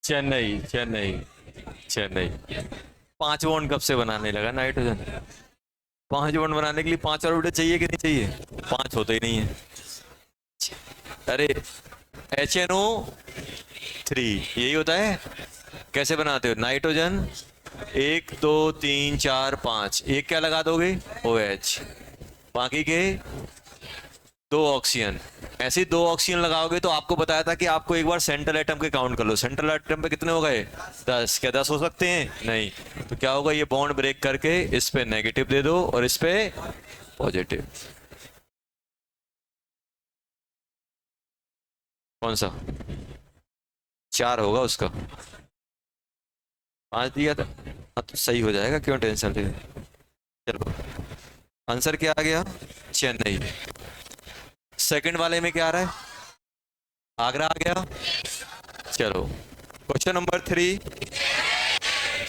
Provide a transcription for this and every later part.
Chennai Chennai Chennai. 5 bond कब से बनाने लगा नाइट्रोजन? 5 बॉन्ड बनाने के लिए 5 ऑर्बिटल चाहिए कि नहीं चाहिए? 5 होते ही नहीं है। अरे HNO3 यही होता है। कैसे बनाते हो नाइट्रोजन? 1 2 3 4 5, एक क्या लगा दोगे? OH, बाकी के 2 ऑक्सीजन। ऐसे ही 2 ऑक्सीजन लगाओगे तो आपको बताया था कि आपको एक बार सेंट्रल एटम के काउंट कर लो। सेंट्रल एटम पे कितने हो गए? 10। क्या 10 हो सकते हैं? नहीं। तो क्या होगा, ये बॉन्ड ब्रेक करके इस पे नेगेटिव दे दो और इस पे पॉजिटिव। कौन सा? 4 होगा उसका। 5 दिया था। हाँ तो सही हो जाएगा, क्यों टेंशन ले। चलो आंसर क्या आ गया? चेन्नई। सेकंड वाले में क्या आ रहा है? आगरा आ गया। चलो question number 3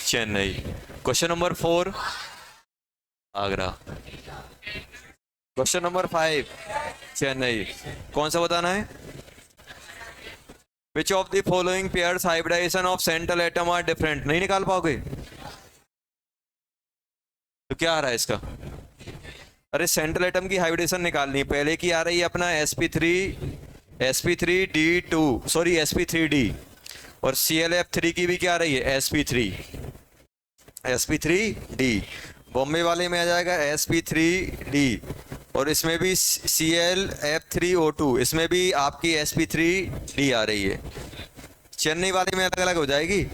Chennai, question number 4 Agra, question number 5 Chennai. कौन सा बताना है? Which of the following pairs hybridisation of central atom are different? नहीं निकाल पाओगे तो क्या आ रहा है इसका? अरे सेंट्रल एटम की हाइब्रिडेशन निकालनी है। पहले की आ रही है अपना sp3d2, सॉरी sp3d, और ClF3 की भी क्या आ रही है? sp3d। बॉम्बे वाले में आ जाएगा sp3d, और इसमें भी ClF3O2, इसमें भी आपकी sp3d आ रही है। चेन्नई वाले में अलग अलग हो जाएगी।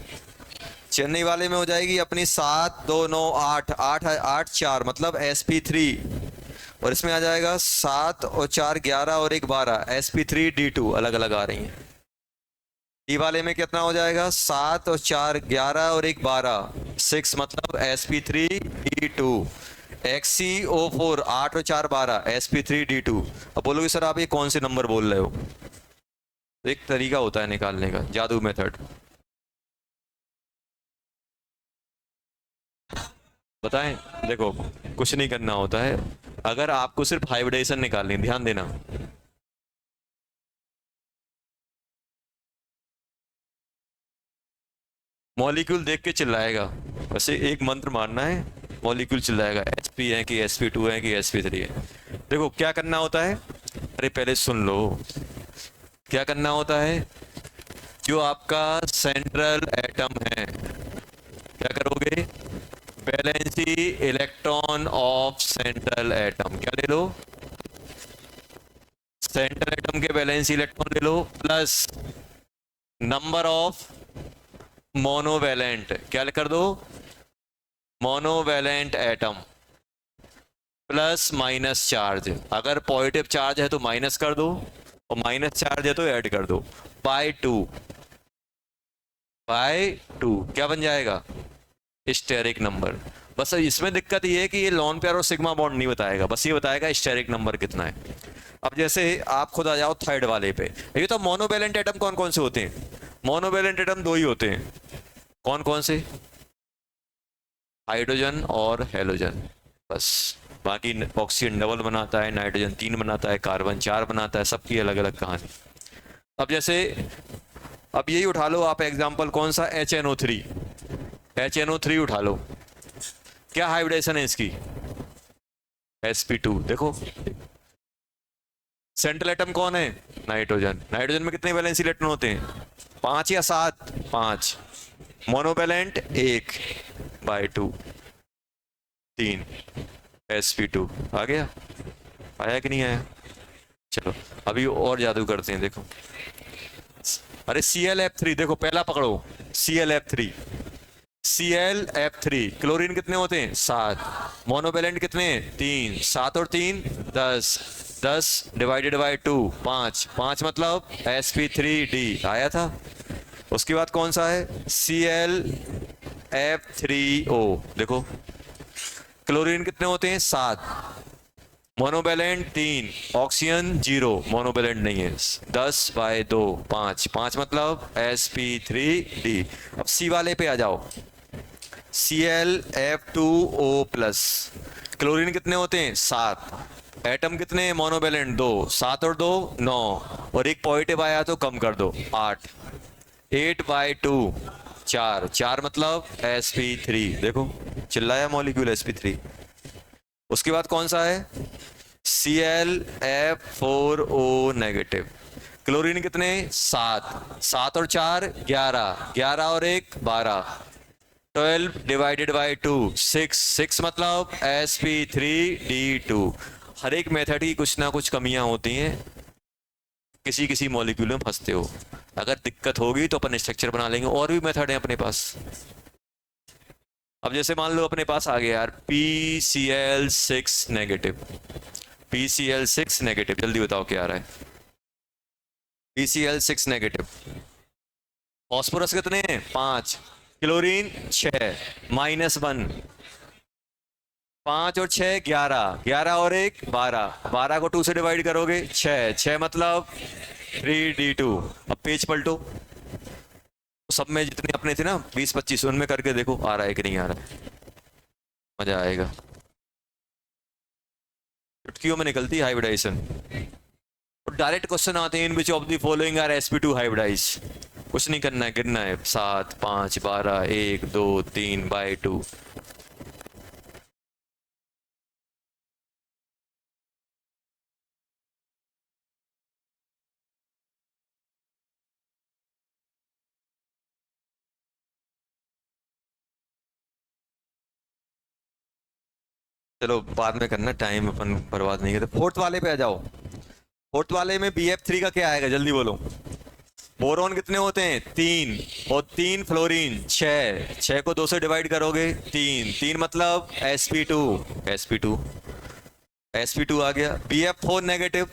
चेन्नई वाले में हो जाएगी अपनी 7 2 9 8 8 8 4, मतलब sp3, और इसमें आ जाएगा 7 और 4 11 और 1 12, sp3d2 अलग अलग आ रही हैं। डी वाले में कितना हो जाएगा? 7 और 4 11 और 1 12, 6, मतलब sp3d2। XCO4 8 और 4 12, sp3d2। अब बोलोगे सर आप ये कौन से नंबर बोल रहे हो? तो एक तरीका होता है निकालने का, जादू मेथड। बताएं? देखो कुछ नहीं करना होता है, अगर आपको सिर्फ हाइब्रिडेशन निकालनी, ध्यान देना। मॉलिक्यूल देख के चिल्लाएगा, वैसे एक मंत्र मारना है, मॉलिक्यूल चिल्लाएगा sp है कि sp2 है कि sp3 है। देखो क्या करना होता है, अरे पहले सुन लो। क्या करना होता है? जो आपका सेंट्रल एटम है, क्या करोगे? Valency electron of central atom, क्या ले लो? सेंट्रल एटम के वैलेंसी इलेक्ट्रॉन ले लो, प्लस नंबर ऑफ मोनोवैलेंट, क्या कर दो? Monovalent atom, plus minus charge. अगर पॉजिटिव चार्ज है तो माइनस कर दो, और माइनस चार्ज है तो ऐड कर दो, बाय 2 क्या बन जाएगा? Steric number. बस इसमें दिक्कत ये है कि ये लॉन पेयर और सिग्मा बॉन्ड नहीं बताएगा, बस ये बताएगा स्टेरिक नंबर कितना है। अब जैसे आप खुद आ जाओ थर्ड वाले पे, ये तो मोनोवैलेंट एटम कौन कौन से होते हैं? मोनोवैलेंट एटम 2 ही होते हैं। कौन कौन से? हाइड्रोजन और हेलोजन, बस। बाकी ऑक्सीजन डबल बनाता है, नाइट्रोजन 3 बनाता है, कार्बन 4 बनाता है, सबकी अलग अलग कहानी। अब जैसे अब यही उठा लो आप एग्जांपल, कौन सा? HNO3 उठा लो। क्या हाइब्रिडेशन है इसकी? sp2। देखो सेंट्रल एटम कौन है? नाइट्रोजन। नाइट्रोजन में कितने वैलेंसी इलेक्ट्रॉन होते हैं? 5 या 7? 5। मोनोवैलेंट 1 बाय 2, 3, sp2 आ गया। आया कि नहीं आया? चलो अभी और जादू करते हैं, देखो। अरे ClF3, देखो पहला पकड़ो, ClF3 क्लोरीन कितने होते हैं? 7। मोनोवैलेंट कितने? 3। 7 और 3 10, 10 डिवाइडेड बाय 2 5, 5 मतलब sp3d आया था। उसके बाद कौन सा है? ClF3O। देखो क्लोरीन कितने होते हैं? 7। मोनोवैलेंट 3, ऑक्सीजन 0, मोनोवैलेंट नहीं है। 10 बाय 2 5, 5 मतलब sp3d। अब सी वाले पे आ जाओ, ClF2O प्लस। क्लोरीन कितने होते हैं? 7। एटम कितने? मोनोवैलेंट 2, 7 और 2 9, और एक पॉजिटिव आया तो कम कर दो 8। 8/2 4, 4 मतलब sp3, देखो चिल्लाया मॉलिक्यूल sp3। उसके बाद कौन सा है, ClF4O नेगेटिव। क्लोरीन कितने, 7, 7 और 4 11, 11 और 1 12, 12 डिवाइडेड बाई 2 6, 6 मतलब sp3d2। हर एक मेथड की कुछ ना कुछ कमियां होती हैं, किसी किसी मॉलिक्यूल में फंसते हो। अगर दिक्कत होगी तो अपन स्ट्रक्चर बना लेंगे, और भी मेथड है अपने पास। अब जैसे मान लो अपने पास आ गया यार PCl6 नेगेटिव, PCl6 नेगेटिव, जल्दी बताओ क्या आ रहा है। PCl6 नेगेटिव, फॉस्फोरस कितने हैं 5, क्लोरीन 6, -1, 5 और 6 11, 11 और 1 12, 12 को 2 से डिवाइड करोगे 6, 6 मतलब 3d2। अब पेज पलटो, सब में जितने अपने थे ना 20-25, उनमें करके देखो आ रहा है कि नहीं आ रहा है, मजा आएगा। चुटकियों में निकलती हाइब्रिडाइजेशन। डायरेक्ट क्वेश्चन आते हैं, in which of the following are sp2 hybridise. कुछ नहीं करना है, गिनना है 7 5 12 1 2 3/2। चलो बाद में करना, टाइम अपन बर्बाद नहीं करते। फोर्थ वाले पे आ जाओ। फोर्थ वाले में BF3 का क्या आएगा, जल्दी बोलो। बोरॉन कितने होते हैं 3, और 3 फ्लोरीन 6, 6 को 2 से डिवाइड करोगे 3, 3 मतलब sp2, sp2, sp2 आ गया। BF4 नेगेटिव,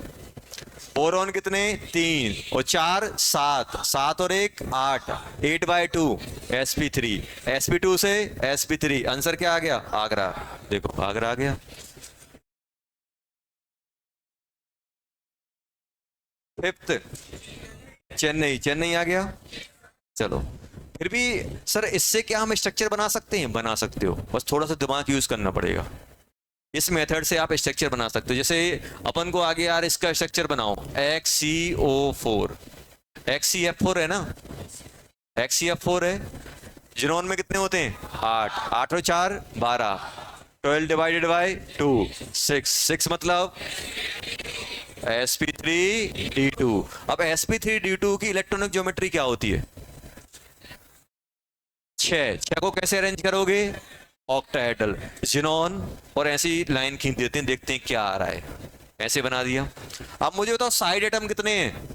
बोरॉन कितने 3 और 4 7, 7 और 1 8, 8/2 sp3, sp2 से sp3, आंसर क्या आ गया, आगरा। देखो आगरा आ गया। फिफ्थ चेन्नई, चेन्नई आ गया। चलो फिर भी सर इससे क्या हम स्ट्रक्चर बना सकते हैं, बना सकते हो, बस थोड़ा सा दिमाग यूज करना पड़ेगा। इस मेथड से आप स्ट्रक्चर बना सकते हो। जैसे अपन को आगे यार इसका स्ट्रक्चर बनाओ, XCO4, XCF4 है ना, XCF4 है। जिनोन में कितने होते हैं 8, 8 और 4 12, 12 डिवाइडेड बाई 2 6, 6 मतलब sp3d2। अब sp3d2 की इलेक्ट्रॉनिक ज्योमेट्री क्या होती है, 6 को कैसे अरेंज करोगे, ऑक्टाहेड्रल, जिनोन, और ऐसी लाइन खींच देते हैं, देखते हैं क्या आ रहा है, ऐसे बना दिया। अब मुझे बताओ साइड एटम कितने हैं,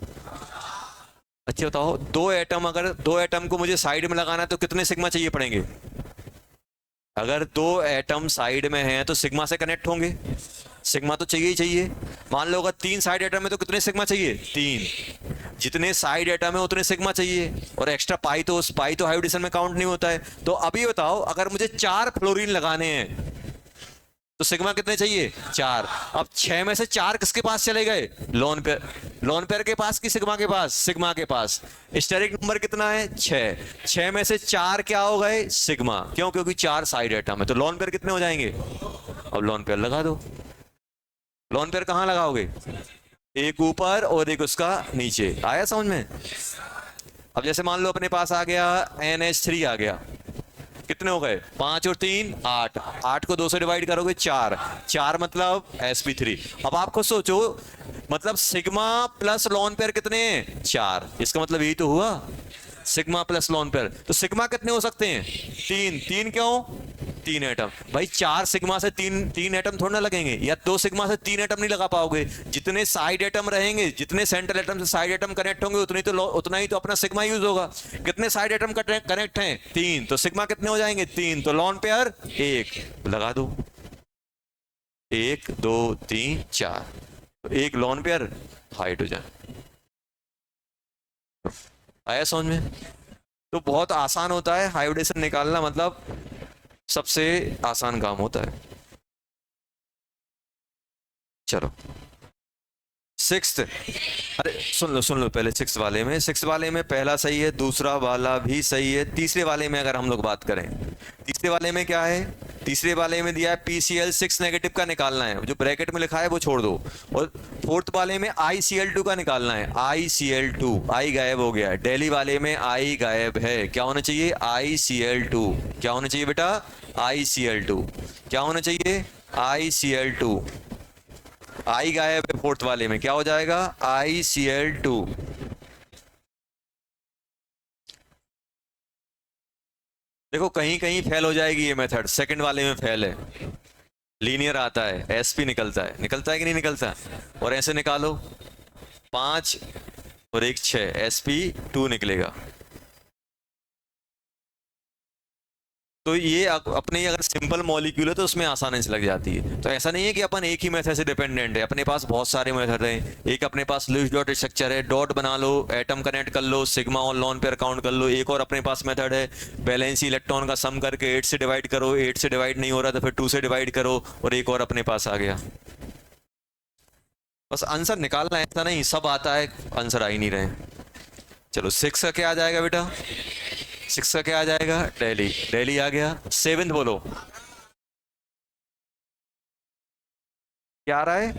अच्छा बताओ 2 एटम, अगर 2 एटम को मुझे साइड में लगाना है तो कितने सिग्मा चाहिए पड़ेंगे। अगर 2 एटम साइड में हैं तो सिग्मा से कनेक्ट होंगे, सिग्मा तो चाहिए ही चाहिए। मान लो अगर 3 साइड एटम है तो कितने सिग्मा चाहिए, 3, जितने साइड एटम है उतने सिग्मा चाहिए, और एक्स्ट्रा पाई तो हाइब्रिडेशन में काउंट नहीं होता है। तो अभी बताओ अगर मुझे 4 फ्लोरीन लगाने हैं तो सिग्मा कितने चाहिए, 4। अब 6 में से 4 किसके पास चले गए, लोन पेयर, लोन पेयर के पास कि सिग्मा के पास, सिग्मा के पास। स्टेरिक नंबर कितना है 6, 6 में से 4 क्या हो गए, सिग्मा, क्यों, क्योंकि 4 साइड एटम है। तो लोन पेयर कितने हो जाएंगे, अब लोन पेयर लगा दो। लोन पेयर कहां लगाओगे, एक ऊपर और एक उसका नीचे, आया समझ में। अब जैसे मान लो अपने पास आ गया NH3 आ गया, कितने हो गए 5 और 3 8, 8 को 2 से डिवाइड करोगे 4, 4 मतलब sp3। अब आप खुद सोचो, मतलब सिग्मा प्लस लोन पेयर कितने हैं 4, इसका मतलब यही तो हुआ सिग्मा प्लस लोन पेयर। तो सिग्मा कितने हो सकते हैं 3, 3 क्यों, 3 एटम। भाई 4 सिग्मा से 3 एटम थोड़ा ना लगेंगे, या 2 सिग्मा से 3 एटम नहीं लगा पाओगे। जितने साइड एटम रहेंगे, जितने सेंट्रल एटम से साइड एटम कनेक्ट होंगे उतना ही तो अपना सिग्मा यूज होगा। कितने साइड एटम कनेक्ट हैं 3, तो सिग्मा कितने हो जाएंगे 3, तो लोन पेयर 1 लगा दो, 1 2 3 4, तो 1 लोन पेयर हाइड्रोजन। आया समझ में। तो बहुत आसान होता है हाइब्रिडेशन निकालना, मतलब सबसे आसान काम होता है। चलो सिक्स्थ, अरे सुन लो पहले सिक्स वाले में पहला सही है, दूसरा वाला भी सही है। तीसरे वाले में अगर हम लोग बात करें, तीसरे वाले में क्या है, तीसरे वाले में दिया है PCl6 नेगेटिव का निकालना है, जो ब्रैकेट में लिखा है वो छोड़ दो। और फोर्थ वाले में ICl2 का निकालना है, ICl2, आई गायब हो गया है। डेली वाले में आई गायब है, क्या होना चाहिए, ICl2। क्या होना चाहिए बेटा, ICl2। क्या होना चाहिए, ICl2। आई गायब है फोर्थ वाले में, क्या हो जाएगा, ICl2। देखो कहीं कहीं फेल हो जाएगी ये मेथड, सेकंड वाले में फेल है, लीनियर आता है, SP निकलता है कि नहीं निकलता। और ऐसे निकालो 5 और 1 6, SP2 निकलेगा। तो ये अपने अगर सिंपल मॉलिक्यूल है तो उसमें आसानी से लग जाती है। तो ऐसा नहीं है कि अपन एक ही मेथड से डिपेंडेंट है, अपने पास बहुत सारे मेथड हैं। एक अपने पास लुईस डॉट स्ट्रक्चर है, डॉट बना लो, एटम कनेक्ट कर लो, सिग्मा और लॉन पेयर काउंट कर लो। एक और अपने पास मेथड है, बैलेंस इलेक्ट्रॉन का सम करके 8 से डिवाइड करो, 8 से डिवाइड नहीं हो रहा तो फिर 2 से डिवाइड करो, और एक और अपने पास आ गया। बस आंसर निकालना, ऐसा नहीं सब आता है आंसर आ ही नहीं रहे। चलो 6 का क्या आ जाएगा बेटा, 6 का क्या आ जाएगा, डेली, डेली आ गया। 7th बोलो क्या आ रहा है,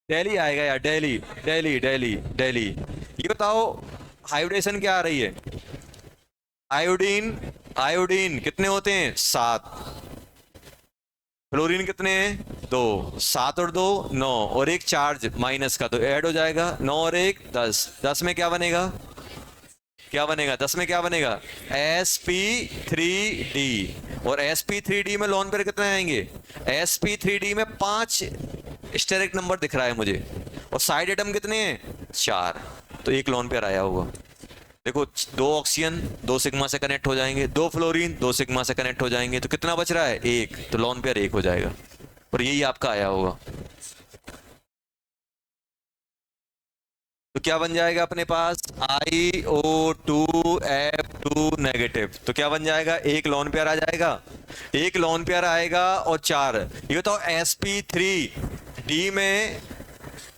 डेली आएगा यार, डेली डेली डेली डेली। ये बताओ हाइब्रिडेशन क्या आ रही है, आयोडीन, आयोडीन कितने होते हैं 7, फ्लोरीन कितने हैं 2, 7 और 2 9, और एक चार्ज माइनस का तो ऐड हो जाएगा, 9 और 1 10, 10 में क्या बनेगा, क्या बनेगा 10 में क्या बनेगा, sp3d। और sp3d में लोन पेयर कितने आएंगे, sp3d में 5 स्टेरिक नंबर दिख रहा है मुझे, और साइड एटम कितने हैं 4, तो एक लोन पेयर आया होगा। देखो 2 ऑक्सीजन 2 सिग्मा से कनेक्ट हो जाएंगे, 2 फ्लोरीन 2 सिग्मा से कनेक्ट हो जाएंगे, तो कितना बच रहा है 1, तो लोन पेयर 1 हो जाएगा, और यही आपका आया होगा। तो क्या बन जाएगा अपने पास, IO2F2 नेगेटिव। तो क्या बन जाएगा, एक लोन पेयर आ जाएगा, एक लोन पेयर आएगा और 4। ये बताओ sp3d में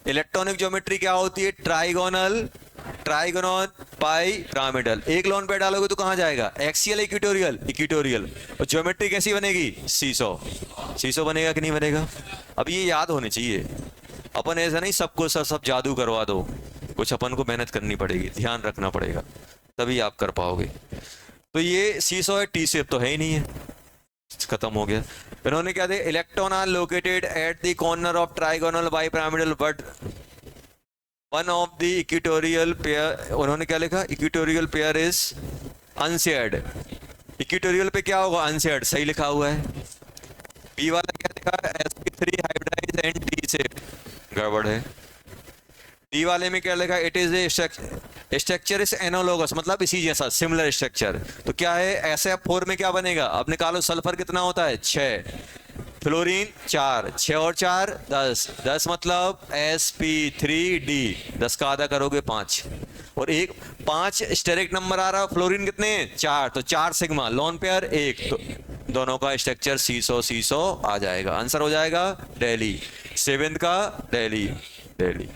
इलेक्ट्रॉनिक ज्योमेट्री क्या होती है, ट्राइगोनल, ट्राइगोनल पाई पिरामिडल। एक लोन पेयर डालोगे तो कहां जाएगा, एक्सियल इक्वेटोरियल, इक्वेटोरियल। और ज्योमेट्री कैसी बनेगी, सीसो, सीसो बनेगा कि नहीं बनेगा। अब ये याद होने चाहिए, अपन ऐसा नहीं सबको सब जादू करवा दो, कुछ अपन को मेहनत करनी पड़ेगी, ध्यान रखना पड़ेगा, तभी आप कर पाओगे। तो ये सीसो है, टी शेप तो है ही नहीं है, खत्म हो गया। इन्होंने क्या दिया, electron are located at the corner of trigonal bipyramidal but one of the equatorial pair. उन्होंने क्या लिखा, equatorial pair is unshared. Equatorial पे क्या होगा, अनशेयर्ड, सही लिखा हुआ है। बी वाला क्या लिखा है, sp3 hybridise and T shape, गड़बड़ है। डी वाले में क्या लिखा, it is a structure is analogous, मतलब इसी जैसा सिमिलर स्ट्रक्चर। तो क्या है, SF4 में क्या बनेगा, अब निकालो, सल्फर कितना होता है 6, फ्लोरीन 4, 6 और 4 10, 10 मतलब sp3d, 10 का आधा करोगे 5, और एक 5 स्टेरिक नंबर आ रहा, फ्लोरीन कितने 4, तो 4 सिग्मा, लोन पेयर 1, तो दोनों का स्ट्रक्चर सीसो सीसो आ जाएगा। आंसर हो जाएगा दिल्ली, 7th का दिल्ली, दिल्ली।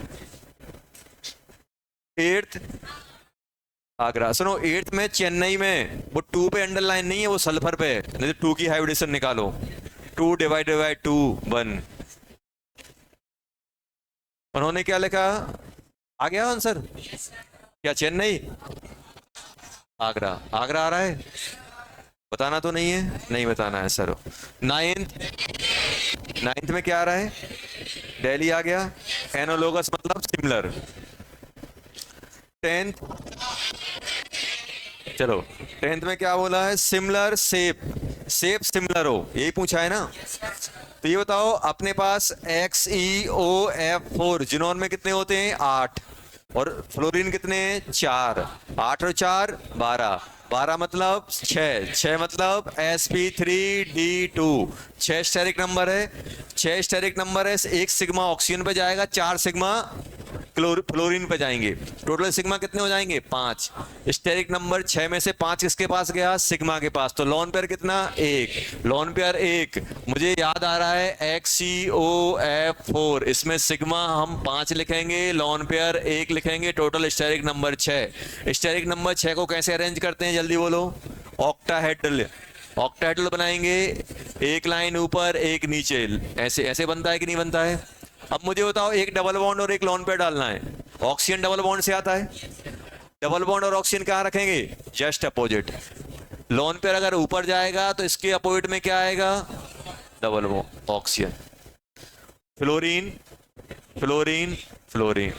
8th आगरा। सुनो 8th में चेन्नई में वो 2 पे अंडरलाइन नहीं है, वो सल्फर पे, नहीं तो 2 की हाइब्रिडेशन निकालो, 2 डिवाइडेड बाय 2 1। उन्होंने क्या लिखा, आ गया आंसर, क्या चेन्नई, आगरा, आगरा आ रहा है, बताना तो नहीं है, नहीं बताना है सर। 9th में क्या आ रहा है, दिल्ली आ गया, एनालोगस मतलब सिमिलर। 10th, चलो 10th में क्या बोला है, सिमिलर शेप, शेप सिमिलर हो, यही पूछा है ना। तो ये बताओ अपने पास XeOF4 जिनोन में कितने होते हैं 8, और फ्लोरीन कितने 4, 8 और 4 12, 12 मतलब 6, 6 मतलब sp3d2, 6 स्टेरिक नंबर है, 6 स्टेरिक नंबर है, 1 सिग्मा ऑक्सीजन पे जाएगा, 4 सिग्मा फ्लोरीन पे जाएंगे। टोटल सिग्मा कितने हो जाएंगे? 5। स्टेरिक नंबर 6 में से 5 किसके पास गया? सिग्मा के पास। तो लॉन पेयर कितना? 1। Lawn pair 1। मुझे याद आ रहा है XCOF4, इसमें सिग्मा हम 5 लिखेंगे, लॉन पेयर 1 लिखेंगे, total steric number 6। Steric number 6 को कैसे अरेंज करते हैं जल्दी बोलो? ऑक्टाहेड्रल। ऑक्टाहेड्रल बनाएंगे, एक लाइन ऊपर एक नीचे, ऐसे ऐसे बनता है कि नहीं बनता है? अब मुझे बताओ, एक डबल बॉन्ड और एक लॉन पेयर डालना है। ऑक्सीजन डबल बॉन्ड से आता है। डबल बॉन्ड और ऑक्सीजन कहाँ रखेंगे? Just opposite. लॉन पेयर अगर ऊपर जाएगा तो इसके अपोजिट में क्या आएगा? Double bond oxygen. Fluorine fluorine fluorine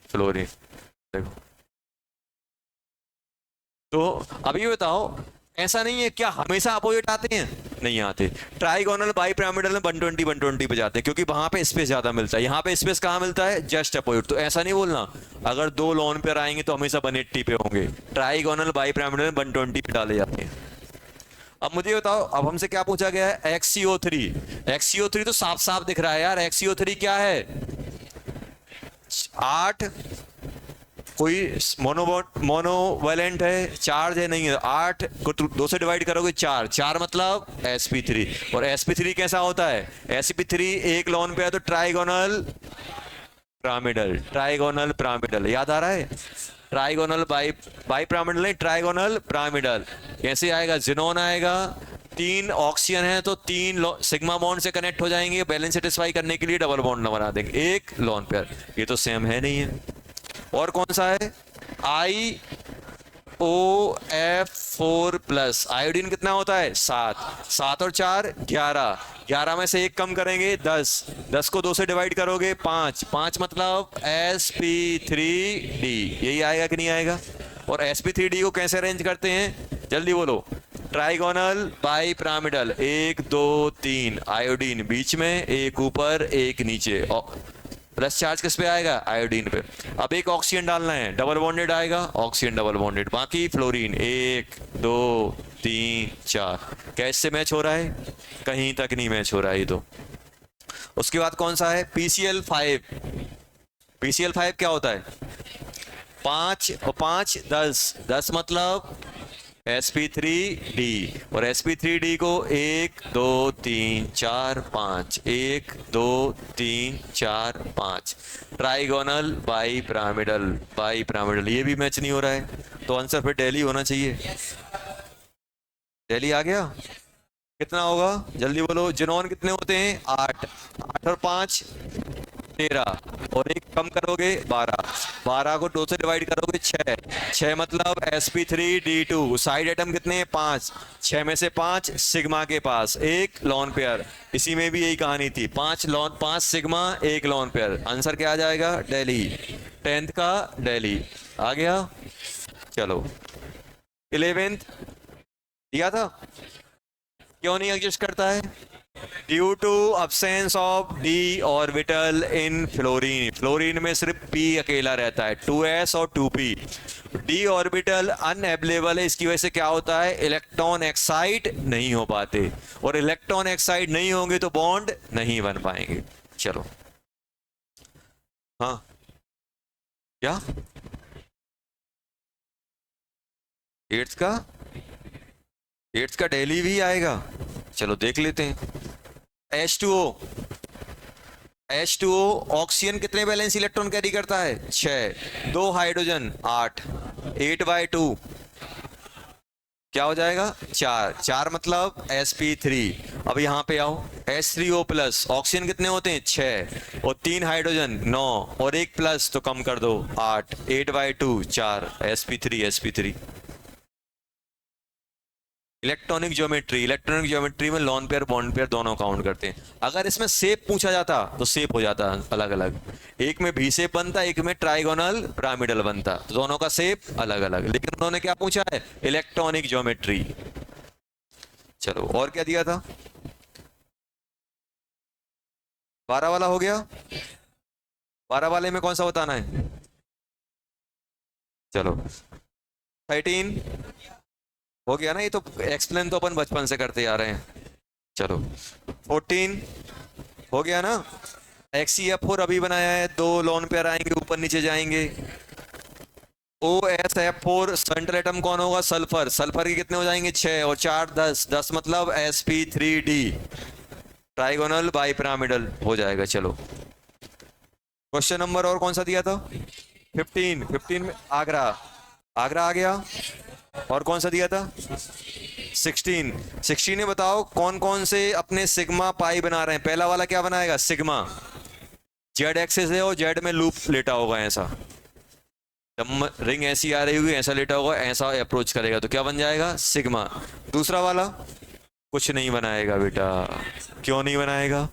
fluorine. देखो, तो अभी बताओ, ऐसा नहीं है क्या हमेशा अपोजिट आते हैं? नहीं आते। ट्राइगोनल बाईपिरामिडल में 120 120 पे जाते हैं, क्योंकि वहां पे स्पेस ज्यादा मिलता है। यहाँ पे स्पेस कहाँ मिलता है? Just opposite. तो ऐसा नहीं बोलना अगर 2 लॉन पेयर आएंगे तो हमेशा 180 पे होंगे। ट्राइगोनल बाईपिरामिडल में 120 पे डाले जाते हैं। अब मुझे बताओ, अब हमसे क्या पूछा गया है? XCO3। XCO3 तो साफ साफ दिख रहा है यार। XCO3 क्या है? 8, कोई मोनोवैलेंट है, चार्ज है नहीं है। 8 को 2 से डिवाइड करोगे 4, 4 मतलब sp3। और sp3 कैसा होता है? sp3 एक लॉन पे है तो ट्राइगोनल पिरामिडल। ट्राइगोनल पिरामिडल याद आ रहा है? ट्राइगोनल बाई पिरामिडल नहीं, ट्राइगोनल पिरामिडल। कैसे आएगा? जिनोन आएगा। 3 ऑक्सीजन है तो 3 सिग्मा बॉन्ड से कनेक्ट हो जाएंगे। बैलेंस सेटिस्फाई करने के लिए डबल बॉन्ड बना देंगे, एक लॉन पेयर। ये तो सेम है नहीं है। और कौन सा है? IOF4 plus. आयोडीन कितना होता है? 7। 7 और 4 11। 11 में से 1 कम करेंगे 10। 10 को 2 से डिवाइड करोगे 5। 5 मतलब sp3d। यही आएगा कि नहीं आएगा? और sp3d को कैसे अरेंज करते हैं जल्दी बोलो? ट्राइगोनल बाई पिरामिडल, 1 2 3, आयोडीन बीच में, एक ऊपर एक नीचे। प्लस चार्ज किस पे आएगा? आयोडीन पे। अब एक ऑक्सीजन डालना है, डबल बॉन्डेड आएगा, ऑक्सीजन डबल बॉन्डेड। बाकी फ्लोरीन 1 2 3 4। कैसे से मैच हो रहा है? कहीं तक नहीं मैच हो रहा है ये तो। उसके बाद कौन सा है? PCl5। PCl5 क्या होता है? 5 और 5 10। 10 मतलब sp3d। और sp3d को 1 2 3 4 5, 1 2 3 4 5। Trigonal bi pyramidal, bi pyramidal. ये भी मैच नहीं हो रहा है, तो आंसर फिर दिल्ली होना चाहिए। दिल्ली आ गया? कितना होगा जल्दी बोलो? जिनोन कितने होते हैं? 8। 8 और 5 13, और 1 कम करोगे 12। 12 को 2 से डिवाइड करोगे 6। 6 मतलब sp3d2। साइड एटम कितने हैं? 5। 6 में से 5 सिग्मा के पास, एक लॉन पेयर। इसी में भी यही कहानी थी, 5 सिग्मा 1 लॉन पेयर। आंसर क्या आ जाएगा? दिल्ली। 10th का दिल्ली आ गया। चलो 11th दिया था, क्यों नहीं एग्जिस्ट करता है? Due to absence of d orbital in fluorine. Fluorine में सिर्फ p अकेला रहता है, 2s और 2p। d ऑर्बिटल अनअवेलेबल है, इसकी वजह से क्या होता है? इलेक्ट्रॉन एक्साइट नहीं हो पाते, और इलेक्ट्रॉन एक्साइट नहीं होंगे तो बॉन्ड नहीं बन पाएंगे। चलो हाँ क्या 8th का डेली भी आएगा? चलो देख लेते हैं। H2O ऑक्सीजन कितने वैलेंस इलेक्ट्रॉन कैरी करता है? 6। 2 हाइड्रोजन 8। 8/2 क्या हो जाएगा? 4। 4 मतलब sp3। अब यहां पे आओ, H3O प्लस। ऑक्सीजन कितने होते हैं? 6, और 3 हाइड्रोजन 9, और 1 प्लस तो कम कर दो 8। 8/2 4 sp3। इलेक्ट्रॉनिक ज्योमेट्री में लॉन पेयर बॉन्ड पेयर दोनों काउंट करते हैं। अगर इसमें शेप पूछा जाता तो शेप हो जाता अलग अलग, एक में भी शेप बनता, एक में ट्राइगोनल पिरामिडल बनता, तो दोनों का शेप अलग अलग। लेकिन उन्होंने क्या पूछा है? Electronic geometry. चलो और क्या दिया था? 12 वाला हो गया। 12 वाले में कौन सा बताना है? चलो 13 हो गया ना, ये तो एक्सप्लेन तो अपन बचपन से करते आ रहे हैं। चलो 14 हो गया ना। XeF4 अभी बनाया है, 2 लोन पेयर आएंगे, ऊपर नीचे जाएंगे। OSF4 सेंट्रल एटम कौन होगा? सल्फर। सल्फर के कितने हो जाएंगे? 6 और 4 10, 10 मतलब sp3d, ट्राइगोनल बाइपिरामिडल हो जाएगा। चलो क्वेश्चन नंबर और कौन सा दिया था? 15। 15 में आगरा, आगरा आ गया। और कौन सा दिया था? 16। 16 में बताओ कौन कौन से अपने सिग्मा पाई बना रहे हैं। पहला वाला क्या बनाएगा? सिग्मा, जेड एक्सिस है और जेड में लूप लेटा होगा ऐसा, जब रिंग ऐसी आ रही होगी ऐसा लेटा होगा, ऐसा अप्रोच करेगा तो क्या बन जाएगा? सिग्मा। दूसरा वाला कुछ नहीं बनाएगा बेटा। क्यों नहीं बनाएगा?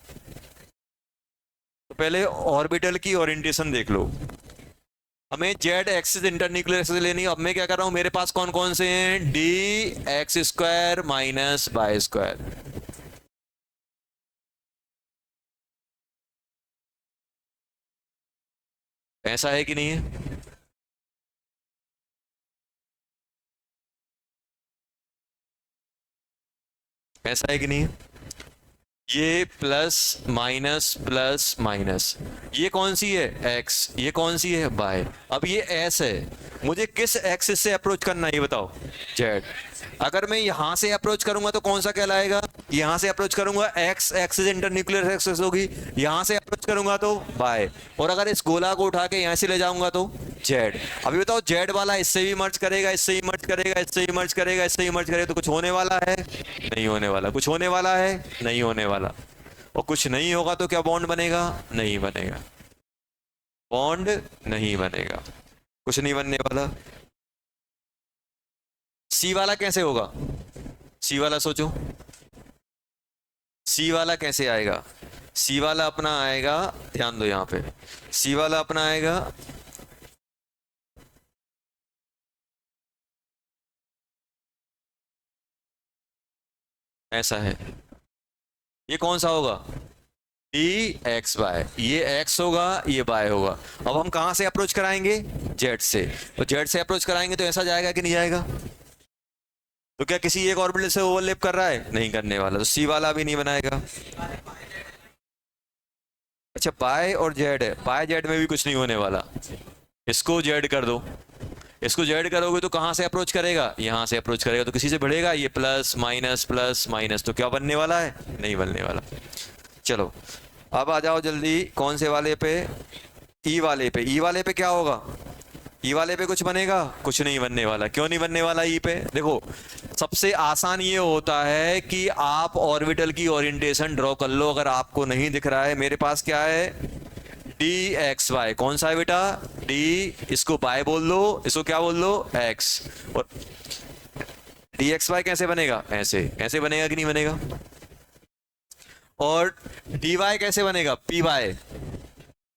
तो पहले ऑर्बिटल की ओरिएंटेशन देख लो। हमें जेड एक्सिस इंटरन्यूक्लियर एक्सिस लेनी है। अब मैं क्या कर रहा हूं, मेरे पास कौन कौन से हैं? D X square minus Y square. ऐसा है कि नहीं है? ऐसा है कि नहीं है? ये प्लस माइनस प्लस माइनस, ये कौन सी है? एक्स, ये कौन सी है? बाय। अब ये एस है, मुझे किस एक्सिस से अप्रोच करना है ये बताओ? जेड। अगर मैं यहां से अप्रोच करूंगा तो कौन सा कहलाएगा? यहां से अप्रोच करूंगा एक्स एक्सिस इंटरन्यूक्लियर एक्सिस होगी। यहां से अप्रोच करूंगा तो बाय। और अगर इस गोला को उठा के यहां से ले जाऊंगा तो जेड। अभी बताओ जेड वाला इससे भी मर्ज करेगा, इससे भी मर्ज करेगा, इससे भी मर्ज करेगा, इससे भी मर्ज करेगा, तो कुछ होने वाला है? नहीं होने वाला। कुछ होने वाला है? नहीं होने वाला। और कुछ नहीं होगा तो क्या बॉन्ड बनेगा? नहीं बनेगा, बॉन्ड नहीं बनेगा, कुछ नहीं बनने वाला। सी वाला कैसे होगा? सी वाला सोचो, सी वाला कैसे आएगा? सी वाला अपना आएगा, ध्यान दो यहां पे, सी वाला अपना आएगा ऐसा है। ये कौन सा होगा? डी एक्स वाई, ये एक्स होगा, ये वाई होगा। अब हम कहां से अप्रोच कराएंगे? जेड से। तो जेड से अप्रोच कराएंगे तो ऐसा जाएगा कि नहीं जाएगा? तो क्या किसी एक ऑर्बिटल से ओवरलैप कर रहा है? नहीं करने वाला, तो सी वाला भी नहीं बनाएगा। अच्छा बाय और जेड है, बाय जेड में भी कुछ नहीं होने वाला। इसको जेड कर दो, इसको जेड करोगे तो कहां से अप्रोच करेगा? यहां से अप्रोच करेगा, तो किसी से बढ़ेगा? ये प्लस माइनस, तो क्या बनने वाला है? नहीं बनने वाला। चलो अब आ जाओ जल्दी, कौन से वाले पे? ई वाले पे। ई वाले पे क्या होगा? ई वाले पे कुछ बनेगा? कुछ नहीं बनने वाला। क्यों नहीं बनने वाला? ई पे देखो, सबसे आसान ये होता है कि आप ऑर्बिटल की ओरिएंटेशन ड्रॉ कर लो। अगर आपको नहीं दिख रहा है, मेरे पास क्या है? डी एक्स वाई, कौन सा है बेटा? डी, इसको बाय बोल लो, इसको क्या बोल लो? एक्स। और डी एक्स वाई कैसे बनेगा? ऐसे, ऐसे बनेगा कि नहीं बनेगा? और डी वाई कैसे बनेगा? पी वाई,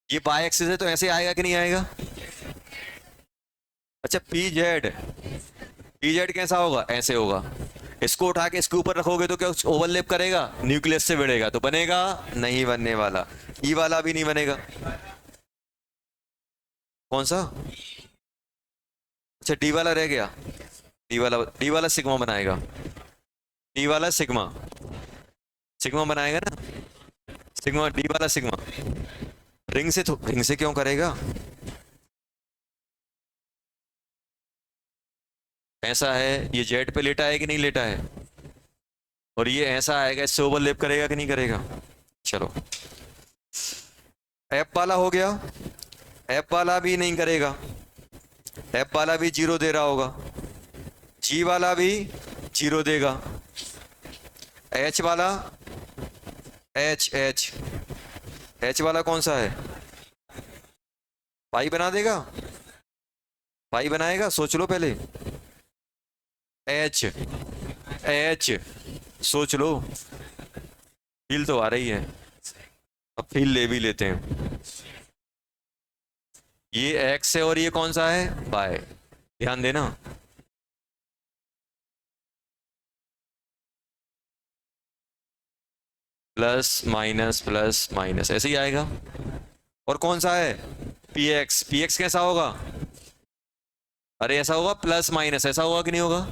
ये बाय एक्सिस है तो ऐसे आएगा कि नहीं आएगा? अच्छा पी जेड, पी जेड कैसा होगा? ऐसे होगा। इसको उठा के इसके ऊपर रखोगे तो क्या ओवरलैप करेगा? न्यूक्लियस से भिड़ेगा, तो बनेगा? नहीं बनने वाला। ई वाला भी नहीं बनेगा। कौन सा? अच्छा डी वाला रह गया। डी वाला सिग्मा बनाएगा। डी वाला सिग्मा, सिग्मा बनाएगा ना? सिग्मा, डी वाला सिग्मा। रिंग से, तो रिंग से क्यों करेगा? ऐसा है, ये जेड पे लेटा है कि नहीं लेटा है? और ये ऐसा आएगा, इससे ओवरलैप करेगा कि नहीं करेगा? चलो एफ वाला हो गया, एफ वाला भी नहीं करेगा, एफ वाला भी जीरो दे रहा होगा, जी वाला भी जीरो देगा, एच वाला, एच एच, एच वाला कौन सा है? पाई बना देगा? पाई बनाएगा? सोच लो पहले। एच, एच, सोच लो, फील तो आ रही है, अब फील ले भी लेते हैं। ये एक्स है और ये कौन सा है? बाय। ध्यान देना, प्लस माइनस ऐसे ही आएगा। और कौन सा है? पी एक्स, पी एक्स कैसा होगा? अरे ऐसा होगा, प्लस माइनस, ऐसा होगा कि नहीं होगा?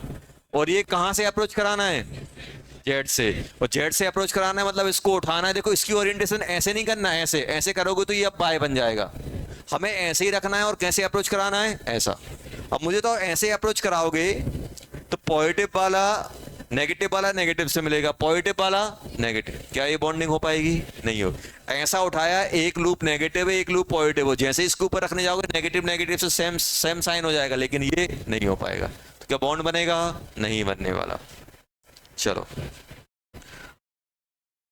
और ये कहां से अप्रोच कराना है? जेड से, और जेड से अप्रोच कराना है मतलब इसको उठाना है। देखो इसकी ओरिएंटेशन ऐसे नहीं करना है, ऐसे ऐसे करोगे तो ये अब बाय बन जाएगा। हमें ऐसे ही रखना है। और कैसे अप्रोच कराना है? ऐसा। अब मुझे तो ऐसे अप्रोच कराओगे तो पॉजिटिव वाला नेगेटिव वाला नेगेटिव से मिलेगा, पॉजिटिव वाला नेगेटिव। क्या ये बॉन्डिंग हो पाएगी? नहीं हो। ऐसा उठाया, एक लूप नेगेटिव है एक लूप पॉजिटिव हो, जैसे इसके ऊपर रखने जाओगे नेगेटिव नेगेटिव से सेम सेम साइन हो जाएगा, लेकिन ये नहीं हो पाएगा। तो क्या बॉन्ड बनेगा? नहीं बनने वाला। चलो,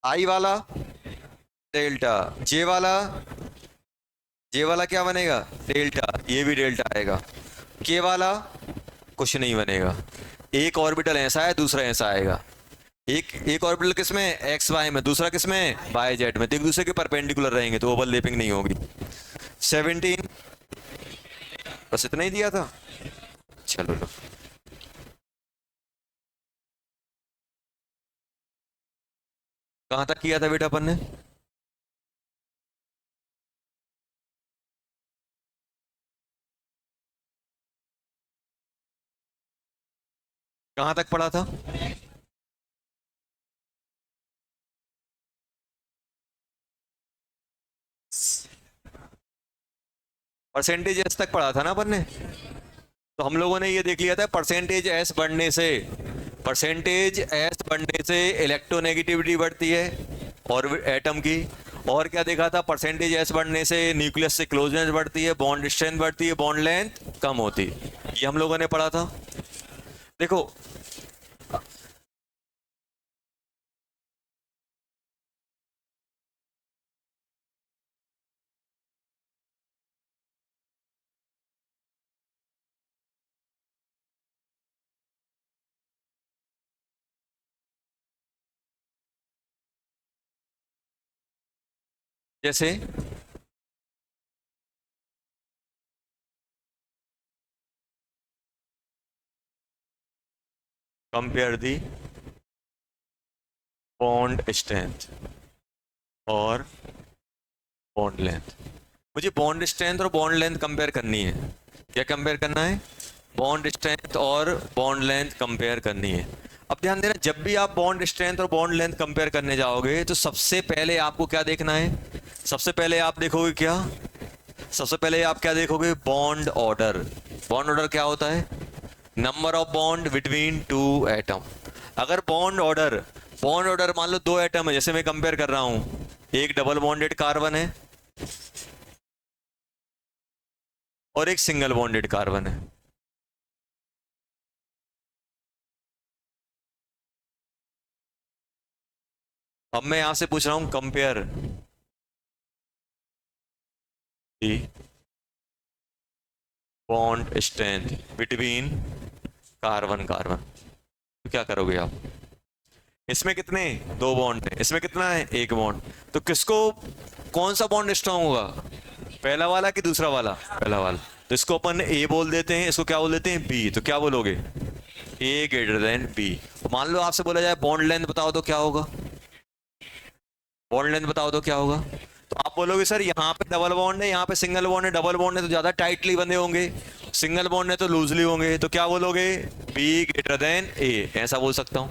आई वाला डेल्टा, जे वाला क्या बनेगा? डेल्टा, ये भी डेल्टा आएगा। के वाला कुछ नहीं बनेगा। एक ऑर्बिटल ऐसा है, दूसरा ऐसा आएगा। एक ऑर्बिटल किस में? एक्स वाई में, दूसरा किस में? वाई जेड में। तो एक दूसरे के परपेंडिकुलर रहेंगे तो ओवरलैपिंग नहीं होगी। 17, बस इतना ही दिया था। चलो लो, कहां तक किया था बेटा अपन ने? कहां तक पढ़ा था? परसेंटेज एस तक पढ़ा था ना अपन ने। तो हम लोगों ने ये देख लिया था परसेंटेज एस बढ़ने से, परसेंटेज एस बढ़ने से इलेक्ट्रोनेगेटिविटी बढ़ती है और एटम की। और क्या देखा था? परसेंटेज एस बढ़ने से न्यूक्लियस से क्लोजनेस बढ़ती है, बॉन्ड स्ट्रेंथ बढ़ती है, बॉन्ड लेंथ कम होती है। ये हम लोगों ने पढ़ा था। देखो जैसे कंपेयर दी बॉन्ड स्ट्रेंथ और बॉन्ड लेंथ। मुझे बॉन्ड स्ट्रेंथ और बॉन्ड लेंथ कंपेयर करनी है। क्या कंपेयर करना है? बॉन्ड स्ट्रेंथ और बॉन्ड लेंथ कंपेयर करनी है। अब ध्यान देना, जब भी आप बॉन्ड स्ट्रेंथ और बॉन्ड लेंथ कंपेयर करने जाओगे तो सबसे पहले आपको क्या देखना है? सबसे पहले आप देखोगे क्या? सबसे पहले आप क्या देखोगे? Bond order. बॉन्ड ऑर्डर क्या होता है? Number of bond between two atom. अगर बॉन्ड ऑर्डर मान लो दो एटम है, जैसे मैं कंपेयर कर रहा हूं, एक डबल बॉन्डेड कार्बन है और एक सिंगल बॉन्डेड कार्बन है। अब मैं यहां से पूछ रहा हूं compare the bond strength between carbon carbon. तो क्या करोगे आप? इसमें कितने? दो बॉन्ड है, इसमें कितना है? एक बॉन्ड। तो किसको, कौन सा बॉन्ड स्ट्रॉन्ग होगा? पहला वाला कि दूसरा वाला? पहला वाला। तो इसको अपन ए बोल देते हैं, इसको क्या बोल देते हैं? बी। तो क्या बोलोगे? ए ग्रेटर देन बी। मान लो आपसे बोला जाए बॉन्ड लेंथ बताओ तो क्या होगा? बॉन्ड लेंथ बताओ तो क्या होगा? तो आप बोलोगे सर यहाँ पे डबल बॉन्ड है, यहाँ पे सिंगल बॉन्ड है। डबल बॉन्ड है तो ज्यादा टाइटली बंधे होंगे, सिंगल बॉन्ड है तो लूजली होंगे। तो क्या बोलोगे? बी ग्रेटर देन ए, ऐसा बोल सकता हूं।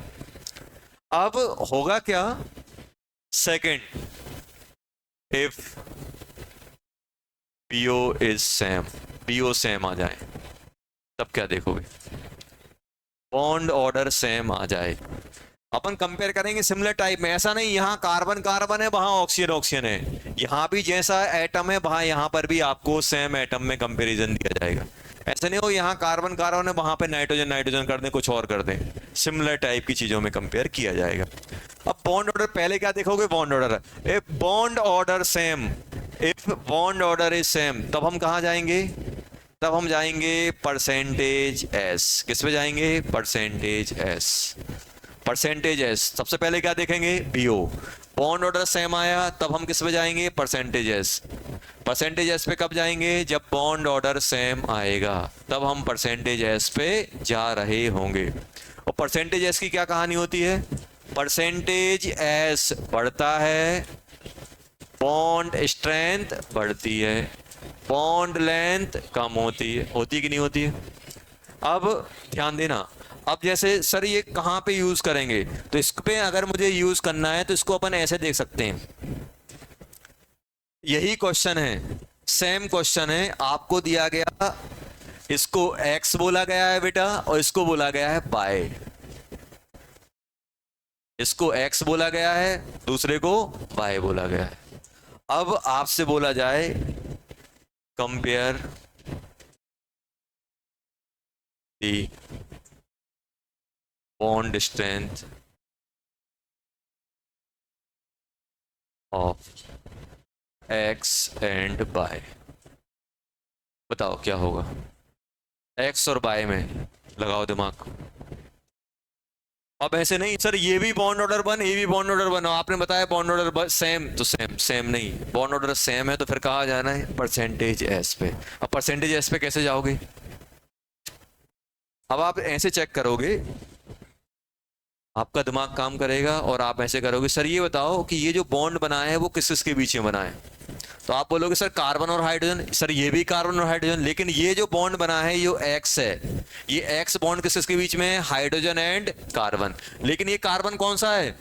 अब होगा क्या? Second, if B O is same, B O same आ जाए तब क्या देखोगे? बॉन्ड ऑर्डर सेम आ जाए। अपन कंपेयर करेंगे सिमिलर टाइप में। ऐसा नहीं यहाँ कार्बन कार्बन है वहां ऑक्सीजन ऑक्सीजन है, यहाँ भी जैसा एटम है वहां यहाँ पर भी आपको सेम एटम में कंपैरिजन दिया जाएगा। ऐसा नहीं हो यहाँ कार्बन कार्बन है वहां पे नाइट्रोजन नाइट्रोजन कर दें, कुछ और कर दें। सिमिलर टाइप की चीजों में कंपेयर किया जाएगा। अब बॉन्ड ऑर्डर पहले क्या देखोगे? Bond order. If bond order same, if bond order is same, तब हम कहाँ जाएंगे? तब हम जाएंगे परसेंटेज एस। किस पे जाएंगे? Percentage S. परसेंटेज एस सबसे पहले क्या देखेंगे? बीओ। बॉन्ड ऑर्डर सेम आया तब हम किस पे जाएंगे? Percentage S. परसेंटेज एस पे कब जाएंगे? जब बॉन्ड ऑर्डर सेम आएगा तब हम परसेंटेज एस पे जा रहे होंगे। और परसेंटेज एस की क्या कहानी होती है? परसेंटेज एस बढ़ता है, बॉन्ड स्ट्रेंथ बढ़ती है, बॉन्ड लेंथ कम होती है कि नहीं होती है? अब ध्यान देना, अब जैसे सर ये कहाँ पे यूज करेंगे, तो इस पे अगर मुझे यूज करना है तो इसको अपन ऐसे देख सकते हैं। यही क्वेश्चन है, सेम क्वेश्चन है, आपको दिया गया, इसको x बोला गया है बेटा और इसको बोला गया है y। इसको x बोला गया है, दूसरे को y बोला गया है। अब आपसे बोला जाए compare the bond strength of x and y। बताओ क्या होगा, x और y में लगाओ दिमाग। अब ऐसे नहीं सर ये भी बॉन्ड ऑर्डर वन, ये भी बॉन्ड ऑर्डर वन, आपने बताया बॉन्ड ऑर्डर सेम, तो सेम सेम नहीं, बॉन्ड ऑर्डर सेम है तो फिर कहाँ जाना है, परसेंटेज एस पे। अब परसेंटेज एस पे कैसे जाओगे, अब आप ऐसे चेक करोगे, आपका दिमाग काम करेगा और आप ऐसे करोगे, सर ये बताओ कि ये जो बॉन्ड बना है वो किस किस के बीच में बना है, तो आप बोलोगे सर कार्बन और हाइड्रोजन, सर ये भी कार्बन और हाइड्रोजन, लेकिन ये जो बॉन्ड बना है ये एक्स है, ये एक्स बॉन्ड किस किसके बीच में है, हाइड्रोजन एंड कार्बन। लेकिन ये कार्बन कौन सा है,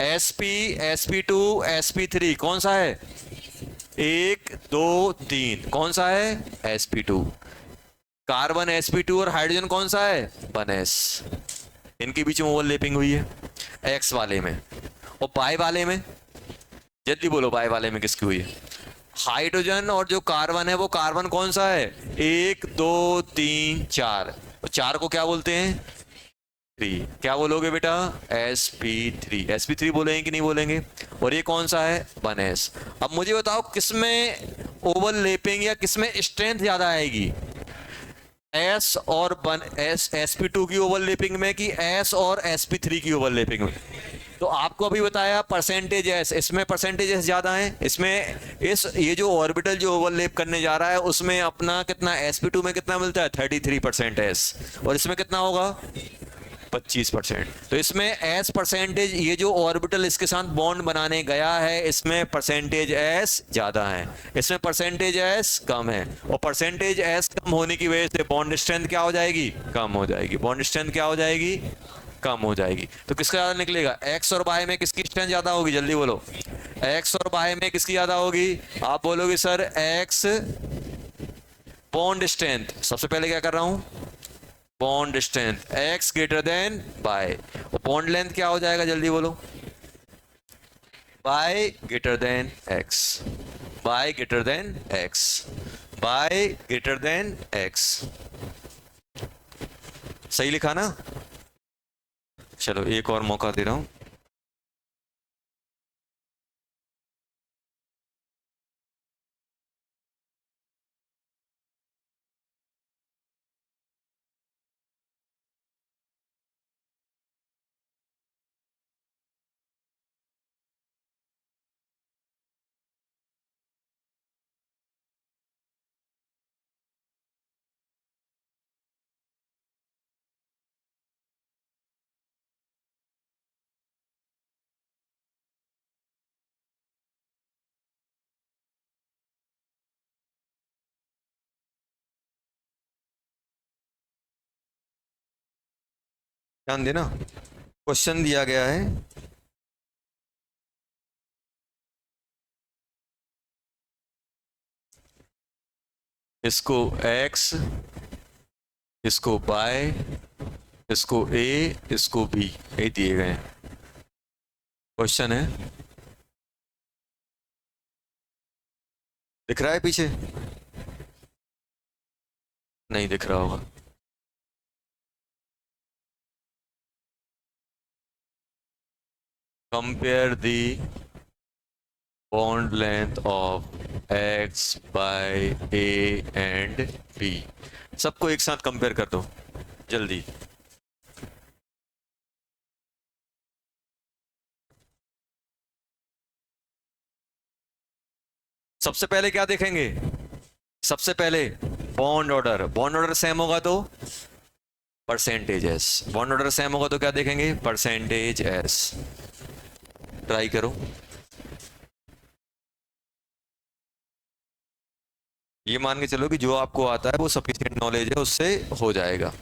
sp sp2 sp3, कौन सा है, 1 2 3, कौन सा है sp2। कार्बन sp2 और हाइड्रोजन कौन सा है 1s, इनके बीच में ओवरलैपिंग हुई है एक्स वाले में। और बाय वाले में, जल्दी बोलो बाय वाले में किसकी हुई है, हाइड्रोजन और जो कार्बन है वो कार्बन कौन सा है, 1 2 3 4, और 4 को क्या बोलते हैं 3, क्या बोलोगे बेटा sp3, sp3 बोलेंगे कि नहीं बोलेंगे। और ये कौन सा है 1s। अब मुझे बताओ किसमें ओवरलैपिंग या किसमें स्ट्रेंथ ज्यादा आएगी, s और sp2 की ओवरलैपिंग में कि s और sp3 की ओवरलैपिंग में। तो आपको अभी बताया परसेंटेज एस, इसमें परसेंटेज एस ज्यादा है, इसमें इस ये जो ऑर्बिटल जो ओवरलैप करने जा रहा है उसमें अपना कितना sp2 में कितना मिलता है 33% एस, और इसमें कितना होगा 25%। तो इसमें एस परसेंटेज, ये जो ऑर्बिटल इसके साथ बॉन्ड बनाने गया है इसमें परसेंटेज एस ज्यादा है, इसमें परसेंटेज एस कम है, और परसेंटेज एस कम होने की वजह से बॉन्ड स्ट्रेंथ क्या हो जाएगी, कम हो जाएगी, बॉन्ड स्ट्रेंथ क्या हो जाएगी, कम हो जाएगी। तो किसका ज्यादा निकलेगा, एक्स और वाई में किसकी स्ट्रेंथ ज्यादा होगी, जल्दी बोलो, एक्स और वाई में किसकी ज्यादा होगी। आप बोलोगे सर एक्स बॉन्ड स्ट्रेंथ, सबसे पहले क्या कर रहा हूं, bond strength X greater than Y, और बॉन्ड लेंथ क्या हो जाएगा, जल्दी बोलो, Y greater than X, Y greater than X, Y greater than X. सही लिखा ना, चलो एक और मौका दे रहा हूं। ध्यान देना, क्वेश्चन दिया गया है, इसको x, इसको y, इसको a, इसको b, ये दिए गए हैं। क्वेश्चन है, दिख रहा है पीछे, नहीं दिख रहा होगा। Compare the bond length of x by a and b। सबको एक साथ कंपेयर कर दो जल्दी। सबसे पहले क्या देखेंगे, सबसे पहले bond order, bond order same होगा तो percentage S, bond order same होगा तो क्या देखेंगे, परसेंटेज एस। ट्राई करो, ये मान के चलो कि जो आपको आता है वो सफिशिएंट नॉलेज है, उससे हो जाएगा।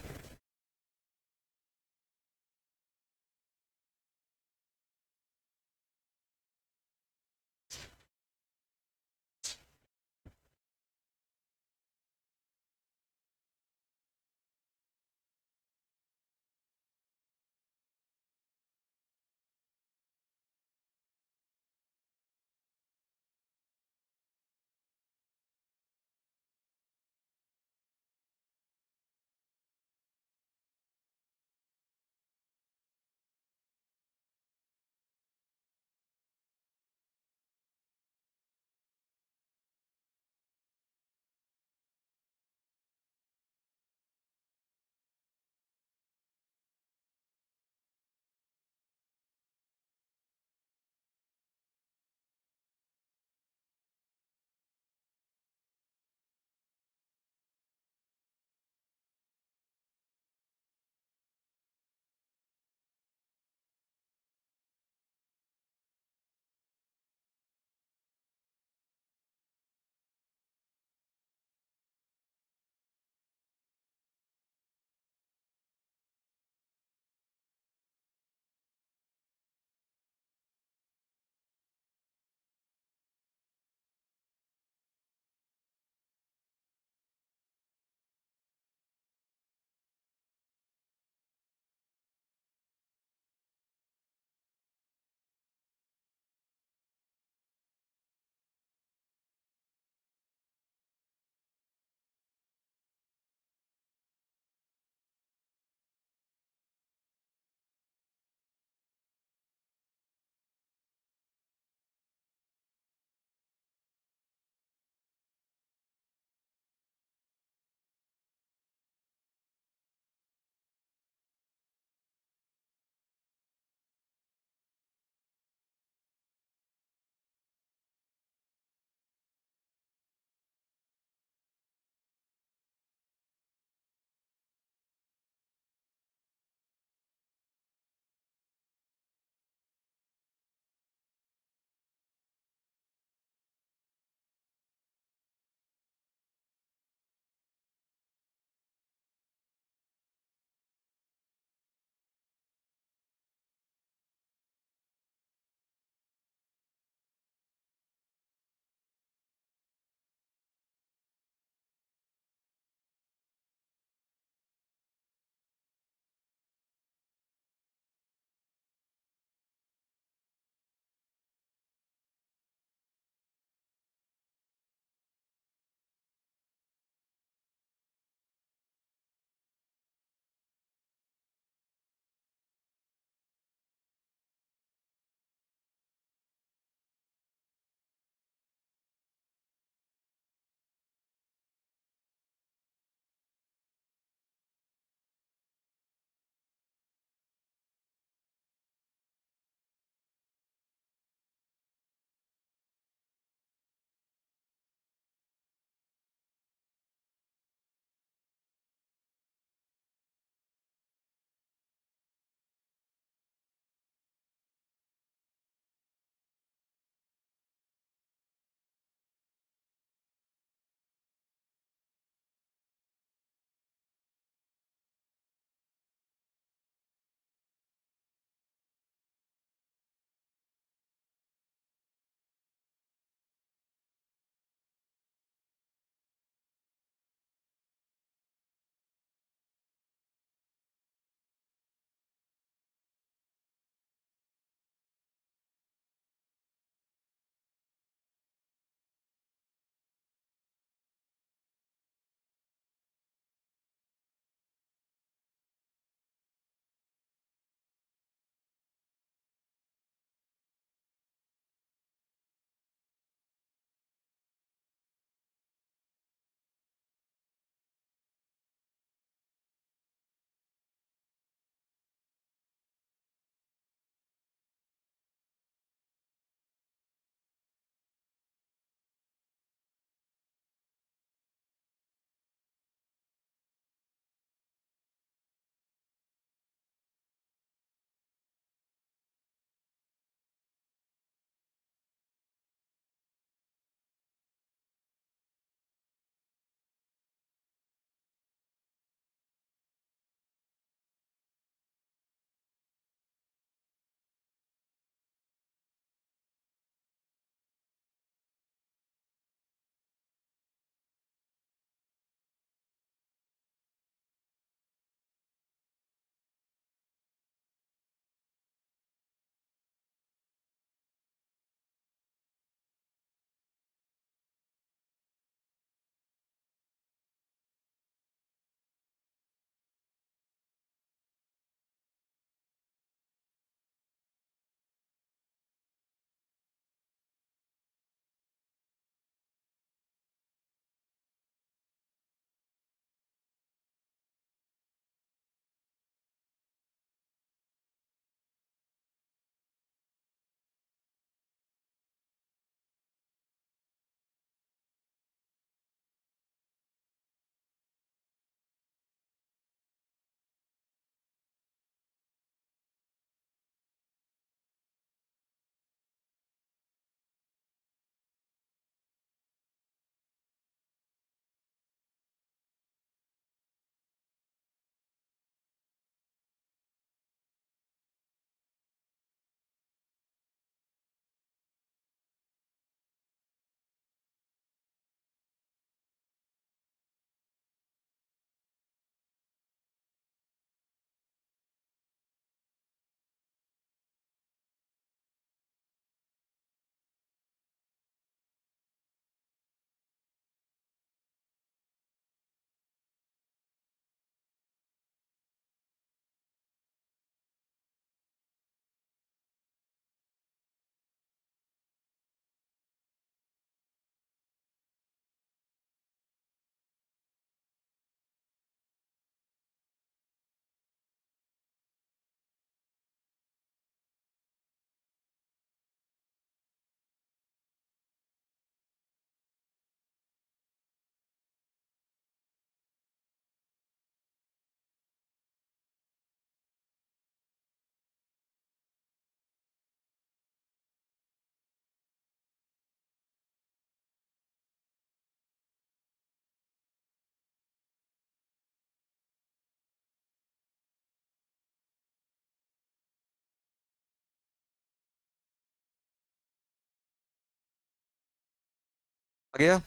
आ गया?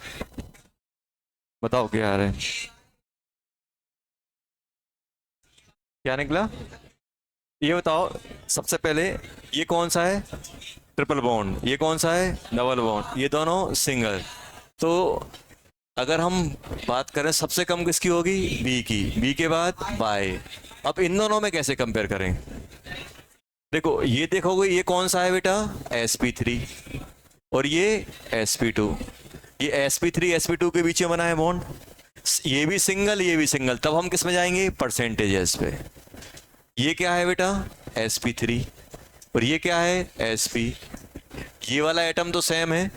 बताओ क्या आ रहा है? क्या निकला? ये बताओ सबसे पहले, ये कौन सा है? Triple bond. ये कौन सा है? Double bond. ये दोनों सिंगल। तो अगर हम बात करें सबसे कम किसकी होगी? बी की। बी के बाद बाय। अब इन दोनों में कैसे कंपेयर करें? देखो ये देखोगे, ये कौन सा है बेटा? sp3। और ये sp2। ये sp3 sp2 के बीच में बना है बॉन्ड। ये भी सिंगल, ये भी सिंगल। तब हम किस में जाएंगे? परसेंटेजेस पे। ये क्या है बेटा? sp3। और ये क्या है? sp। ये वाला एटम तो सेम है,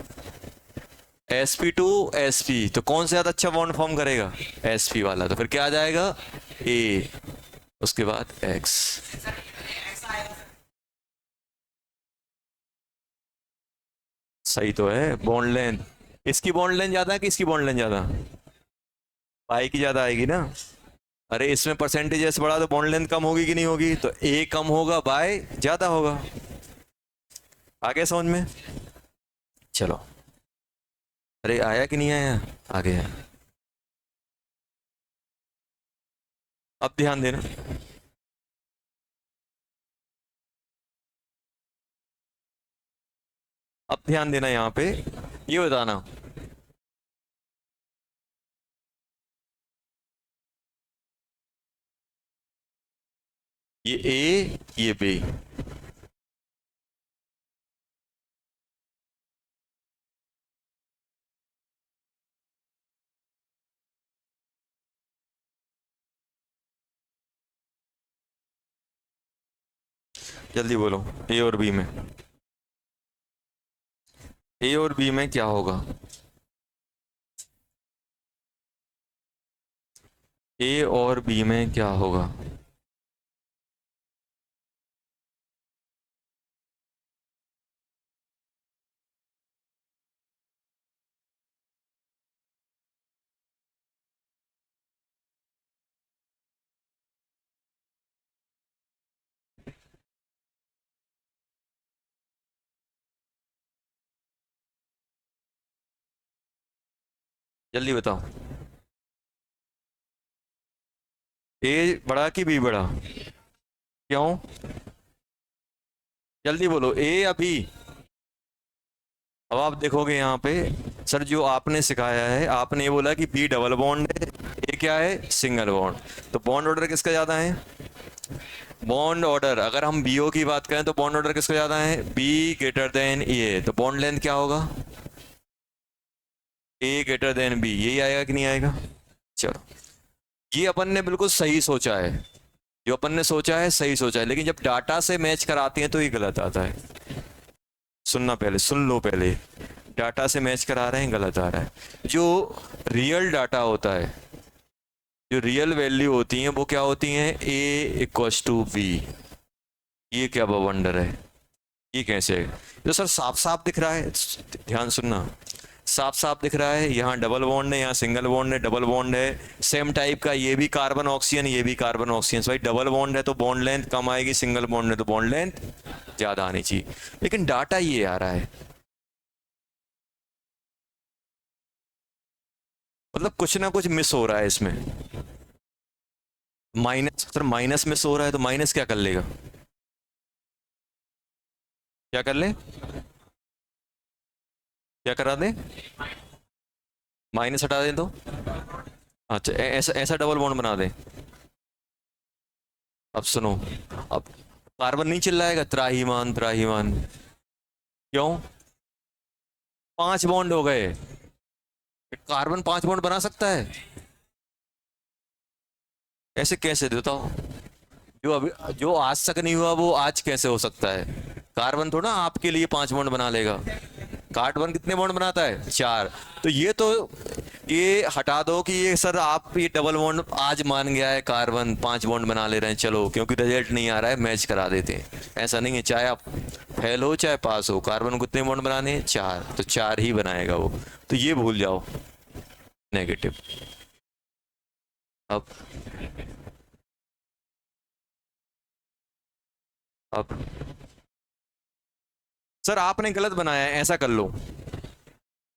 sp2 sp। तो कौन से ज्यादा अच्छा बॉन्ड फॉर्म करेगा? sp वाला। तो फिर क्या आ जाएगा? a, उसके बाद x। सही तो है। बॉन्ड लेंथ, इसकी बॉन्ड लेंथ ज्यादा है कि इसकी बॉन्ड लेंथ ज्यादा? पाई की ज्यादा आएगी ना। अरे इसमें परसेंटेज ऐसे बढ़ा तो बॉन्ड लेंथ कम होगी कि नहीं होगी? तो ए कम होगा, बाय ज्यादा होगा। आगे समझ में? चलो। अरे आया कि नहीं आया? आ गया। अब ध्यान देना। अब ध्यान देना यहाँ पे। ये बताना, ये ए ये बी। जल्दी बोलो। ए और बी में, ए और बी में क्या होगा? ए और बी में क्या होगा? जल्दी बताओ। ए बड़ा कि बी बड़ा? क्यों? जल्दी बोलो, ए या बी? अब आप देखोगे यहाँ पे, सर जो आपने सिखाया है, आपने ये बोला कि बी डबल बॉन्ड है, ए क्या है? Single bond. तो बॉन्ड ऑर्डर किसका ज्यादा है? बॉन्ड ऑर्डर अगर हम बीओ की बात करें तो बॉन्ड ऑर्डर किसका ज्यादा है? बी ग्रेटर देन ए। तो बॉन्ड लेंथ क्या होगा? ए ग्रेटर देन बी। यही आएगा कि नहीं आएगा? चलो, ये अपन ने बिल्कुल सही सोचा है। जो अपन ने सोचा है सही सोचा है, लेकिन जब डाटा से मैच कराते हैं तो ये गलत आता है। सुनना, पहले सुन लो पहले। डाटा से मैच करा रहे हैं, गलत आ रहा है। जो रियल डाटा होता है, जो रियल वैल्यू होती हैं वो क्या होती हैं? A equals to be. ये क्या बवंडर है? ये कैसे है? तो सर साफ साफ दिख रहा है। ध्यान सुनना, साफ साफ दिख रहा है। यहाँ डबल बॉन्ड है, यहाँ सिंगल बॉन्ड है, डबल बॉन्ड है सेम टाइप का। ये भी कार्बन ऑक्सीजन, ये भी कार्बन ऑक्सीजन। भाई डबल बॉन्ड है तो बॉन्ड लेंथ कम आएगी, सिंगल बॉन्ड है तो बॉन्ड लेंथ ज्यादा आनी चाहिए। लेकिन डाटा ये आ रहा है, मतलब कुछ ना कुछ मिस हो रहा है इसमें। माइनस, सर माइनस मिस हो रहा है तो माइनस क्या कर लेगा? क्या कर ले? क्या करा दे? माइनस हटा दे तो? अच्छा, ऐसा ऐसा डबल बॉन्ड बना दे। अब सुनो, अब कार्बन नहीं चिल्लाएगा त्राहीमाम त्राहीमाम? क्यों? 5 बॉन्ड हो गए। कार्बन 5 बॉन्ड बना सकता है? ऐसे कैसे बताओ? जो अभी, जो आज तक नहीं हुआ वो आज कैसे हो सकता है? कार्बन थोड़ा आपके लिए 5 बॉन्ड बना लेगा। कार्बन कितने बॉन्ड बनाता है? 4। तो ये हटा दो कि ये सर आप ये डबल बॉन्ड आज मान गया है, कार्बन 5 बॉन्ड बना ले रहे हैं, चलो क्योंकि रिजल्ट नहीं आ रहा है मैच करा देते हैं। ऐसा नहीं है, चाहे आप फेल हो चाहे पास हो, कार्बन को कितने बॉन्ड बनाने हैं? 4। तो 4 ही बनाएगा वो। तो ये भूल जाओ, नेगेटिव। अब अब सर आपने गलत बनाया है, ऐसा कर लो।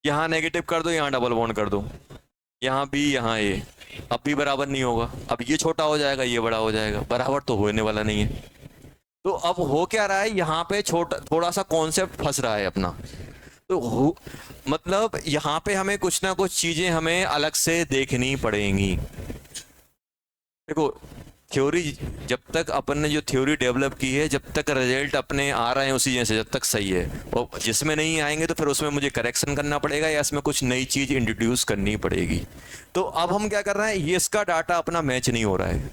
यहाँ नेगेटिव कर दो, यहाँ डबल बॉन्ड कर दो, यहाँ बी यहाँ ए, अब भी बराबर नहीं होगा, अब ये छोटा हो जाएगा ये बड़ा हो जाएगा, बराबर तो होने वाला नहीं है। तो अब हो क्या रहा है, यहाँ पे छोटा थोड़ा सा कॉन्सेप्ट फंस रहा है अपना। तो मतलब यहाँ पे हमें कुछ ना कुछ चीजें हमें अलग से देखनी पड़ेंगी। देखो थ्योरी, जब तक अपन ने जो थ्योरी डेवलप की है, जब तक रिजल्ट अपने आ रहे हैं उसी जैसे, जब तक सही है, और जिसमें नहीं आएंगे तो फिर उसमें मुझे करेक्शन करना पड़ेगा या इसमें कुछ नई चीज इंट्रोड्यूस करनी पड़ेगी। तो अब हम क्या कर रहे हैं, ये इसका डाटा अपना मैच नहीं हो रहा है,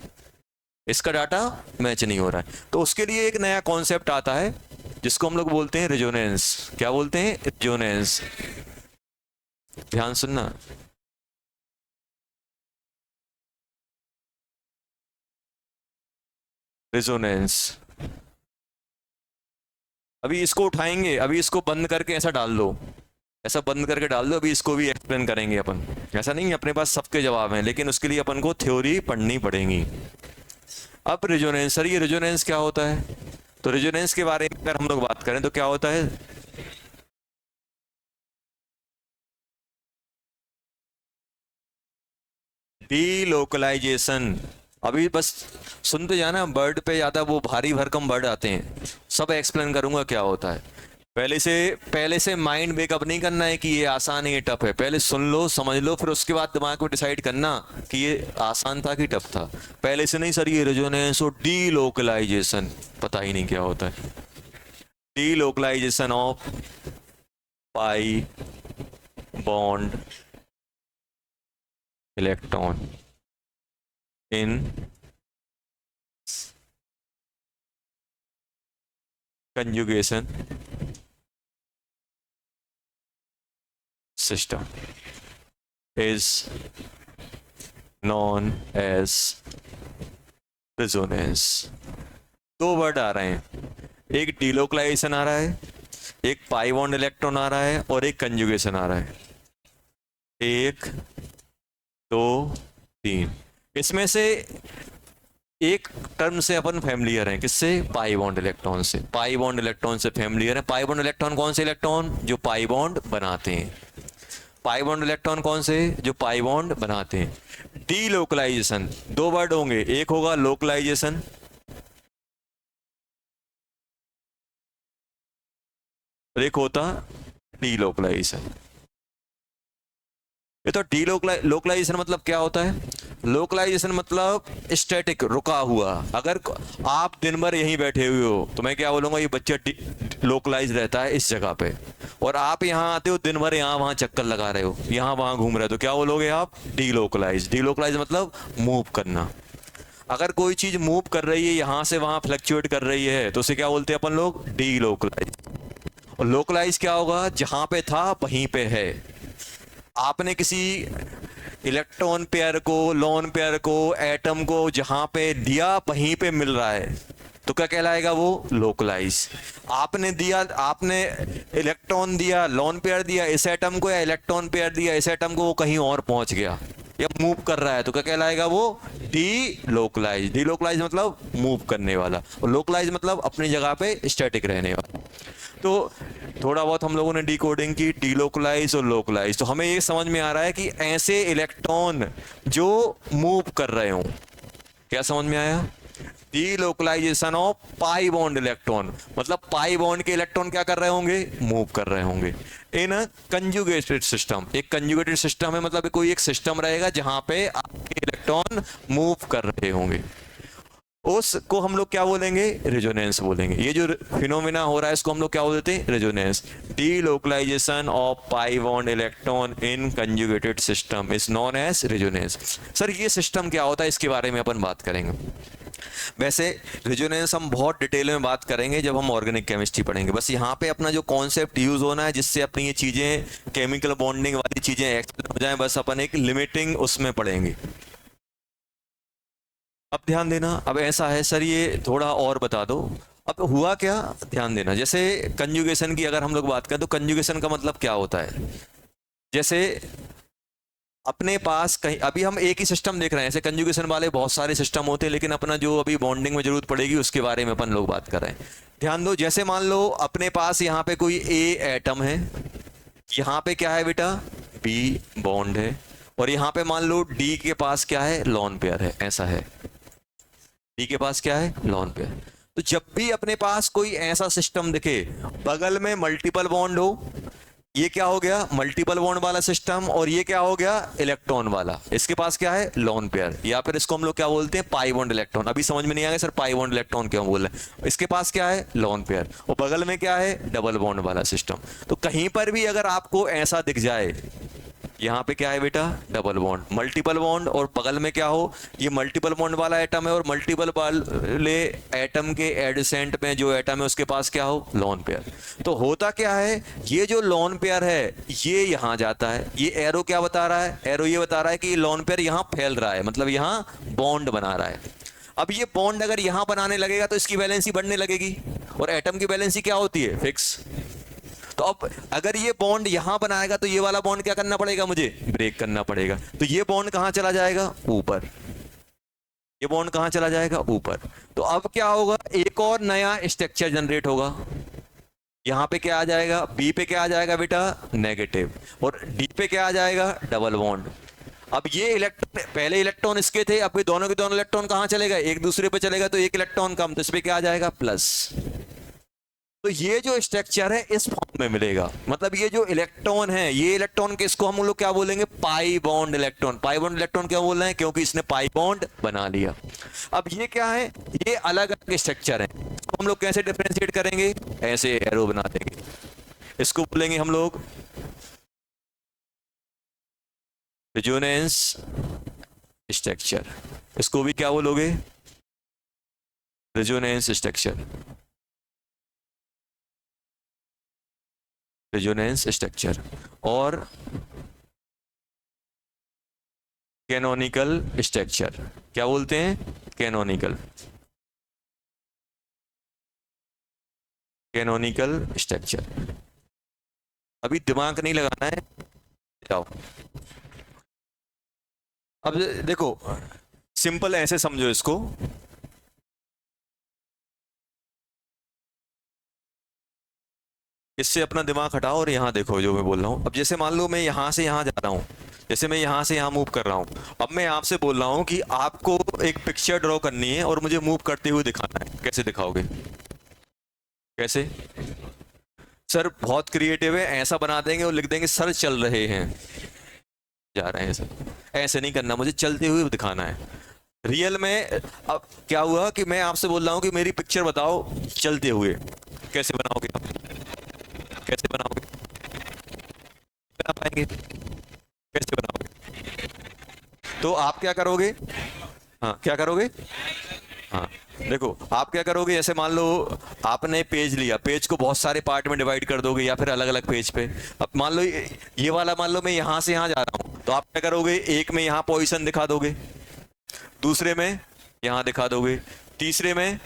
इसका डाटा मैच नहीं हो रहा है, तो उसके लिए एक नया कॉन्सेप्ट आता है जिसको हम लोग बोलते हैं रेजोनेंस। क्या बोलते हैं? रेजोनेंस। ध्यान सुनना, रेजोनेंस। अभी इसको उठाएंगे, अभी इसको बंद करके ऐसा डाल दो, ऐसा बंद करके डाल दो, अभी इसको भी एक्सप्लेन करेंगे अपन। ऐसा नहीं है अपने पास सबके जवाब हैं, लेकिन उसके लिए अपन को थ्योरी पढ़नी पड़ेगी। अब रेजोनेंस, सर ये रेजोनेंस क्या होता है? तो रेजोनेंस के बारे में अगर हम लोग बात करें तो क्या होता है, डीलोकलाइजेशन। अभी बस सुनते जाना, वर्ड पे ज्यादा वो भारी भरकम वर्ड आते हैं, सब एक्सप्लेन करूंगा क्या होता है। पहले से माइंड मेकअप नहीं करना है कि ये आसान है ये टफ है, पहले सुन लो समझ लो, फिर उसके बाद दिमाग में डिसाइड करना कि ये आसान था कि टफ था। पहले से नहीं सर ये रेजोनेंस और डीलोकलाइजेशन, पता ही नहीं क्या होता है। Delocalization of pi bond electron in conjugation system is known as resonance। दो वर्ड आ रहे हैं, एक डीलोकलाइजेशन आ रहा है, एक पाई बॉन्ड इलेक्ट्रॉन आ रहा है, और एक कंजुगेशन आ रहा है। एक दो तीन, इसमें से एक टर्म से अपन फैमिलियर हैं, किससे? पाई बॉन्ड इलेक्ट्रॉन से। पाई बॉन्ड इलेक्ट्रॉन से फैमिलियर है। पाई बॉन्ड इलेक्ट्रॉन कौन से इलेक्ट्रॉन? जो पाई बॉन्ड बनाते हैं। पाई बॉन्ड इलेक्ट्रॉन कौन से? जो पाई बॉन्ड बनाते हैं। डीलोकलाइजेशन, दो वर्ड होंगे, एक होगा लोकलाइजेशन, एक होता डीलोकलाइजेशन। ये तो लोकलाइजेशन मतलब क्या होता है? लोकलाइजेशन मतलब स्टैटिक, रुका हुआ। अगर आप दिन भर यहीं बैठे हुए हो तो मैं क्या बोलूंगा, ये बच्चा लोकलाइज रहता है इस जगह पे, और आप यहाँ आते हो दिन भर यहाँ वहां चक्कर लगा रहे हो, यहाँ वहां घूम रहे हो, तो क्या बोलोगे आप? डीलोकलाइज। डीलोकलाइज मतलब मूव करना। अगर कोई चीज मूव कर रही है, यहां से वहां फ्लक्चुएट कर रही है, तो उसे क्या बोलते हैं अपन लोग? डीलोकलाइज। और लोकलाइज क्या होगा? जहां पे था वहीं पे है। आपने किसी इलेक्ट्रॉन पेयर को, लोन पेयर को, एटम को जहां पे दिया वहीं पे मिल रहा है, तो क्या कहलाएगा वो? लोकलाइज। आपने दिया, आपने इलेक्ट्रॉन दिया, लोन पेयर दिया इस एटम को, या इलेक्ट्रॉन पेयर दिया इस एटम को, वो कहीं और पहुंच गया या मूव कर रहा है, तो क्या कहलाएगा वो? D localise. डी लोकलाइज मतलब मूव करने वाला, और लोकलाइज मतलब अपनी जगह पे स्टैटिक रहने वाला। तो थोड़ा बहुत हम लोगों ने डिकोडिंग की डीलोकलाइज और लोकलाइज, तो हमें ये समझ में आ रहा है कि ऐसे इलेक्ट्रॉन जो मूव कर रहे हो। क्या समझ में आया? Delocalization of pi bond electron मतलब पाई बॉन्ड के इलेक्ट्रॉन क्या कर रहे होंगे? मूव कर रहे होंगे इन कंजुगेटेड सिस्टम। एक कंजुगेटेड सिस्टम है मतलब कोई एक सिस्टम रहेगा जहां पे आपके इलेक्ट्रॉन मूव कर रहे होंगे, उसको हम लोग क्या बोलेंगे? रेजोनेंस बोलेंगे। ये जो फिनोमिना हो रहा है इसको हम लोग क्या बोलते हैं? Resonance. Delocalization of pi bond electron in conjugated system is known as resonance. Sir ये सिस्टम क्या होता है, इसके बारे में अपन बात करेंगे। वैसे रेजोनेंस हम बहुत डिटेल में बात करेंगे जब हम ऑर्गेनिक केमिस्ट्री पढ़ेंगे। बस यहाँ पे अपना जो कॉन्सेप्ट यूज होना है जिससे अपनी ये चीजें केमिकल बॉन्डिंग वाली चीजें एक्सप्लेन हो जाए, बस अपन एक लिमिटिंग उसमें पढ़ेंगे। अब ध्यान देना, अब ऐसा है सर ये थोड़ा और बता दो। अब हुआ क्या, ध्यान देना। जैसे कंजुगेशन की अगर हम लोग बात करें तो कंजुगेशन का मतलब क्या होता है? जैसे अपने पास कहीं, अभी हम एक ही सिस्टम देख रहे हैं, ऐसे कंजुगेशन वाले बहुत सारे सिस्टम होते हैं, लेकिन अपना जो अभी बॉन्डिंग में जरूरत पड़ेगी उसके बारे में अपन लोग बात कर रहे हैं। ध्यान दो, जैसे मान लो अपने पास यहाँ पे कोई ए एटम है, यहाँ पे क्या है बेटा, बी बॉन्ड है, और यहाँ पे मान लो डी के पास क्या है, लॉन पेयर है, ऐसा है, डी के पास क्या है, लॉन पेयर। तो जब भी अपने पास कोई ऐसा सिस्टम दिखे बगल में मल्टीपल बॉन्ड हो, ये क्या हो गया, मल्टीपल बॉन्ड वाला सिस्टम, और ये क्या हो गया, इलेक्ट्रॉन वाला, इसके पास क्या है, लोन पेयर, या फिर इसको हम लोग क्या बोलते हैं, पाई बॉन्ड इलेक्ट्रॉन। अभी समझ में नहीं आएगा सर पाई बॉन्ड इलेक्ट्रॉन क्यों बोल रहे हैं, इसके पास क्या है, लोन पेयर, और बगल में क्या है, डबल बॉन्ड वाला सिस्टम। तो कहीं पर भी अगर आपको ऐसा दिख जाए, यहाँ पे क्या है बेटा, डबल बॉन्ड, मल्टीपल बॉन्ड, और बगल में क्या हो, ये मल्टीपल बॉन्ड वाला एटम है, और मल्टीपल वाले एटम के एडजेसेंट में जो एटम है उसके पास क्या हो, लोन पेयर। तो होता क्या है, ये जो लोन पेयर है ये यहाँ जाता है, ये एरो क्या बता रहा है, एरो ये बता रहा है कि लोन पेयर यहाँ फैल रहा है, मतलब यहाँ बॉन्ड बना रहा है। अब ये बॉन्ड अगर यहाँ बनाने लगेगा तो इसकी वैलेंसी बढ़ने लगेगी, और एटम की वैलेंसी क्या होती है, फिक्स। तो अब अगर ये बॉन्ड यहां बनाएगा तो ये वाला बॉन्ड क्या करना पड़ेगा, मुझे ब्रेक करना पड़ेगा। तो ये बॉन्ड कहां चला जाएगा, ऊपर, ये बॉन्ड कहां चला जाएगा, ऊपर। तो अब क्या होगा, एक और नया स्ट्रक्चर जनरेट होगा, यहां पे क्या आ जाएगा, बी पे क्या आ जाएगा बेटा, नेगेटिव, और डी पे क्या आ जाएगा, डबल बॉन्ड। अब ये इलेक्ट्रॉन, पहले इलेक्ट्रॉन इसके थे, अब ये दोनों के दोनों इलेक्ट्रॉन कहां चलेगा, एक दूसरे पे चलेगा, तो एक इलेक्ट्रॉन कम, तो इस पे क्या आ जाएगा, प्लस। तो ये जो स्ट्रक्चर है इस फॉर्म में मिलेगा, मतलब ये जो इलेक्ट्रॉन है, ये इलेक्ट्रॉन के, इसको हम लोग क्या बोलेंगे, पाई bond electron. Pi bond electron क्यों बोल रहे हैं, क्योंकि इसने पाई बॉन्ड बना लिया। अब ये क्या है, ये अलग अलग स्ट्रक्चर है, इसको हम लोग कैसे डिफरेंशिएट करेंगे, ऐसे एरो बना देंगे, इसको बोलेंगे हम लोग रेजोनेंस स्ट्रक्चर, इसको भी क्या बोलोगे, रेजोनेंस स्ट्रक्चर, रेजोनेंस स्ट्रक्चर। और कैनोनिकल स्ट्रक्चर, क्या बोलते हैं, कैनोनिकल, कैनोनिकल स्ट्रक्चर। अभी दिमाग नहीं लगाना है, जाओ। अब देखो सिंपल ऐसे समझो इसको, इससे अपना दिमाग हटाओ और यहाँ देखो जो मैं बोल रहा हूँ। अब जैसे मान लो मैं यहाँ से यहाँ जा रहा हूँ, जैसे मैं यहाँ से यहाँ मूव कर रहा हूँ, अब मैं आपसे बोल रहा हूँ कि आपको एक पिक्चर ड्रॉ करनी है और मुझे मूव करते हुए दिखाना है, कैसे दिखाओगे, कैसे। सर बहुत क्रिएटिव है, ऐसा बना देंगे और लिख देंगे सर चल रहे हैं, जा रहे हैं सर, ऐसे नहीं करना, मुझे चलते हुए दिखाना है रियल में। अब क्या हुआ कि मैं आपसे बोल रहा हूँ कि मेरी पिक्चर बताओ चलते हुए, कैसे बनाओगे आप, कैसे बनाओगे, बना पाएंगे, कैसे बनाओगे। तो आप क्या करोगे, हाँ क्या करोगे, हाँ देखो आप क्या करोगे, ऐसे मान लो आपने पेज लिया, पेज को बहुत सारे पार्ट में डिवाइड कर दोगे या फिर अलग अलग पेज पे। अब मान लो ये वाला, मान लो मैं यहां से यहां जा रहा हूं, तो आप क्या करोगे, एक में यहां पोजीशन दिखा दोगे, दूसरे में यहां दिखा दोगे, तीसरे में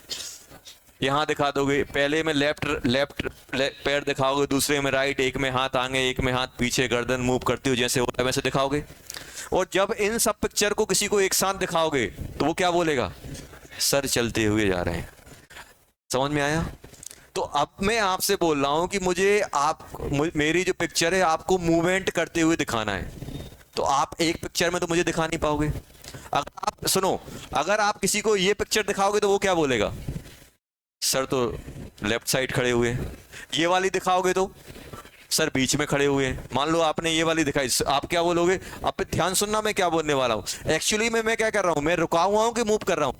यहां दिखा दोगे, पहले में लेफ्ट पैर दिखाओगे, दूसरे में राइट, एक में हाथ आगे, एक में हाथ पीछे, गर्दन मूव करती हो जैसे होता है वैसे दिखाओगे। और जब इन सब पिक्चर को किसी को एक साथ दिखाओगे तो वो क्या बोलेगा, सर चलते हुए जा रहे हैं। समझ में आया। तो अब मैं आपसे बोल रहा हूं कि मेरी जो पिक्चर है आपको मूवमेंट करते हुए दिखाना है, तो आप एक पिक्चर में तो मुझे दिखा नहीं पाओगे। अगर आप सुनो, अगर आप किसी को ये पिक्चर दिखाओगे तो वो क्या बोलेगा, सर तो लेफ्ट साइड खड़े हुए हैं। ये वाली दिखाओगे तो सर बीच में खड़े हुए हैं। मान लो आपने ये वाली दिखाई, आप क्या बोलोगे, आप ध्यान सुनना मैं क्या बोलने वाला हूं। एक्चुअली में मैं क्या कर रहा हूं, मैं रुका हुआ हूं कि मूव कर रहा हूं,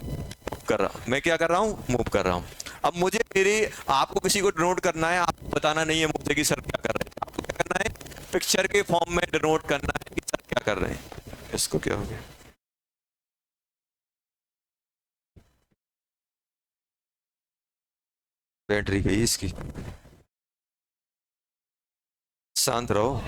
मैं क्या कर रहा हूं, मूव कर रहा हूं। अब मुझे आपको किसी को डिनोट करना है, आपको बताना नहीं है मुझे कि सर क्या कर रहे हैं, आपको क्या करना है, पिक्चर के फॉर्म में डिनोट करना है कि सर क्या कर रहे हैं। इसको क्या हो गया, बैटरी गई इसकी, शांत रहो।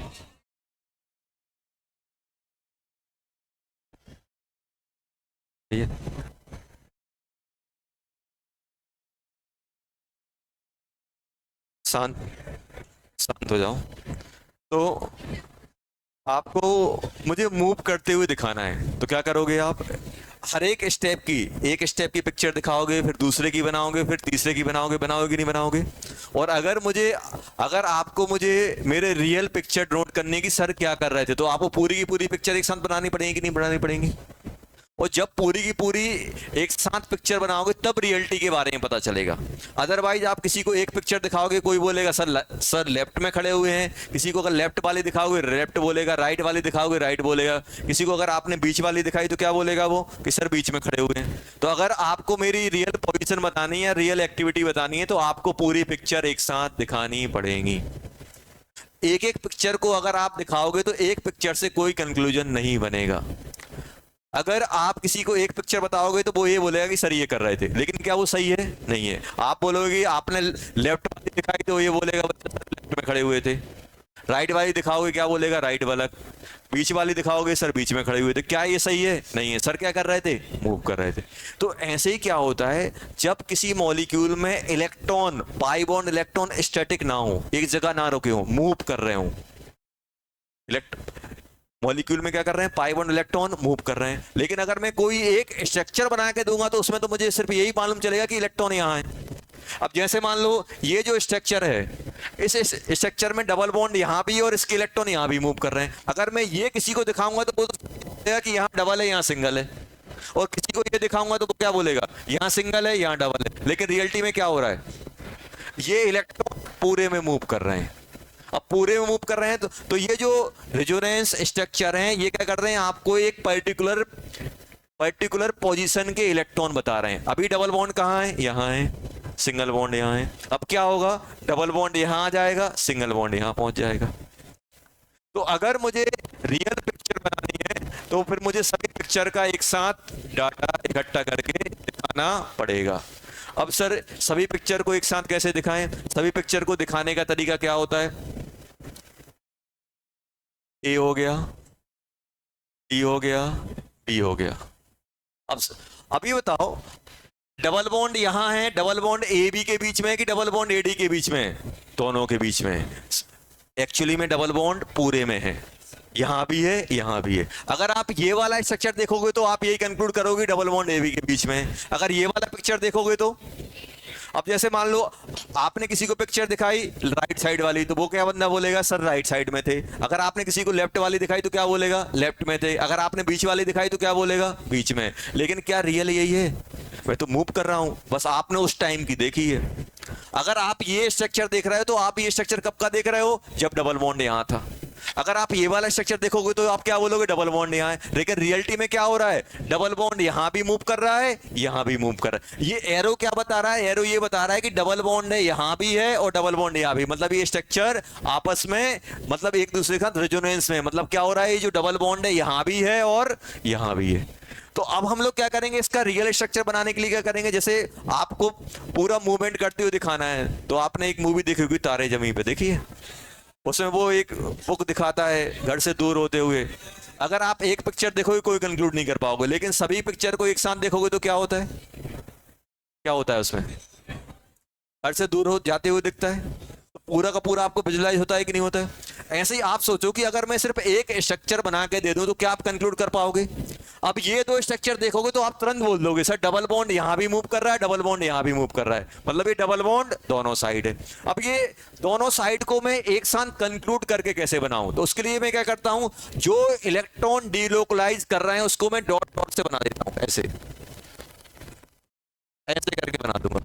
शांत शांत हो जाओ। तो आपको मुझे मूव करते हुए दिखाना है, तो क्या करोगे आप, हर एक स्टेप की पिक्चर दिखाओगे, फिर दूसरे की बनाओगे, फिर तीसरे की बनाओगे, बनाओगे नहीं बनाओगे। और अगर आपको मुझे मेरे रियल पिक्चर नोट करने की सर क्या कर रहे थे, तो आपको पूरी की पूरी पिक्चर एक साथ बनानी पड़ेगी कि नहीं बनानी पड़ेगी? और जब पूरी की पूरी एक साथ पिक्चर बनाओगे तब रियलिटी के बारे में पता चलेगा। अदरवाइज आप किसी को एक पिक्चर दिखाओगे, कोई बोलेगा सर लेफ्ट में खड़े हुए हैं, किसी को अगर लेफ्ट वाली दिखाओगे लेफ्ट बोलेगा, राइट वाली दिखाओगे राइट बोलेगा, किसी को अगर आपने बीच वाली दिखाई तो क्या बोलेगा वो कि सर बीच में खड़े हुए हैं। तो अगर आपको मेरी रियल पोजीशन बतानी है, रियल एक्टिविटी बतानी है, तो आपको पूरी पिक्चर एक साथ दिखानी पड़ेगी। एक एक पिक्चर को अगर आप दिखाओगे तो एक पिक्चर से कोई कंक्लूजन नहीं बनेगा। अगर आप किसी को एक पिक्चर बताओगे तो वो ये बोलेगा कि सर ये कर रहे थे, लेकिन क्या वो सही है? नहीं है। आप बोलोगे कि आपने लेफ्ट वाली दिखाई तो ये बोलेगा बच्चा सर लेफ्ट में खड़े हुए थे। राइट वाली दिखाओगे क्या बोलेगा? राइट वाला। बीच वाली दिखाओगे सर बीच में खड़े हुए थे। क्या ये सही है? नहीं है। सर क्या कर रहे थे? मूव कर रहे थे। तो ऐसे ही क्या होता है, जब किसी मॉलिक्यूल में electron, pi bond electron static ना हो, एक जगह ना रुके हो, मूव कर रहे हो, मॉलिक्यूल में क्या कर रहे हैं? पाई बॉन्ड इलेक्ट्रॉन मूव कर रहे हैं। लेकिन अगर मैं कोई एक स्ट्रक्चर बना के दूंगा तो उसमें तो मुझे सिर्फ यही मालूम चलेगा कि इलेक्ट्रॉन यहाँ है। अब जैसे मान लो ये जो स्ट्रक्चर है, इस स्ट्रक्चर में डबल बॉन्ड यहाँ भी और इसके इलेक्ट्रॉन यहाँ भी मूव कर रहे हैं। अगर मैं ये किसी को दिखाऊंगा तो वो तो बोलेगा कि यहाँ डबल है यहाँ सिंगल है, और किसी को ये दिखाऊंगा तो वो क्या बोलेगा? यहाँ सिंगल है यहाँ डबल है। लेकिन रियलिटी में क्या हो रहा है? ये इलेक्ट्रॉन पूरे में मूव कर रहे हैं। अब पूरे में मूव कर रहे हैं तो ये जो रेजोनेंस स्ट्रक्चर हैं ये क्या कर रहे हैं? आपको एक पर्टिकुलर पोजीशन के इलेक्ट्रॉन बता रहे हैं। अभी डबल बॉन्ड कहाँ है? यहाँ है। सिंगल बॉन्ड यहाँ है। अब क्या होगा? डबल बॉन्ड यहाँ आ जाएगा, सिंगल बॉन्ड यहाँ पहुंच जाएगा। तो अगर मुझे रियल पिक्चर बनानी है तो फिर मुझे सभी पिक्चर का एक साथ डाटा इकट्ठा करके दिखाना पड़ेगा। अब सर सभी पिक्चर को एक साथ कैसे दिखाएं? सभी पिक्चर को दिखाने का तरीका क्या होता है? ए हो गया, डी हो गया, बी हो गया। अब ये बताओ, डबल बॉन्ड यहां है, डबल बॉन्ड ए बी के बीच में है कि डबल बॉन्ड ए डी के बीच में है? दोनों के बीच में। एक्चुअली में डबल बॉन्ड पूरे में है, यहां भी है यहां भी है। अगर आप ये वाला स्ट्रक्चर देखोगे तो आप यही कंक्लूड करोगे डबल बॉन्ड ए बी के बीच में है। अगर ये वाला पिक्चर देखोगे तो, अब जैसे मान लो आपने किसी को पिक्चर दिखाई राइट साइड वाली, तो वो क्या बंदा बोलेगा? सर राइट साइड में थे। अगर आपने किसी को लेफ्ट वाली दिखाई तो क्या बोलेगा? लेफ्ट में थे। अगर आपने बीच वाली दिखाई तो क्या बोलेगा? बीच में। लेकिन क्या रियल यही है? मैं तो मूव कर रहा हूं, बस आपने उस टाइम की देखी है। अगर आप ये स्ट्रक्चर देख रहे हो तो आप ये स्ट्रक्चर कब का देख रहे हो? जब डबल बॉन्ड यहां था। अगर आप ये वाला स्ट्रक्चर देखोगे तो आप क्या बोलोगे? डबल बॉन्ड यहाँ है। लेकिन रियलिटी में क्या हो रहा है? डबल बॉन्ड यहां भी मूव कर रहा है, यहां भी मूव कर रहा है। ये एरो क्या बता रहा है? एरो ये बता रहा है कि डबल बॉन्ड है यहां भी है और डबल बॉन्ड यहां भी, मतलब ये स्ट्रक्चर आपस में, मतलब एक दूसरे का रेजोनेंस में, मतलब क्या हो रहा है? ये जो डबल बॉन्ड है यहां भी है और यहां भी है। तो अब हम लोग क्या करेंगे? इसका रियल स्ट्रक्चर बनाने के लिए क्या करेंगे? जैसे आपको पूरा मूवमेंट करते हुए दिखाना है, तो आपने एक मूवी देखी होगी तारे जमीन पे, देखी है? उसमें वो एक बुक दिखाता है घर से दूर होते हुए। अगर आप एक पिक्चर देखोगे कोई कंक्लूड नहीं कर पाओगे, लेकिन सभी पिक्चर को एक साथ देखोगे तो क्या होता है? क्या होता है उसमें? घर से दूर हो जाते हुए दिखता है, तो पूरा का पूरा आपको विजुलाइज होता है कि नहीं होता है? ऐसे ही आप सोचो कि अगर मैं सिर्फ एक स्ट्रक्चर बना के दे दूं तो क्या आप कंक्लूड कर पाओगे? अब ये दो स्ट्रक्चर देखोगे तो आप तुरंत बोल दोगे सर डबल बॉन्ड यहां भी मूव कर रहा है, डबल बॉन्ड यहां भी मूव कर रहा है, मतलब ये डबल बॉन्ड दोनों साइड है। अब ये दोनों साइड को मैं एक साथ कंक्लूड करके कैसे बनाऊं? तो उसके लिए मैं क्या करता हूं, जो इलेक्ट्रॉन डीलोकलाइज कर रहे हैं उसको मैं डॉट डॉट से बना देता हूं। ऐसे ऐसे करके बना दूंगा।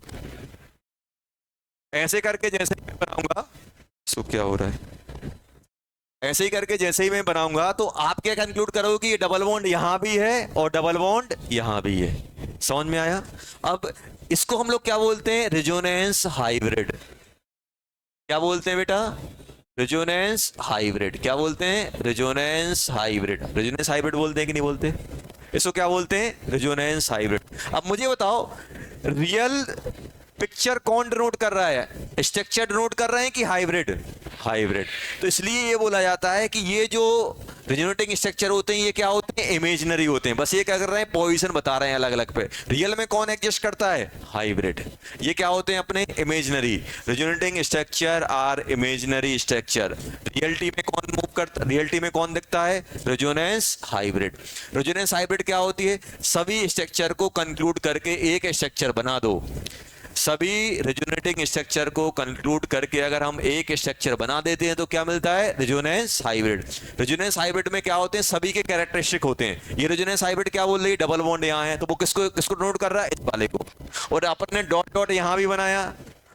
ऐसे करके जैसे मैं बनाऊंगा, सो क्या हो रहा है, ऐसे ही करके जैसे ही मैं बनाऊंगा तो आप क्या कंक्लूड करोगे कि ये डबल बॉन्ड यहां भी है और डबल बॉन्ड यहां भी है। समझ में आया? अब इसको हम लोग क्या बोलते हैं? Resonance hybrid. क्या बोलते हैं बेटा? Resonance hybrid. क्या बोलते हैं? Resonance hybrid. रेजोनेंस हाइब्रिड बोलते हैं कि नहीं बोलते? इसको क्या बोलते हैं? Resonance hybrid. अब मुझे बताओ, रियल पिक्चर कौन डिनोट कर रहा है? स्ट्रक्चर डिनोट कर रहे हैं कि हाइब्रिड? हाइब्रिड। तो इसलिए ये बोला जाता है कि ये जो रेजोनेटिंग स्ट्रक्चर होते हैं ये क्या होते हैं? इमेजिनरी होते हैं। बस ये क्या कर रहे हैं? पोजीशन बता रहे हैं अलग अलग पे। रियल में कौन एग्जिस्ट करता है? हाइब्रिड। ये क्या होते हैं? अपने imaginary. Resonating structure are imaginary structure. Reality में कौन मूव करता, रियलिटी में कौन दिखता है? Resonance hybrid. रेजोनेंस हाइब्रिड क्या होती है? सभी स्ट्रक्चर को कंक्लूड करके एक स्ट्रक्चर बना दो। सभी रेजोनेटिंग स्ट्रक्चर को कंक्लूड करके अगर हम एक स्ट्रक्चर बना देते हैं तो क्या मिलता है? Resonance hybrid. रेजोनेंस हाइब्रिड में क्या होते हैं? सभी के कैरेक्टरिस्टिक होते हैं। ये रेजोनेंस हाइब्रिड क्या बोल रही है? डबल बॉन्ड यहाँ है, तो वो किसको किसको नोट कर रहा है? इस वाले को। और अपन ने डॉट डॉट यहाँ भी बनाया,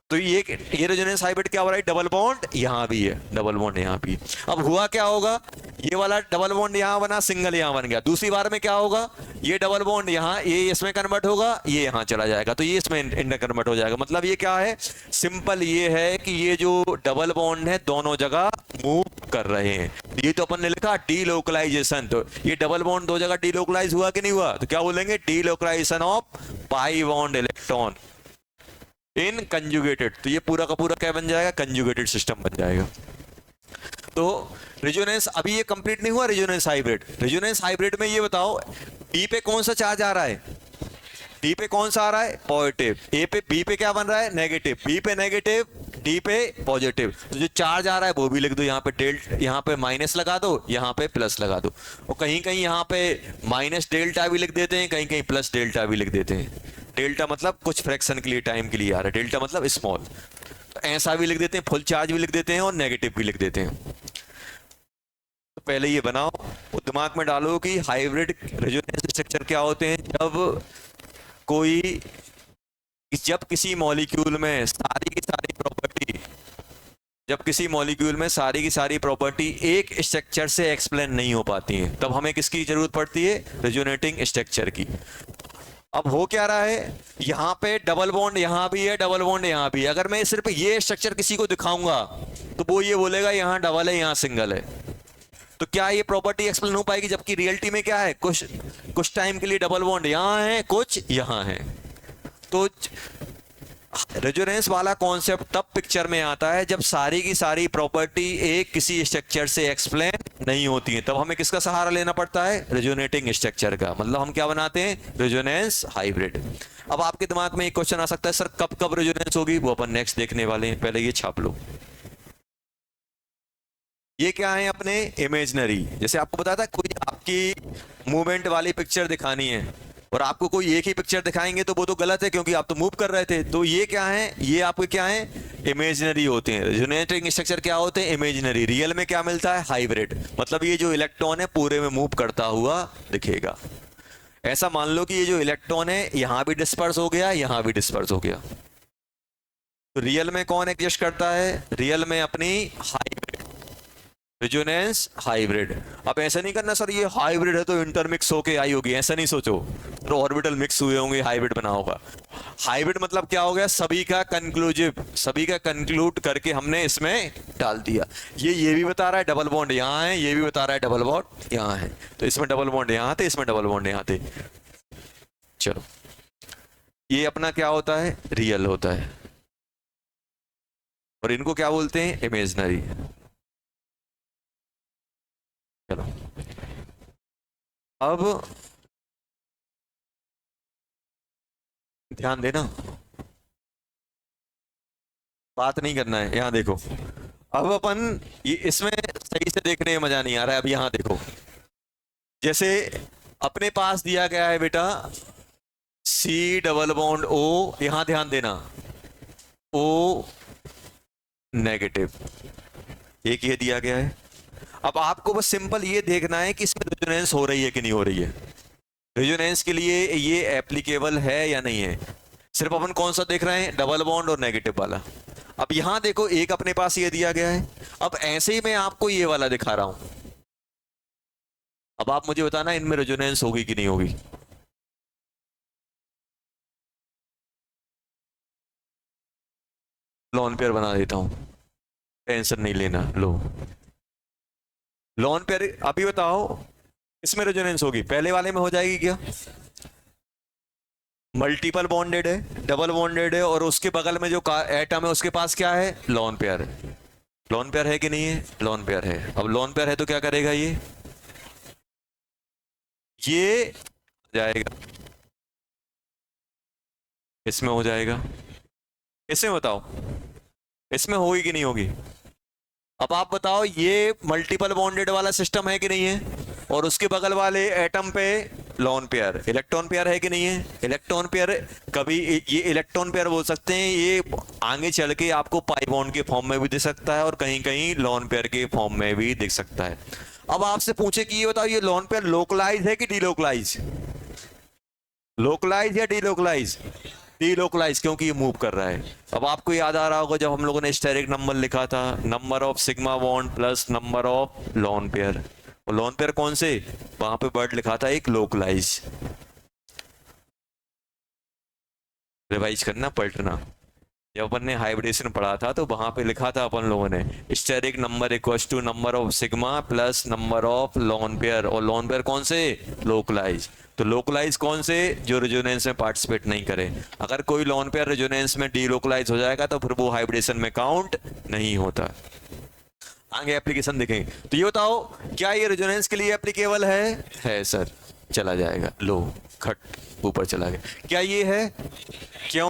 तो ये रेजोनेंस हाइब्रिड क्या हो रहा है? डबल बॉन्ड यहाँ भी है, डबल बॉन्ड यहाँ भी। अब हुआ क्या होगा? ये वाला डबल बॉन्ड यहाँ बना, सिंगल यहाँ बन गया। दूसरी बार में क्या होगा? ये डबल बॉन्ड यहाँ, ये इसमें कन्वर्ट होगा, ये यहाँ चला जाएगा, तो ये इसमें इंटर कन्वर्ट हो जाएगा। मतलब ये क्या है? सिंपल ये है कि ये जो डबल बॉन्ड है दोनों जगह मूव कर रहे हैं। ये तो अपन ने लिखा डीलोकलाइजेशन, तो ये डबल बॉन्ड दो जगह डीलोकलाइज हुआ कि नहीं हुआ? तो क्या बोलेंगे? Delocalization of pi bond electron in conjugated. तो ये पूरा का पूरा क्या बन जाएगा? कंजुगेटेड सिस्टम बन जाएगा। तो रेजोनेंस, अभी ये कंप्लीट नहीं हुआ रेजोनेंस हाइब्रिड। रेजोनेंस हाइब्रिड में ये बताओ, डी पे कौन सा चार्ज आ रहा है? डी पे कौन सा आ रहा है? पॉजिटिव। ए पे, बी पे क्या बन रहा है? नेगेटिव। बी पे नेगेटिव, डी पे पॉजिटिव। तो जो चार्ज आ रहा है वो भी लिख दो, यहाँ पे डेल्टा, यहाँ पे माइनस लगा दो, यहाँ पे प्लस लगा दो। और कहीं कहीं यहाँ पे माइनस डेल्टा भी लिख देते हैं, कहीं कहीं प्लस डेल्टा भी लिख देते हैं। डेल्टा मतलब कुछ फ्रैक्शन के लिए, टाइम के लिए आ रहा है, डेल्टा मतलब स्मॉल। तो ऐसा भी लिख देते हैं, फुल चार्ज भी लिख देते हैं और नेगेटिव भी लिख देते हैं। तो पहले ये बनाओ, वो दिमाग में डालो कि हाइब्रिड रेजोनेंस स्ट्रक्चर क्या होते हैं। जब किसी मॉलिक्यूल में सारी की सारी प्रॉपर्टी, जब किसी मॉलिक्यूल में सारी की सारी प्रॉपर्टी एक स्ट्रक्चर से एक्सप्लेन नहीं हो पाती हैं, तब हमें किसकी जरूरत पड़ती है? रेजोनेटिंग स्ट्रक्चर की। अब हो क्या रहा है? यहाँ पे डबल बॉन्ड यहाँ भी है, डबल बॉन्ड यहाँ भी है। अगर मैं सिर्फ ये स्ट्रक्चर किसी को दिखाऊंगा तो वो ये बोलेगा यहाँ डबल है, यहाँ सिंगल है। तो क्या ये प्रॉपर्टी एक्सप्लेन हो पाएगी? जबकि रियलिटी में क्या है? कुछ टाइम के लिए डबल बॉन्ड यहाँ है, कुछ यहाँ है। तो रेजोनेंस वाला कॉन्सेप्ट तब पिक्चर में आता है जब सारी की सारी प्रॉपर्टी एक किसी स्ट्रक्चर से एक्सप्लेन नहीं होती है। तब हमें किसका सहारा लेना पड़ता है? रेजोनेटिंग स्ट्रक्चर का। मतलब हम क्या बनाते हैं? Resonance hybrid. अब आपके दिमाग में एक क्वेश्चन आ सकता है, सर कब कब रेजोनेंस होगी? वो अपन नेक्स्ट देखने वाले हैं, पहले ये छाप लो। ये क्या है? अपने इमेजनरी। जैसे आपको बताया था, कोई आपकी मूवमेंट वाली पिक्चर दिखानी है और आपको कोई एक ही पिक्चर दिखाएंगे तो वो तो गलत है, क्योंकि आप तो मूव कर रहे थे। तो ये क्या है? ये आपके क्या है? इमेजिनरी होते हैं। रेजोनेटिंग स्ट्रक्चर क्या होते हैं? इमेजिनरी। रियल में क्या मिलता है? हाइब्रिड। मतलब ये जो इलेक्ट्रॉन है पूरे में मूव करता हुआ दिखेगा। ऐसा मान लो कि ये जो इलेक्ट्रॉन है यहां भी डिस्पर्स हो गया, यहां भी डिस्पर्स हो गया। तो रियल में कौन एग्जिस्ट करता है? रियल में अपनी हाइब्रिड, रेजोनेंस हाइब्रिड। अब ऐसा नहीं करना सर ये हाइब्रिड है तो इंटरमिक्स होके आई होगी, ऐसा नहीं सोचो। तो ऑर्बिटल मिक्स हुए होंगे, हाइब्रिड बना होगा। हाइब्रिड मतलब क्या हो गया? सभी का कंक्लूजिव, सभी का कंक्लूड करके हमने इसमें डाल दिया। ये भी बता रहा है डबल बॉन्ड यहाँ है, ये भी बता रहा है डबल बॉन्ड यहाँ है। तो इसमें डबल बॉन्ड यहाँ थे, इसमें डबल बॉन्ड यहाँ थे। चलो, ये अपना क्या होता है? रियल होता है। और इनको क्या बोलते हैं? इमेजिनरी। चलो, अब ध्यान देना, बात नहीं करना है। यहां देखो, अब अपन ये इसमें सही से देखने में मजा नहीं आ रहा है। अब यहां देखो, जैसे अपने पास दिया गया है बेटा C डबल बॉन्ड O, यहां ध्यान देना, O नेगेटिव, एक ये दिया गया है। अब आपको बस सिंपल ये देखना है कि इसमें रेजोनेंस हो रही है कि नहीं हो रही है। रेजोनेंस के लिए ये एप्लीकेबल है या नहीं है। सिर्फ अपन कौन सा देख रहे हैं? डबल बॉन्ड और नेगेटिव वाला। अब यहां देखो, एक अपने पास ये दिया गया है। अब ऐसे ही मैं आपको ये वाला दिखा रहा हूं। अब आप मुझे बताना इनमें रेजोनेंस होगी कि नहीं होगी। लॉन पेयर बना देता हूं, टेंशन नहीं लेना। लो, लॉन पेयर। अभी बताओ इसमें रेजोनेंस होगी? पहले वाले में हो जाएगी क्या? मल्टीपल बॉन्डेड है, डबल बॉन्डेड है, और उसके बगल में जो एटम है उसके पास क्या है? लॉन पेयर है। लॉन पेयर है कि नहीं है? लॉन पेयर है। अब लॉन पेयर है तो क्या करेगा? ये जाएगा, इसमें हो जाएगा। इसमें बताओ, इसमें होगी कि नहीं होगी? अब आप बताओ, ये मल्टीपल बॉन्डेड वाला सिस्टम है कि नहीं है? और उसके बगल वाले एटम पे लोन पेयर, इलेक्ट्रॉन पेयर है कि नहीं है? इलेक्ट्रॉन पेयर कभी ये इलेक्ट्रॉन पेयर बोल सकते हैं, ये आगे चल के आपको पाई बॉन्ड के फॉर्म में भी दिख सकता है और कहीं कहीं लोन पेयर के फॉर्म में भी दिख सकता है। अब आपसे पूछे कि ये बताओ ये लोन पेयर लोकलाइज है कि डीलोकलाइज? लोकलाइज या डीलोकलाइज? डीलोकलाइज, क्योंकि ये मूव कर रहा है। अब आपको याद आ रहा होगा जब हम लोगों ने स्टेरिक नंबर लिखा था, number of sigma bond plus number of lone pair, और लोन पेयर कौन से, वहां पे वर्ड लिखा था एक लोकलाइज। रिवाइज करना, पलटना। जब अपन ने हाइब्रिडेशन पढ़ा था तो वहां पे लिखा था अपन लोगों ने steric number equals to number of sigma plus number of lone pair, और लोन पेयर कौन से, लोकलाइज। तो लोकलाइज कौन से, जो रेजोनेंस में पार्टिसिपेट नहीं करे। अगर कोई लोन पेयर रेजोनेंस में डीलोकलाइज हो जाएगा तो फिर वो हाइब्रिडेशन में काउंट नहीं होता। आगे एप्लीकेशन देखेंगे। तो ये बताओ क्या ये रेजोनेंस के लिए एप्लीकेबल है सर, चला जाएगा, लो खट ऊपर चला गया। क्या ये है? क्यों?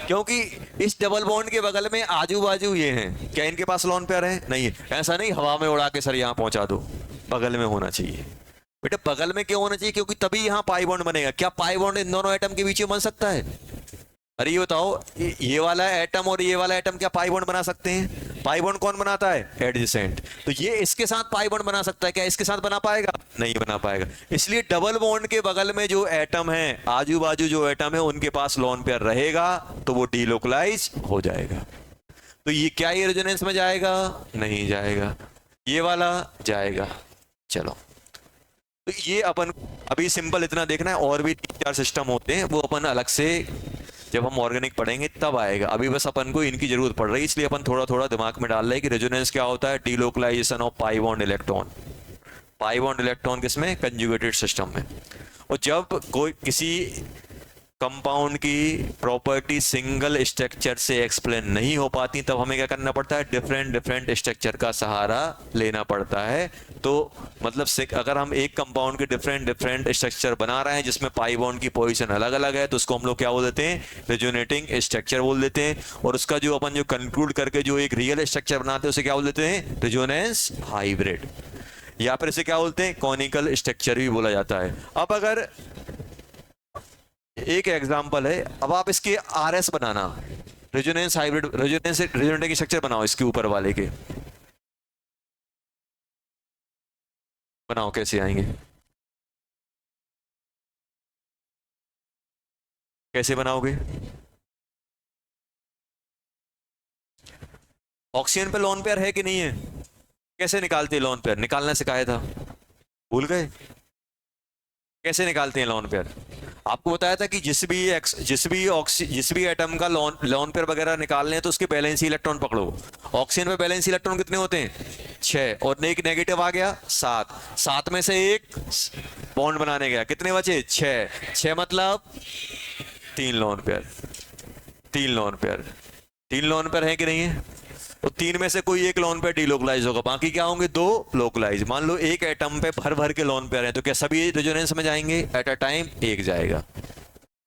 क्योंकि इस डबल बॉन्ड के बगल में आजू बाजू ये हैं, क्या इनके पास लोन पेयर है? नहीं है। ऐसा नहीं हवा में उड़ा के सर यहाँ पहुंचा दो, बगल में होना चाहिए। बेटा बगल में क्यों होना चाहिए? क्योंकि तभी यहाँ पाई बॉन्ड बनेगा। क्या पाई बॉन्ड इन दोनों एटम के बीच में बन सकता है? अरे ये बताओ, ये वाला एटम और ये वाला एटम क्या पाई बॉन्ड बना सकते हैं? पाई बॉन्ड कौन बनाता है? एडजेसेंट। तो ये इसके साथ पाई बॉन्ड बना सकता है, क्या इसके साथ बना पाएगा? नहीं बना पाएगा। इसलिए डबल बॉन्ड के बगल में जो एटम है, आजू बाजू जो एटम है, उनके पास लोन पेयर रहेगा तो वो डीलोकलाइज हो जाएगा। तो ये क्या ये रेजोनेंस में जाएगा? नहीं जाएगा। ये वाला जाएगा। चलो, तो ये अपन अभी सिंपल इतना देखना है, और भी 3-4 सिस्टम होते हैं, वो अपन अलग से जब हम ऑर्गेनिक पढ़ेंगे तब आएगा। अभी बस अपन को इनकी जरूरत पड़ रही है, इसलिए अपन थोड़ा थोड़ा दिमाग में डाल रहे हैं कि रेजोनेंस क्या होता है। Delocalization of pi bond electron. Pi bond electron किसमें? कंजुगेटेड सिस्टम में। और जब कोई किसी कंपाउंड की प्रॉपर्टी सिंगल स्ट्रक्चर से एक्सप्लेन नहीं हो पाती, तब हमें क्या करना पड़ता है? डिफरेंट स्ट्रक्चर का सहारा लेना पड़ता है। तो मतलब अगर हम एक कंपाउंड के डिफरेंट स्ट्रक्चर बना रहे हैं जिसमें पाई बॉन्ड की पोजीशन अलग अलग है, तो उसको हम लोग क्या बोल देते हैं? रेजोनेटिंग स्ट्रक्चर बोल देते हैं। और उसका जो अपन जो कंक्लूड करके जो एक रियल स्ट्रक्चर बनाते हैं उसे क्या बोल देते हैं? रेजोनेंस हाइब्रिड, या फिर इसे क्या बोलते हैं? कॉनिकल स्ट्रक्चर भी बोला जाता है। अब अगर एक एग्जांपल है, अब आप इसके आरएस बनाना, रेजोनेंस हाइब्रिड, रेजोनेटिंग स्ट्रक्चर बनाओ इसके ऊपर वाले के, बनाओ। कैसे आएंगे? कैसे बनाओगे? ऑक्सीजन पे लोन पेयर है कि नहीं है? कैसे निकालते हैं लोन पेयर? निकालना सिखाया था, भूल गए? कैसे निकालते हैं लोन पेयर? आपको बताया था कि जिस भी एटम का लोन पेयर वगैरह निकालने हैं तो उसके बैलेंस इलेक्ट्रॉन पकड़ो। ऑक्सीजन में बैलेंस इलेक्ट्रॉन कितने होते हैं? 6, और एक नेगेटिव आ गया 7 में से एक बॉन्ड बनाने गया, कितने बचे? 6 मतलब 3 लोन पेयर। 3 लोन पेयर है कि नहीं है? तो 3 में से कोई एक लोन पेयर डीलोकलाइज होगा, बाकी क्या होंगे? 2 लोकलाइज। मान लो एक एटम पे भर के लोन पेयर है, तो क्या सभी रेजोनेंस में जाएंगे? एट अ टाइम एक जाएगा,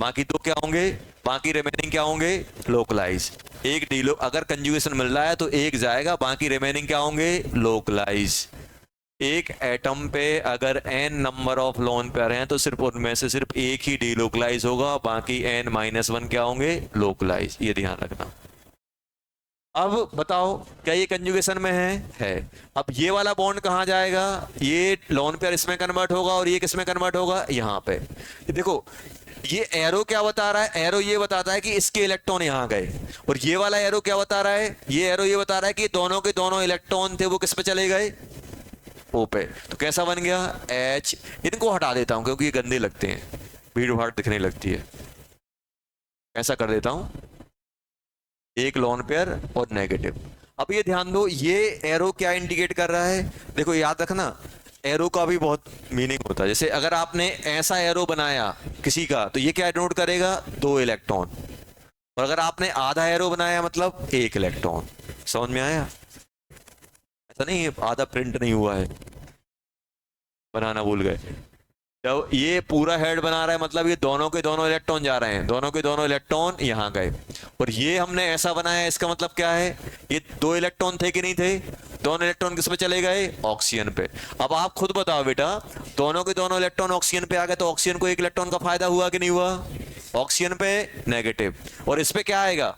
बाकी 2 क्या होंगे? बाकी रिमेनिंग क्या होंगे? लोकलाइज। एक अगर कंजुगेशन मिल रहा है तो एक जाएगा, बाकी रिमेनिंग क्या होंगे? लोकलाइज। एक एटम पे अगर n number of lone pair हैं तो सिर्फ उनमें से सिर्फ एक ही डीलोकलाइज होगा, बाकी n-1 क्या होंगे? लोकलाइज। ये ध्यान रखना। अब बताओ क्या ये कंजुगेशन में है? अब ये वाला बॉन्ड कहां जाएगा? ये लोन पेयर इसमें कन्वर्ट होगा और ये किसमें कन्वर्ट होगा? यहां पे। देखो ये एरो क्या बता रहा है? एरो ये बताता है कि इसके इलेक्ट्रॉन यहां गए, और ये वाला एरो क्या बता रहा है? ये एरो ये बता रहा है कि दोनों के दोनों इलेक्ट्रॉन थे वो किस पे चले गए? ओ पे। तो कैसा बन गया? H। इनको हटा देता हूं क्योंकि ये गंदे लगते हैं, भीड़ भाड़ दिखने लगती है। ऐसा कर देता हूं, एक लोन पेयर और नेगेटिव। अब ये ध्यान दो, ये एरो क्या इंडिकेट कर रहा है? देखो याद रखना, एरो का भी बहुत मीनिंग होता है। जैसे अगर आपने ऐसा एरो बनाया किसी का, तो ये क्या डिनोट करेगा? 2 इलेक्ट्रॉन। और अगर आपने आधा एरो बनाया मतलब 1 इलेक्ट्रॉन। समझ में आया? ऐसा नहीं आधा प्रिंट नहीं हुआ है, बनाना भूल गए। जब ये पूरा हेड बना रहा है मतलब ये दोनों के दोनों इलेक्ट्रॉन जा रहे हैं, दोनों के दोनों इलेक्ट्रॉन यहाँ गए। और ये हमने ऐसा बनाया, इसका मतलब क्या है? ये 2 इलेक्ट्रॉन थे कि नहीं थे? दोनों इलेक्ट्रॉन किस पे चले गए? ऑक्सीजन पे। अब आप खुद बताओ बेटा, दोनों के दोनों इलेक्ट्रॉन ऑक्सीजन पे आ गए तो ऑक्सीजन को एक इलेक्ट्रॉन का फायदा हुआ कि नहीं हुआ? ऑक्सीजन पे नेगेटिव। और इस पे क्या आएगा?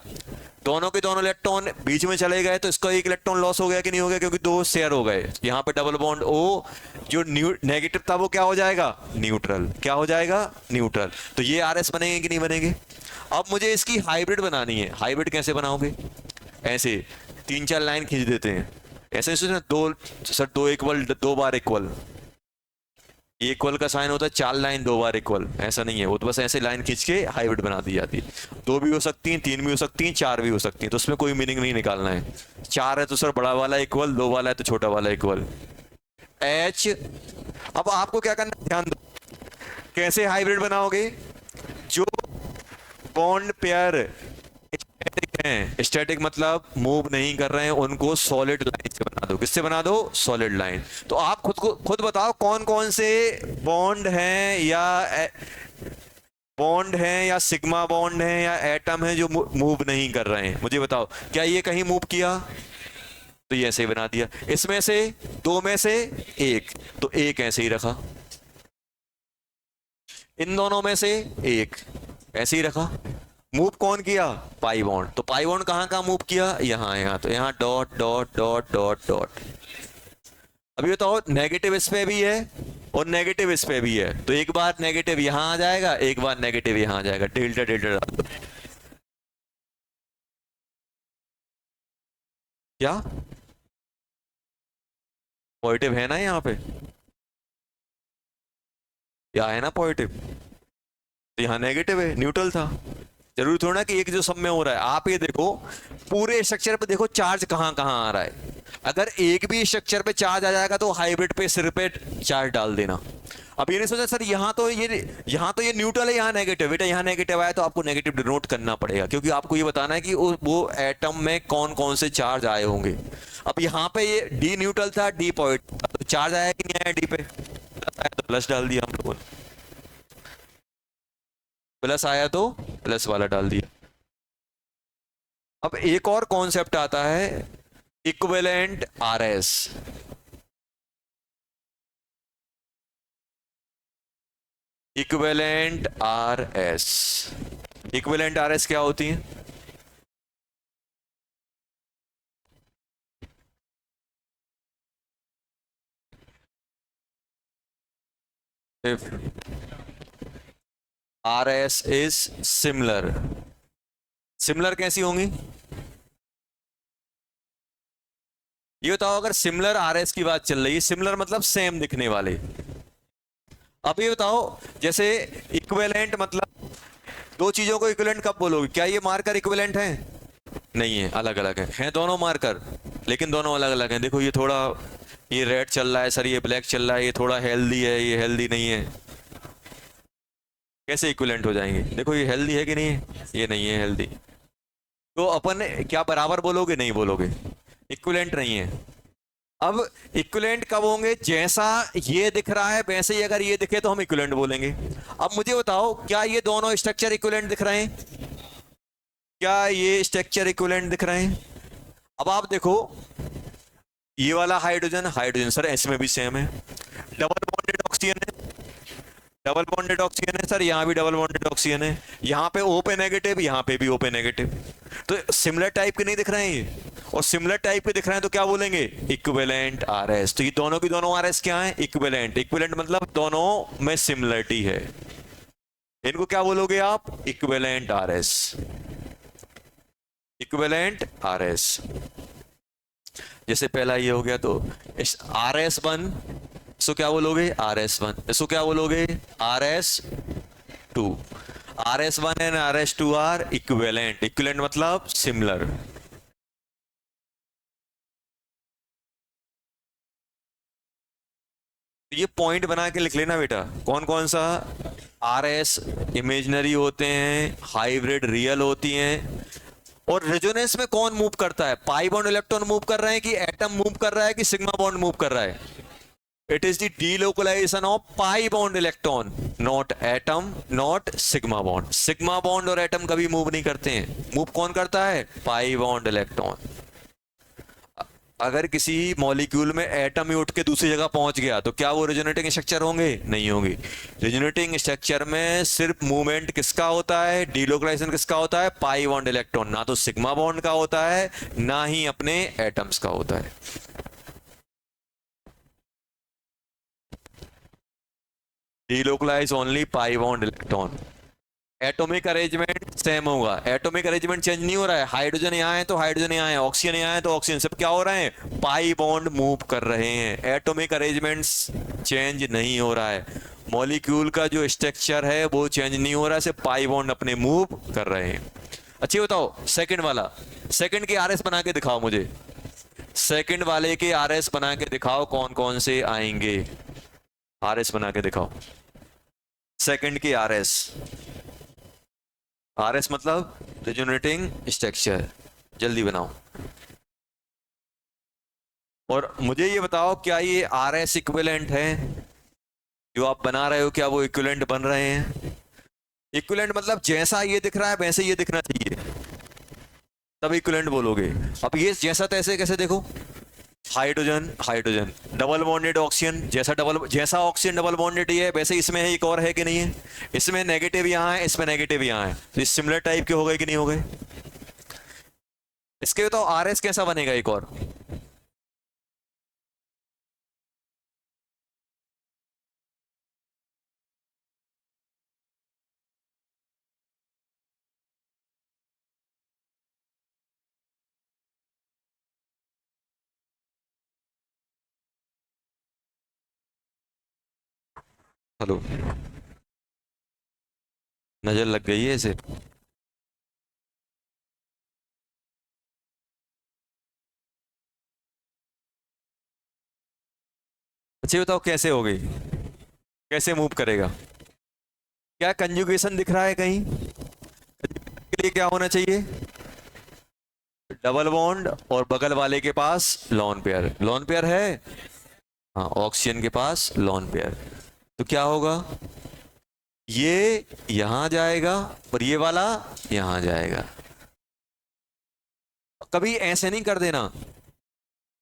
दोनों के दोनों इलेक्ट्रॉन बीच में चले गए तो इसका एक इलेक्ट्रॉन लॉस हो गया कि नहीं हो गया? क्योंकि दो शेयर हो गए। यहाँ पे डबल बॉन्ड ओ, जो नेगेटिव था वो क्या हो जाएगा? न्यूट्रल। क्या हो जाएगा? न्यूट्रल। तो ये आरएस बनेंगे कि नहीं बनेंगे? अब मुझे इसकी हाइब्रिड बनानी है। हाइब्रिड कैसे बनाओगे? ऐसे 3-4 लाइन खींच देते हैं, ऐसे सोचना, दो सर, दो इक्वल, दो बार इक्वल। इक्वल का साइन होता है 4 लाइन 2 बार इक्वल, ऐसा नहीं है वो, तो बस ऐसे लाइन खींच के हाइब्रिड बना दी जाती है। 2 भी हो सकती हैं, 3 भी हो सकती हैं, 4 भी हो सकती हैं, तो उसमें कोई मीनिंग नहीं निकालना है। 4 है तो सर बड़ा वाला इक्वल, 2 वाला है तो छोटा वाला इक्वल। एच। अब आपको क्या करना है, ध्यान दो, कैसे हाइब्रिड बनाओगे? जो बॉन्ड पेयर स्टैटिक हैं, स्टैटिक मतलब मूव नहीं कर रहे हैं, उनको सॉलिड लाइन से बना दो। किससे बना दो? Solid line. तो आप खुद बताओ कौन कौन से बॉन्ड हैं या सिग्मा बॉन्ड हैं या एटम हैं जो मूव नहीं कर रहे हैं? मुझे बताओ, क्या ये कहीं मूव किया? तो ये ऐसे ही बना दिया। इसमें से 2 में से 1, तो 1 ऐसे ही रखा। इन दोनों में से 1 ऐसे ही रखा। मूव कौन किया? Pi bond. तो पाई बॉन्ड कहाँ मूव किया? यहाँ। तो यहाँ dot dot dot dot dot. अभी बताओ, नेगेटिव इस पे भी है और नेगेटिव इस पे भी है, तो एक बार नेगेटिव यहां आ जाएगा, एक बार नेगेटिव यहां आ जाएगा। डेल्टा डेल्टा डाल दो। क्या पॉजिटिव है ना यहाँ पे? या है ना पॉजिटिव? तो यहाँ नेगेटिव है, न्यूट्रल था। जरूरी थोड़ा ना कि एक जो सब में हो रहा है। आप ये देखो, पूरे स्ट्रक्चर पे देखो चार्ज कहाँ कहाँ आ रहा है। अगर एक भी स्ट्रक्चर पे चार्ज आ जाएगा तो हाइब्रिड पे सिर पे चार्ज डाल देना। अब ये नहीं सोचा सर यहाँ तो ये न्यूट्रल है, यहाँ नेगेटिव। बेटा यहाँ नेगेटिव आया तो आपको नेगेटिव डिनोट करना पड़ेगा, क्योंकि आपको ये बताना है कि वो एटम में कौन कौन से चार्ज आए होंगे। अब यहाँ पे ये डी न्यूट्रल था, डी पॉजिटिव था, तो चार्ज आया कि नहीं आया डी पे? आया तो प्लस डाल दिया हम लोगों ने, प्लस आया तो प्लस वाला डाल दिया। अब एक और कॉन्सेप्ट आता है, equivalent RS. Equivalent RS, equivalent RS क्या होती है? If RS is similar, similar कैसी होंगी? ये बताओ, अगर सिमिलर आरएस की बात चल रही है, सिमिलर मतलब सेम दिखने वाले। अब ये बताओ, जैसे इक्विवेलेंट मतलब दो चीजों को इक्विवेलेंट कब बोलोगे? क्या ये मार्कर इक्विवेलेंट हैं? नहीं है, अलग अलग हैं दोनों मार्कर, लेकिन दोनों अलग अलग हैं। देखो ये थोड़ा, ये रेड चल रहा है सर, ये ब्लैक चल रहा है, ये थोड़ा हेल्दी है, ये हेल्दी नहीं है। कैसे इक्विवेलेंट हो जाएंगे? देखो ये हेल्दी है कि नहीं है? ये नहीं है हेल्दी। तो अपन क्या बराबर बोलोगे? नहीं बोलोगे, इक्विवेलेंट नहीं है। अब इक्विवेलेंट कब होंगे? जैसा ये दिख रहा है वैसे ही अगर ये दिखे तो हम इक्विवेलेंट बोलेंगे। अब मुझे बताओ, क्या ये दोनों स्ट्रक्चर इक्विवेलेंट दिख रहे हैं? क्या ये स्ट्रक्चर इक्विवेलेंट दिख रहे हैं? अब आप देखो, ये वाला हाइड्रोजन, हाइड्रोजन सर इसमें भी सेम है। डबल बॉन्डेड ऑक्सीजन है, डबल बॉन्डेड ऑक्सीजन है सर, यहाँ भी डबल बॉन्डेड ऑक्सीजन है। यहाँ पे O पे नेगेटिव, यहाँ पे भी O पे नेगेटिव। तो सिमिलर टाइप के नहीं दिख रहे हैं ये, और सिमिलर टाइप के दिख रहे हैं तो क्या बोलेंगे? Equivalent RS. तो ये दोनों की दोनों आरएस क्या है? इक्विवेलेंट। इक्विवेलेंट मतलब दोनों में सिमिलरिटी है, इनको क्या बोलोगे आप? Equivalent RS. Equivalent RS. जैसे पहला ये हो गया, तो RS1, इसको क्या बोलोगे? RS1। इसको क्या बोलोगे? RS2। RS1 and RS2 are equivalent. Equivalent मतलब सिमिलर। ये पॉइंट बना के लिख लेना बेटा, कौन कौन सा RS इमेजिनरी होते हैं, हाइब्रिड रियल होती हैं, और रेजोनेंस में कौन मूव करता है? पाई बॉन्ड इलेक्ट्रॉन मूव कर रहे हैं कि एटम मूव कर रहा है कि सिग्मा बॉन्ड मूव कर रहा है? It is the delocalization of pi bond electron, not atom, not sigma bond. Sigma bond और एटम कभी मूव नहीं करते हैं, मूव कौन करता है? Pi bond electron. अगर किसी मॉलिक्यूल में एटम ही उठ के दूसरी जगह पहुंच गया तो क्या वो रिजोनेटिंग स्ट्रक्चर होंगे? नहीं होंगे। रिजोनेटिंग स्ट्रक्चर में सिर्फ मूवमेंट किसका होता है, डीलोकलाइजेशन किसका होता है? पाई बॉन्ड इलेक्ट्रॉन, ना तो सिग्मा बॉन्ड का होता है ना ही अपने एटम्स का होता है। Delocalize only pi bond electron. Atomic arrangement same होगा, एटॉमिक अरेंजमेंट चेंज नहीं हो रहा है। हाइड्रोजन यहाँ है तो हाइड्रोजन यहाँ है, ऑक्सीजन यहाँ है तो ऑक्सीजन, सब क्या हो रहे हैं? पाई बॉन्ड मूव कर रहे हैं। एटॉमिक अरेंजमेंट्स चेंज नहीं हो रहा है। मॉलिक्यूल का जो स्ट्रक्चर है वो चेंज नहीं हो रहा है, सिर्फ पाई बॉन्ड अपने मूव कर रहे हैं। अच्छी बताओ, सेकंड वाला, सेकंड के आरएस बना के दिखाओ मुझे। सेकंड वाले के आरएस बना के दिखाओ, कौन कौन से आएंगे? आरएस बना के दिखाओ, सेकंड के आरएस। आरएस मतलब रिजोनेटिंग स्ट्रक्चर, जल्दी बनाओ। और मुझे ये बताओ, क्या ये आरएस इक्विवेलेंट है जो आप बना रहे हो? क्या वो इक्विवेलेंट बन रहे हैं? इक्विवेलेंट मतलब जैसा ये दिख रहा है वैसे ये दिखना चाहिए, तब इक्विवेलेंट बोलोगे। अब ये जैसा तैसे कैसे देखो? Hydrogen hydrogen, double bonded oxygen, जैसा ऑक्सीजन डबल बॉन्डेड है वैसे इसमें है, एक और है कि नहीं है? इसमें नेगेटिव यहाँ है, इसमें नेगेटिव यहाँ है, तो इस सिमिलर टाइप के हो गए कि नहीं हो गए? इसके तो आरएस कैसा बनेगा एक और? हेलो, नजर लग गई है इसे? अच्छा बताओ कैसे हो गई, कैसे मूव करेगा? क्या कंजुगेशन दिख रहा है कहीं? के लिए क्या होना चाहिए? डबल बॉन्ड और बगल वाले के पास लॉन पेयर। लॉन पेयर है, हाँ, ऑक्सीजन के पास लॉन पेयर। तो क्या होगा? ये यहां जाएगा और ये वाला यहां जाएगा। कभी ऐसे नहीं कर देना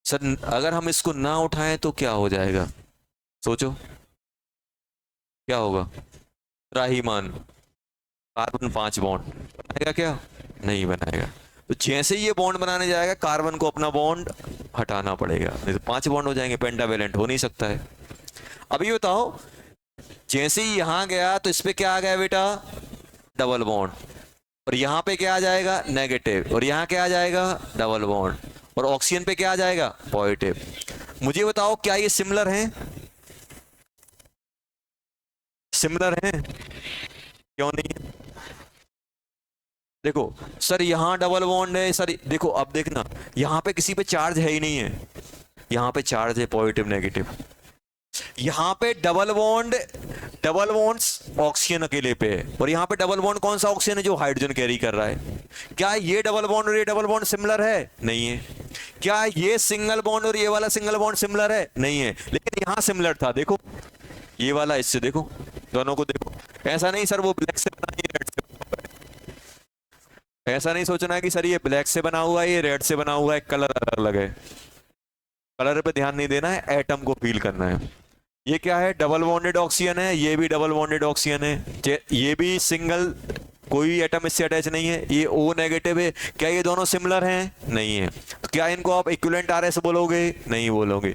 सर, अगर हम इसको ना उठाएं तो क्या हो जाएगा? सोचो क्या होगा? त्राहीमान, कार्बन 5 बॉन्ड बनाएगा क्या? नहीं बनाएगा। तो जैसे ही ये बॉन्ड बनाने जाएगा, कार्बन को अपना बॉन्ड हटाना पड़ेगा, नहीं तो 5 बॉन्ड हो जाएंगे, पेंटावेलेंट हो नहीं सकता है। अब ये बताओ, जैसे ही यहां गया तो इस पे क्या आ गया बेटा? Double bond. और यहां पे क्या आ जाएगा? नेगेटिव। और यहां क्या आ जाएगा? Double bond. और ऑक्सीजन पे क्या आ जाएगा? पॉजिटिव। मुझे बताओ, क्या ये सिमिलर हैं? सिमिलर हैं? क्यों नहीं है? देखो सर, यहां डबल बॉन्ड है सर, देखो अब देखना, यहां पे किसी पे चार्ज है ही नहीं है, यहां पे चार्ज है पॉजिटिव नेगेटिव। यहां पे double bond, double bonds oxygen अकेले पे है, और यहां पे डबल बॉन्ड कौन सा ऑक्सीजन है? जो हाइड्रोजन कैरी कर रहा है। क्या ये डबल बॉन्ड और ये डबल बॉन्ड सिमिलर है? नहीं है। क्या ये सिंगल बॉन्ड और ये वाला सिंगल बॉन्ड सिमिलर है? नहीं है। लेकिन यहां सिमिलर था, देखो ये वाला इससे, देखो दोनों को देखो। ऐसा नहीं सर वो ब्लैक से बना, ये रेड से बना हुआ है। ऐसा नहीं सोचना है कि सर ये ब्लैक से बना हुआ है, ये रेड से बना हुआ है, कलर अलग अलग है। कलर पे ध्यान नहीं देना है, एटम को फील करना है। ये क्या है? डबल बॉन्डेड ऑक्सीजन है, ये भी डबल बॉन्डेड ऑक्सीजन है, ये भी सिंगल, कोई एटम इससे अटैच नहीं है, ये O नेगेटिव है। क्या ये दोनों सिमिलर हैं? नहीं है। तो क्या इनको आप इक्विवेलेंट आरएस बोलोगे? नहीं बोलोगे।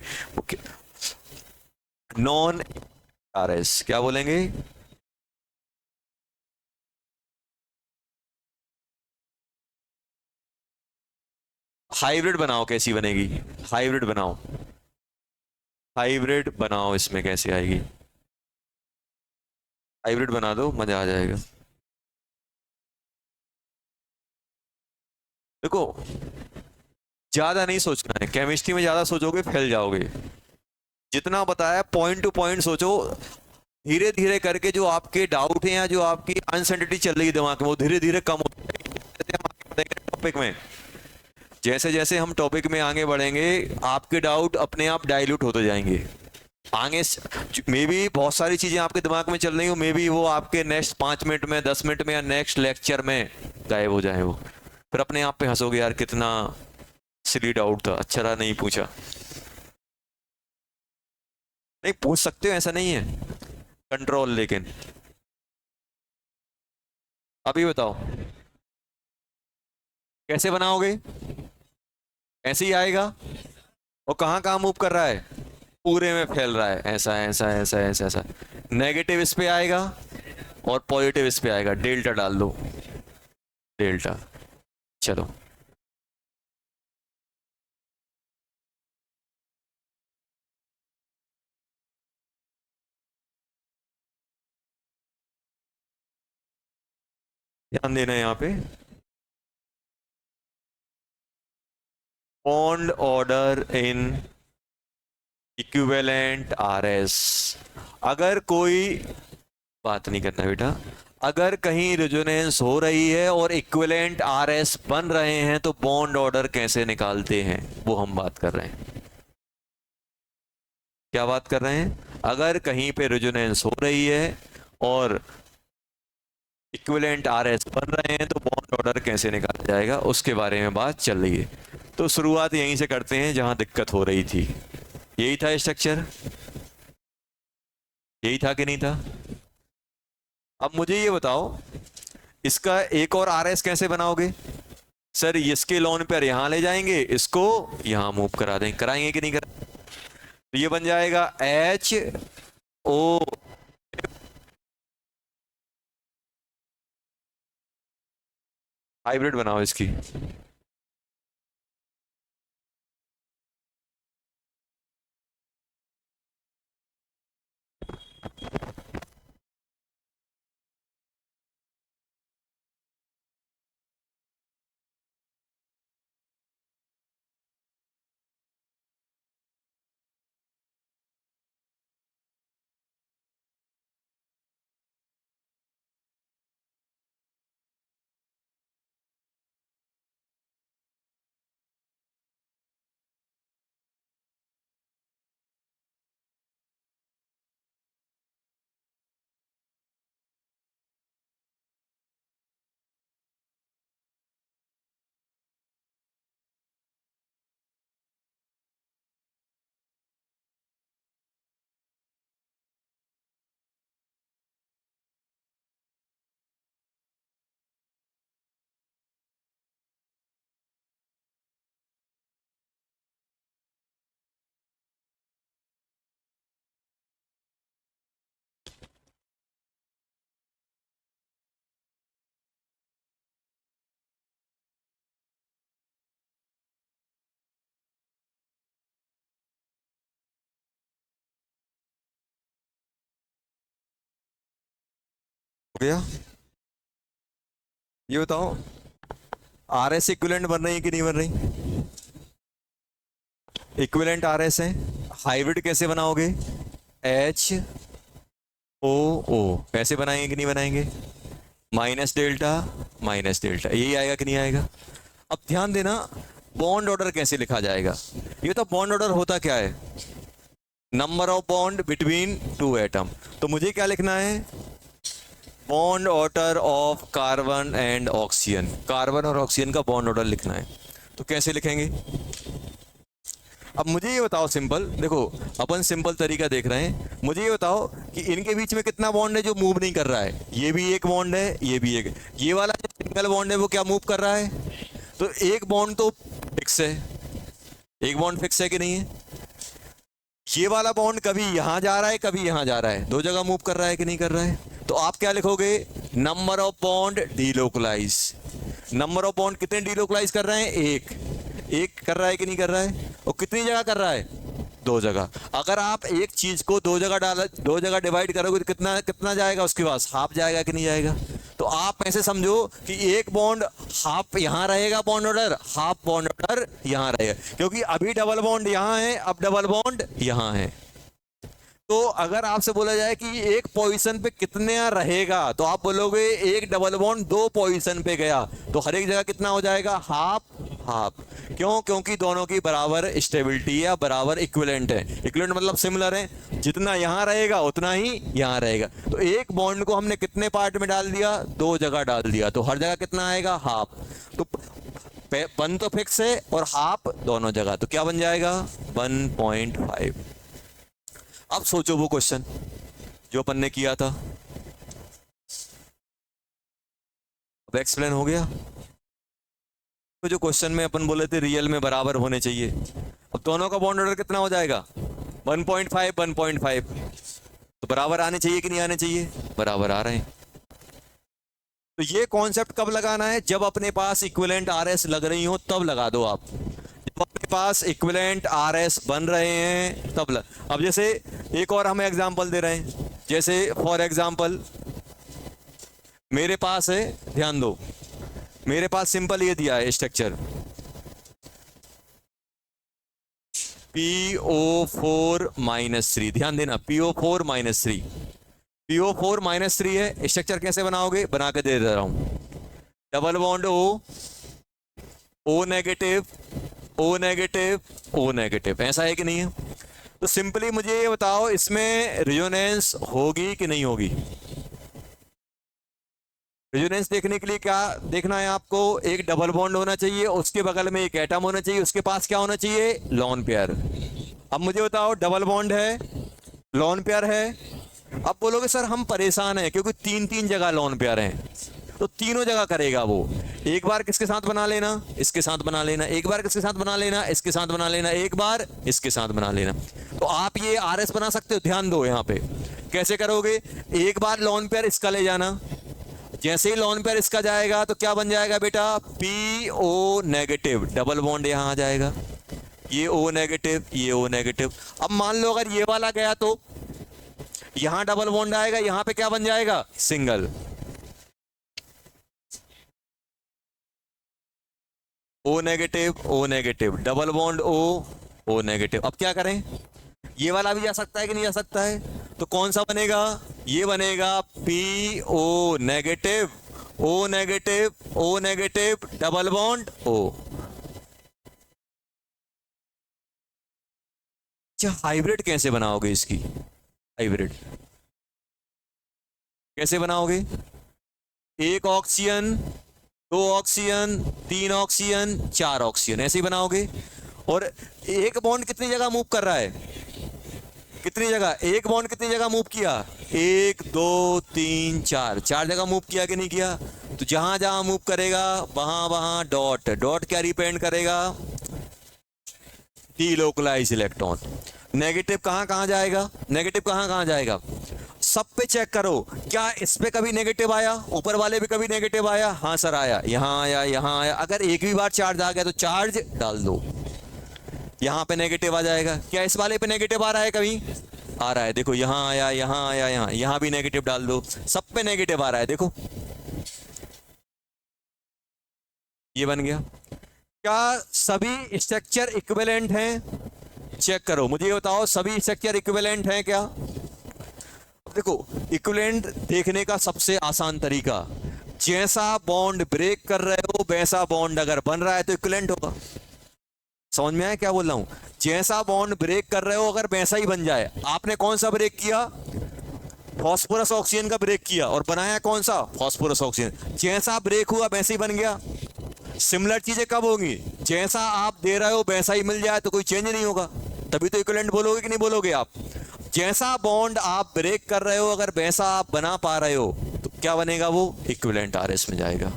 नॉन आरएस क्या बोलेंगे? हाइब्रिड बनाओ, कैसी बनेगी? हाइब्रिड बनाओ, हाइब्रिड बनाओ, इसमें कैसे आएगी? हाइब्रिड बना दो, मजा आ जाएगा। देखो ज्यादा नहीं सोचना है, केमिस्ट्री में ज्यादा सोचोगे फैल जाओगे। जितना बताया पॉइंट टू पॉइंट सोचो, धीरे धीरे करके जो आपके डाउट हैं या जो आपकी अनसर्टेनिटी चल रही है दिमाग में, वो धीरे धीरे कम हो जाएगी। जैसे हम आगे बढ़ेंगे टॉपिक में, जैसे जैसे हम टॉपिक में आगे बढ़ेंगे, आपके डाउट अपने आप डाइल्यूट होते जाएंगे। आगे मे बी बहुत सारी चीजें आपके दिमाग में चल रही हो, मे बी वो आपके नेक्स्ट 5 मिनट में, 10 मिनट में या नेक्स्ट लेक्चर में गायब हो जाए वो। फिर अपने आप पे हंसोगे, यार कितना सिली डाउट था, अच्छा रहा नहीं पूछा। नहीं पूछ सकते हो, ऐसा नहीं है, कंट्रोल। लेकिन अभी बताओ कैसे बनाओगे? ऐसे ही आएगा। और कहाँ कहाँ मूव कर रहा है? पूरे में फैल रहा है, ऐसा ऐसा ऐसा ऐसा ऐसा। नेगेटिव इस पे आएगा और पॉजिटिव इस पे आएगा, डेल्टा डाल दो, डेल्टा। चलो ध्यान देना यहाँ पे, bond order in equivalent RS. अगर कोई बात नहीं करना बेटा, अगर कहीं रेजोनेंस हो रही है और इक्विवेलेंट आरएस बन रहे हैं तो बॉन्ड ऑर्डर कैसे निकालते हैं, वो हम बात कर रहे हैं। क्या बात कर रहे हैं? अगर कहीं पे रेजोनेंस हो रही है और इक्विवेलेंट आरएस बन रहे हैं तो बॉन्ड ऑर्डर कैसे निकाला जाएगा, उसके बारे में बात चल रही है। तो शुरुआत यहीं से करते हैं जहां दिक्कत हो रही थी। यही था स्ट्रक्चर, यही था कि नहीं था? अब मुझे ये बताओ, इसका एक और आरएस कैसे बनाओगे? सर इसके लोन पर यहां ले जाएंगे, इसको यहां मूव करा देंगे, कराएंगे कि नहीं करा? तो ये बन जाएगा एच ओ, हाइब्रिड बनाओ इसकी। हो गया? ये बताओ आरएस इक्विवेलेंट बन रही है कि नहीं बन रही? इक्विवेलेंट आरएस है। हाइब्रिड कैसे बनाओगे? एच ओ ओ, ऐसे बनाएंगे कि नहीं बनाएंगे? माइनस डेल्टा, यही आएगा कि नहीं आएगा? अब ध्यान देना, बॉन्ड ऑर्डर कैसे लिखा जाएगा? ये तो बॉन्ड ऑर्डर होता क्या है? Number of bond between two atom. तो मुझे क्या लिखना है? Bond order of carbon and oxygen. Carbon और ऑक्सीजन का बॉन्ड ऑर्डर लिखना है। तो कैसे लिखेंगे? अब मुझे ये बताओ, सिंपल देखो, अपन सिंपल तरीका देख रहे हैं। मुझे ये बताओ कि इनके बीच में कितना बॉन्ड है जो मूव नहीं कर रहा है? ये भी एक बॉन्ड है, ये भी एक। ये वाला जो सिंगल बॉन्ड है वो क्या मूव कर रहा है? तो एक बॉन्ड तो फिक्स है, एक बॉन्ड फिक्स है कि नहीं है? ये वाला बॉन्ड कभी यहां जा रहा है, कभी यहां जा रहा है, दो जगह मूव कर रहा है कि नहीं कर रहा है? तो आप क्या लिखोगे? Number of bond delocalize. Number of bond कितने डीलोकलाइज कर रहे हैं? एक कर रहा है कि नहीं कर रहा है? और कितनी जगह कर रहा है? दो जगह। अगर आप एक चीज को दो जगह डिवाइड करोगे तो कितना कितना जाएगा उसके पास? हाफ जाएगा कि नहीं जाएगा? तो आप ऐसे समझो कि एक बॉन्ड हाफ यहां रहेगा, bond order half bond order यहां रहेगा, क्योंकि अभी डबल बॉन्ड यहां है, अब डबल बॉन्ड यहां है। तो अगर आपसे बोला जाए कि एक पोजीशन पे कितने रहेगा, तो आप बोलोगे एक डबल बॉन्ड दो पोजीशन पे गया, तो हर एक जगह कितना हो जाएगा? Half half. क्यों? क्योंकि दोनों की बराबर स्टेबिलिटी है, बराबर इक्विवेलेंट है। इक्विवेलेंट मतलब सिमिलर है, जितना यहां रहेगा उतना ही यहां रहेगा। तो एक बॉन्ड को हमने कितने पार्ट में डाल दिया? दो जगह डाल दिया, तो हर जगह कितना आएगा? हाफ। तो 1 तो फिक्स है और हाफ दोनों जगह, तो क्या बन जाएगा 1.5। अब सोचो वो क्वेश्चन जो अपन ने किया था, अब एक्सप्लेन हो गया। तो जो क्वेश्चन में अपन बोले थे रियल में बराबर होने चाहिए, अब दोनों का बॉन्ड ऑर्डर कितना हो जाएगा 1.5 1.5, तो बराबर आने चाहिए कि नहीं आने चाहिए, बराबर आ रहे हैं। तो ये कॉन्सेप्ट कब लगाना है, जब अपने पास इक्विवेलेंट आरएस लग रही हो तब लगा दो आप, जब अपने पास इक्विवेलेंट आरएस बन रहे हैं तब अब जैसे एक और हम एग्जांपल दे रहे हैं, जैसे फॉर एग्जांपल मेरे पास है, ध्यान दो, मेरे पास सिंपल ये दिया है स्ट्रक्चर PO4 -3, ध्यान देना PO4 -3, PO4 -3 है। स्ट्रक्चर कैसे बनाओगे, बना के दे रहा हूं, double bond O negative O negative O negative, ऐसा है कि नहीं है। तो सिंपली मुझे ये बताओ इसमें रेजोनेंस होगी कि नहीं होगी। रेजोनेंस देखने के लिए क्या देखना है आपको, एक डबल बॉन्ड होना चाहिए, उसके बगल में एक एटम होना चाहिए, उसके पास क्या होना चाहिए लोन पेयर। अब मुझे बताओ डबल बॉन्ड है, लोन पेयर है, अब बोलोगे सर हम परेशान हैं क्योंकि 3 जगह लोन पेयर हैं, तो तीनों जगह करेगा वो, एक बार किसके साथ बना लेना, इसके साथ बना लेना, एक बार किसके साथ बना लेना, इसके साथ बना लेना, एक बार इसके साथ बना लेना। तो आप ये आरएस बना सकते हो, ध्यान दो यहाँ पे कैसे करोगे, एक बार लोन पेयर इसका ले जाना, जैसे ही लोन पेयर इसका जाएगा तो क्या बन जाएगा बेटा PO नेगेटिव, डबल बॉन्ड यहां आ जाएगा, ये O नेगेटिव, ये O नेगेटिव। अब मान लो अगर ये वाला गया तो यहां डबल बॉन्ड आएगा, यहां पे क्या बन जाएगा single, O negative O negative, double bond O negative. अब क्या करें, ये वाला भी जा सकता है कि नहीं जा सकता है, तो कौन सा बनेगा, ये बनेगा PO negative O negative O negative double bond O। अच्छा हाइब्रिड कैसे बनाओगे इसकी, हाइब्रिड कैसे बनाओगे, 1 ऑक्सीजन 2 ऑक्सीजन 3 ऑक्सीजन 4 ऑक्सीजन, ऐसे ही बनाओगे। और एक बॉन्ड कितनी जगह मूव कर रहा है, कितनी जगह, एक बॉन्ड कितनी जगह मूव किया, 1 2 3 4, 4 जगह मूव किया कि नहीं किया। तो जहां जहां मूव करेगा वहां वहां डॉट, डॉट क्या रिप्रेजेंट करेगा, डीलोकलाइज इलेक्ट्रॉन। नेगेटिव कहां कहां जाएगा, नेगेटिव कहां कहां जाएगा, सब पे चेक करो, क्या इस पे कभी नेगेटिव आया, ऊपर वाले पे कभी नेगेटिव आया, हाँ सर आया, यहां आया, यहां आया। अगर एक भी बार चार्ज आ गया तो चार्ज डाल दो, यहां पे नेगेटिव आ जाएगा। क्या इस वाले पे नेगेटिव आ रहा है, कभी आ रहा है, देखो यहां आया, यहां आया, यहां भी नेगेटिव डाल दो, सब पे नेगेटिव आ रहा है, देखो ये बन गया। क्या सभी स्ट्रक्चर इक्विवेलेंट हैं, चेक करो, मुझे ये बताओ सभी स्ट्रक्चर इक्विवेलेंट हैं क्या। देखो इक्विवेलेंट देखने का सबसे आसान तरीका, जैसा बॉन्ड ब्रेक कर रहे हो वैसा बॉन्ड अगर बन रहा है तो इक्विवेलेंट होगा। समझ में आया क्या बोल रहा हूं, जैसा बॉन्ड ब्रेक कर रहे हो अगर वैसा ही बन जाए। आपने कौन सा ब्रेक किया, फास्फोरस ऑक्सीजन का ब्रेक किया और बनाया कौन सा, फास्फोरस ऑक्सीजन, जैसा ब्रेक हुआ वैसे ही बन गया। सिमिलर चीजें कब होंगी, जैसा आप दे रहे हो वैसा ही मिल जाए तो कोई चेंज नहीं होगा, तभी तो इक्विवेलेंट बोलोगे कि नहीं बोलोगे आप। जैसा बॉन्ड आप ब्रेक कर रहे हो अगर वैसा आप बना पा रहे हो तो क्या बनेगा, वो इक्विवेलेंट आरएस में जाएगा।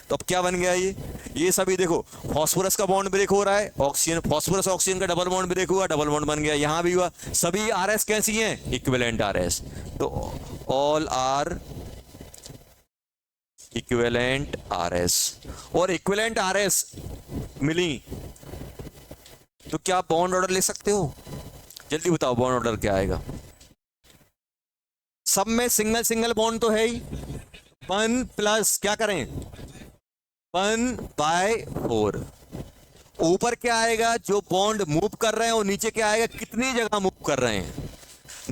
तो अब क्या बन गया ये सभी देखो, फास्फोरस का बॉन्ड ब्रेक हो रहा है, ऑक्सीजन फास्फोरस ऑक्सीजन का डबल बॉन्ड ब्रेक हुआ, डबल बॉन्ड बन गया, यहां भी हुआ, सभी आरएस कैसी हैं, इक्विवेलेंट आरएस। तो ऑल आर इक्विवेलेंट आरएस। और इक्विवेलेंट आरएस मिली तो क्या बॉन्ड ऑर्डर ले सकते हो, जल्दी बताओ बॉन्ड ऑर्डर क्या आएगा। सब में सिंगल सिंगल बॉन्ड तो है ही, 1 प्लस क्या करें 1/4। ऊपर क्या आएगा, जो बॉन्ड मूव कर रहे हैं, और नीचे क्या आएगा, कितनी जगह मूव कर रहे हैं,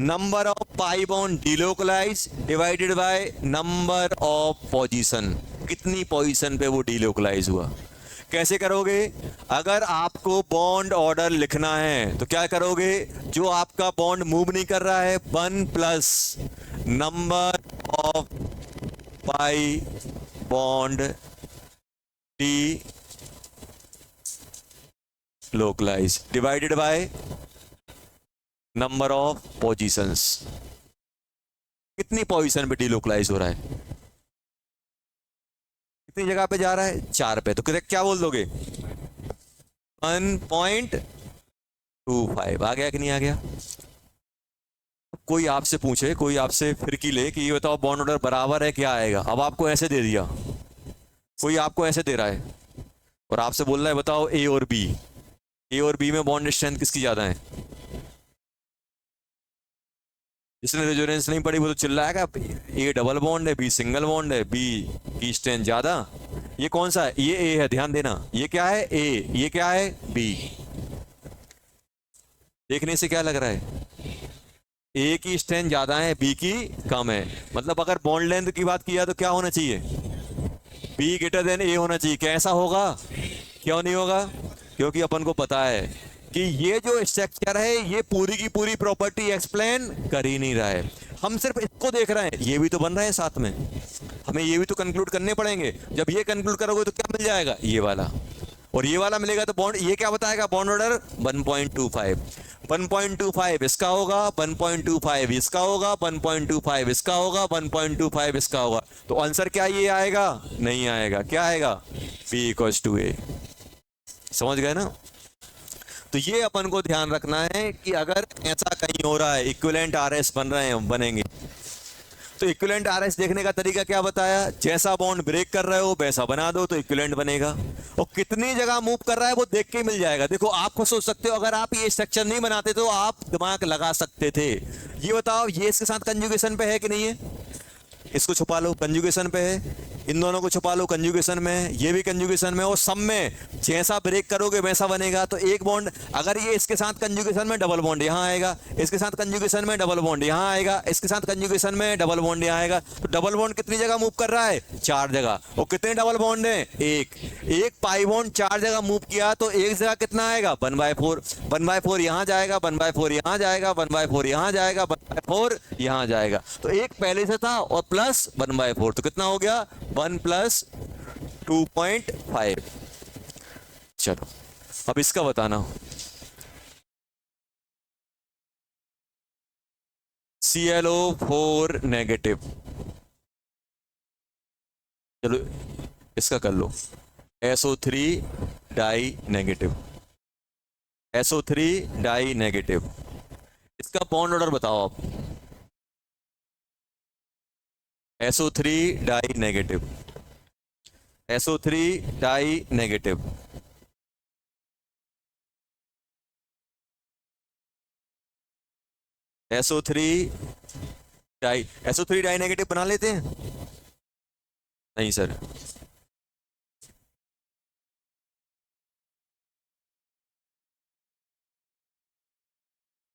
number of pi bond delocalise divided by number of position, कितनी पोजीशन पे वो डिलोकलाइज हुआ। कैसे करोगे, अगर आपको बॉन्ड ऑर्डर लिखना है तो क्या करोगे, जो आपका बॉन्ड मूव नहीं कर रहा है 1 plus number of pi bond D delocalise divided by number of positions. कितनी पोजीशन पे डिलोकलाइज हो रहा है, कितनी जगह पे जा रहा है, 4 पे। तो क्या बोल दोगे, 1.25 आ गया कि नहीं आ गया। कोई आपसे पूछे, कोई आपसे फिरकी ले कि ये बताओ बॉन्ड ऑर्डर बराबर है, क्या आएगा। अब आपको ऐसे दे दिया, कोई आपको ऐसे दे रहा है और आपसे बोल रहा है बताओ ए और बी, ए और बी में बॉन्ड स्ट्रेंथ किसकी ज्यादा है। जिसने रेजोनेंस नहीं पढ़ी वो तो चिल्लाएगा ए डबल बॉन्ड है, बी सिंगल बॉन्ड है, बी की स्ट्रेंथ ज्यादा। ये कौन सा है, ये ए है, ध्यान देना। ये क्या है ए, ये क्या है बी। देखने से क्या लग रहा है, ए की स्ट्रेंथ ज्यादा है, बी की कम है। मतलब अगर बॉन्ड लेंथ की बात किया तो क्या होना चाहिए, बी ग्रेटर देन ए होना चाहिए। कैसा होगा, क्यों नहीं होगा, क्योंकि अपन को पता है कि ये जो स्ट्रक्चर है ये पूरी की पूरी प्रॉपर्टी एक्सप्लेन कर ही नहीं रहा है। हम सिर्फ इसको देख रहे हैं, ये भी तो बन रहा है साथ में, हमें ये भी तो कंक्लूड करने पड़ेंगे। जब ये कंक्लूड करोगे तो क्या मिल जाएगा, ये वाला, और ये वाला मिलेगा तो बॉन्ड, ये क्या बताएगा बॉन्ड ऑर्डर 1.25। 1.25 इसका होगा, 1.25 इसका होगा, 1.25 इसका होगा, 1.25 इसका होगा। तो आंसर क्या ये आएगा, नहीं आएगा। क्या आएगा, बी इक्वल्स टू ए। समझ गए ना। तो ये अपन को ध्यान रखना है कि अगर ऐसा कहीं हो रहा है, इक्विवेलेंट आरएस बन रहे हैं, बनेंगे, तो इक्विवेलेंट आरएस देखने का तरीका क्या बताया, जैसा बॉन्ड ब्रेक कर रहे हो वैसा बना दो तो इक्विवेलेंट बनेगा। और कितनी जगह मूव कर रहा है वो देख के ही मिल जाएगा। देखो आप खुद सोच सकते हो, अगर आप ये स्ट्रक्चर नहीं बनाते तो आप दिमाग लगा सकते थे। ये बताओ ये इसके साथ कंजुगेशन पे है कि नहीं है, इसको छुपा लो कंजुगेशन पे है, इन दोनों को छुपा लो कंजुगेशन में है, ये भी कंजुगेशन में, और सब में जैसा ब्रेक करोगे वैसा बनेगा। तो एक बॉन्ड अगर ये इसके साथ कंजुगेशन में डबल बॉन्ड यहाँ आएगा, इसके साथ कंजुगेशन में डबल बॉन्ड यहाँ आएगा, इसके साथ कंजुगेशन में डबल बॉन्ड यहाँ आएगा। तो डबल बॉन्ड कितनी जगह मूव कर रहा है, 4 जगह। और कितने डबल बॉन्ड है, एक पाई बॉन्ड 4 जगह मूव किया तो एक जगह कितना आएगा 1/4। 1/4 यहाँ जाएगा, 1/4 यहाँ जाएगा, 1/4 यहाँ जाएगा, 1/4 यहाँ जाएगा। तो एक पहले से था और प्लस 1/4, तो कितना हो गया 1 + 2.5। चलो अब इसका बताना, ClO4 नेगेटिव। चलो इसका कर लो, SO3 die negative, SO3 die negative. इसका बॉन्ड ऑर्डर बताओ आप, SO3 die negative, SO3 die negative. SO3 die negative बना लेते हैं, नहीं सर।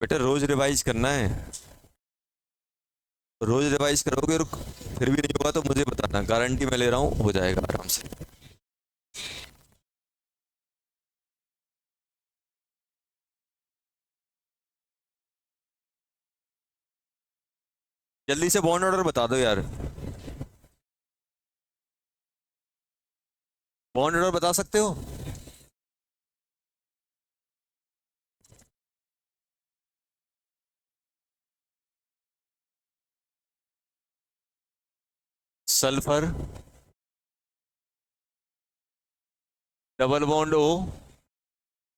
बेटा रोज रिवाइज करना है, रोज रिवाइज करोगे और फिर भी नहीं होगा तो मुझे बताना, गारंटी मैं ले रहा हूं हो जाएगा आराम से। जल्दी से बॉन्ड ऑर्डर बता दो यार, बॉन्ड ऑर्डर बता सकते हो। Sulphur double bond O,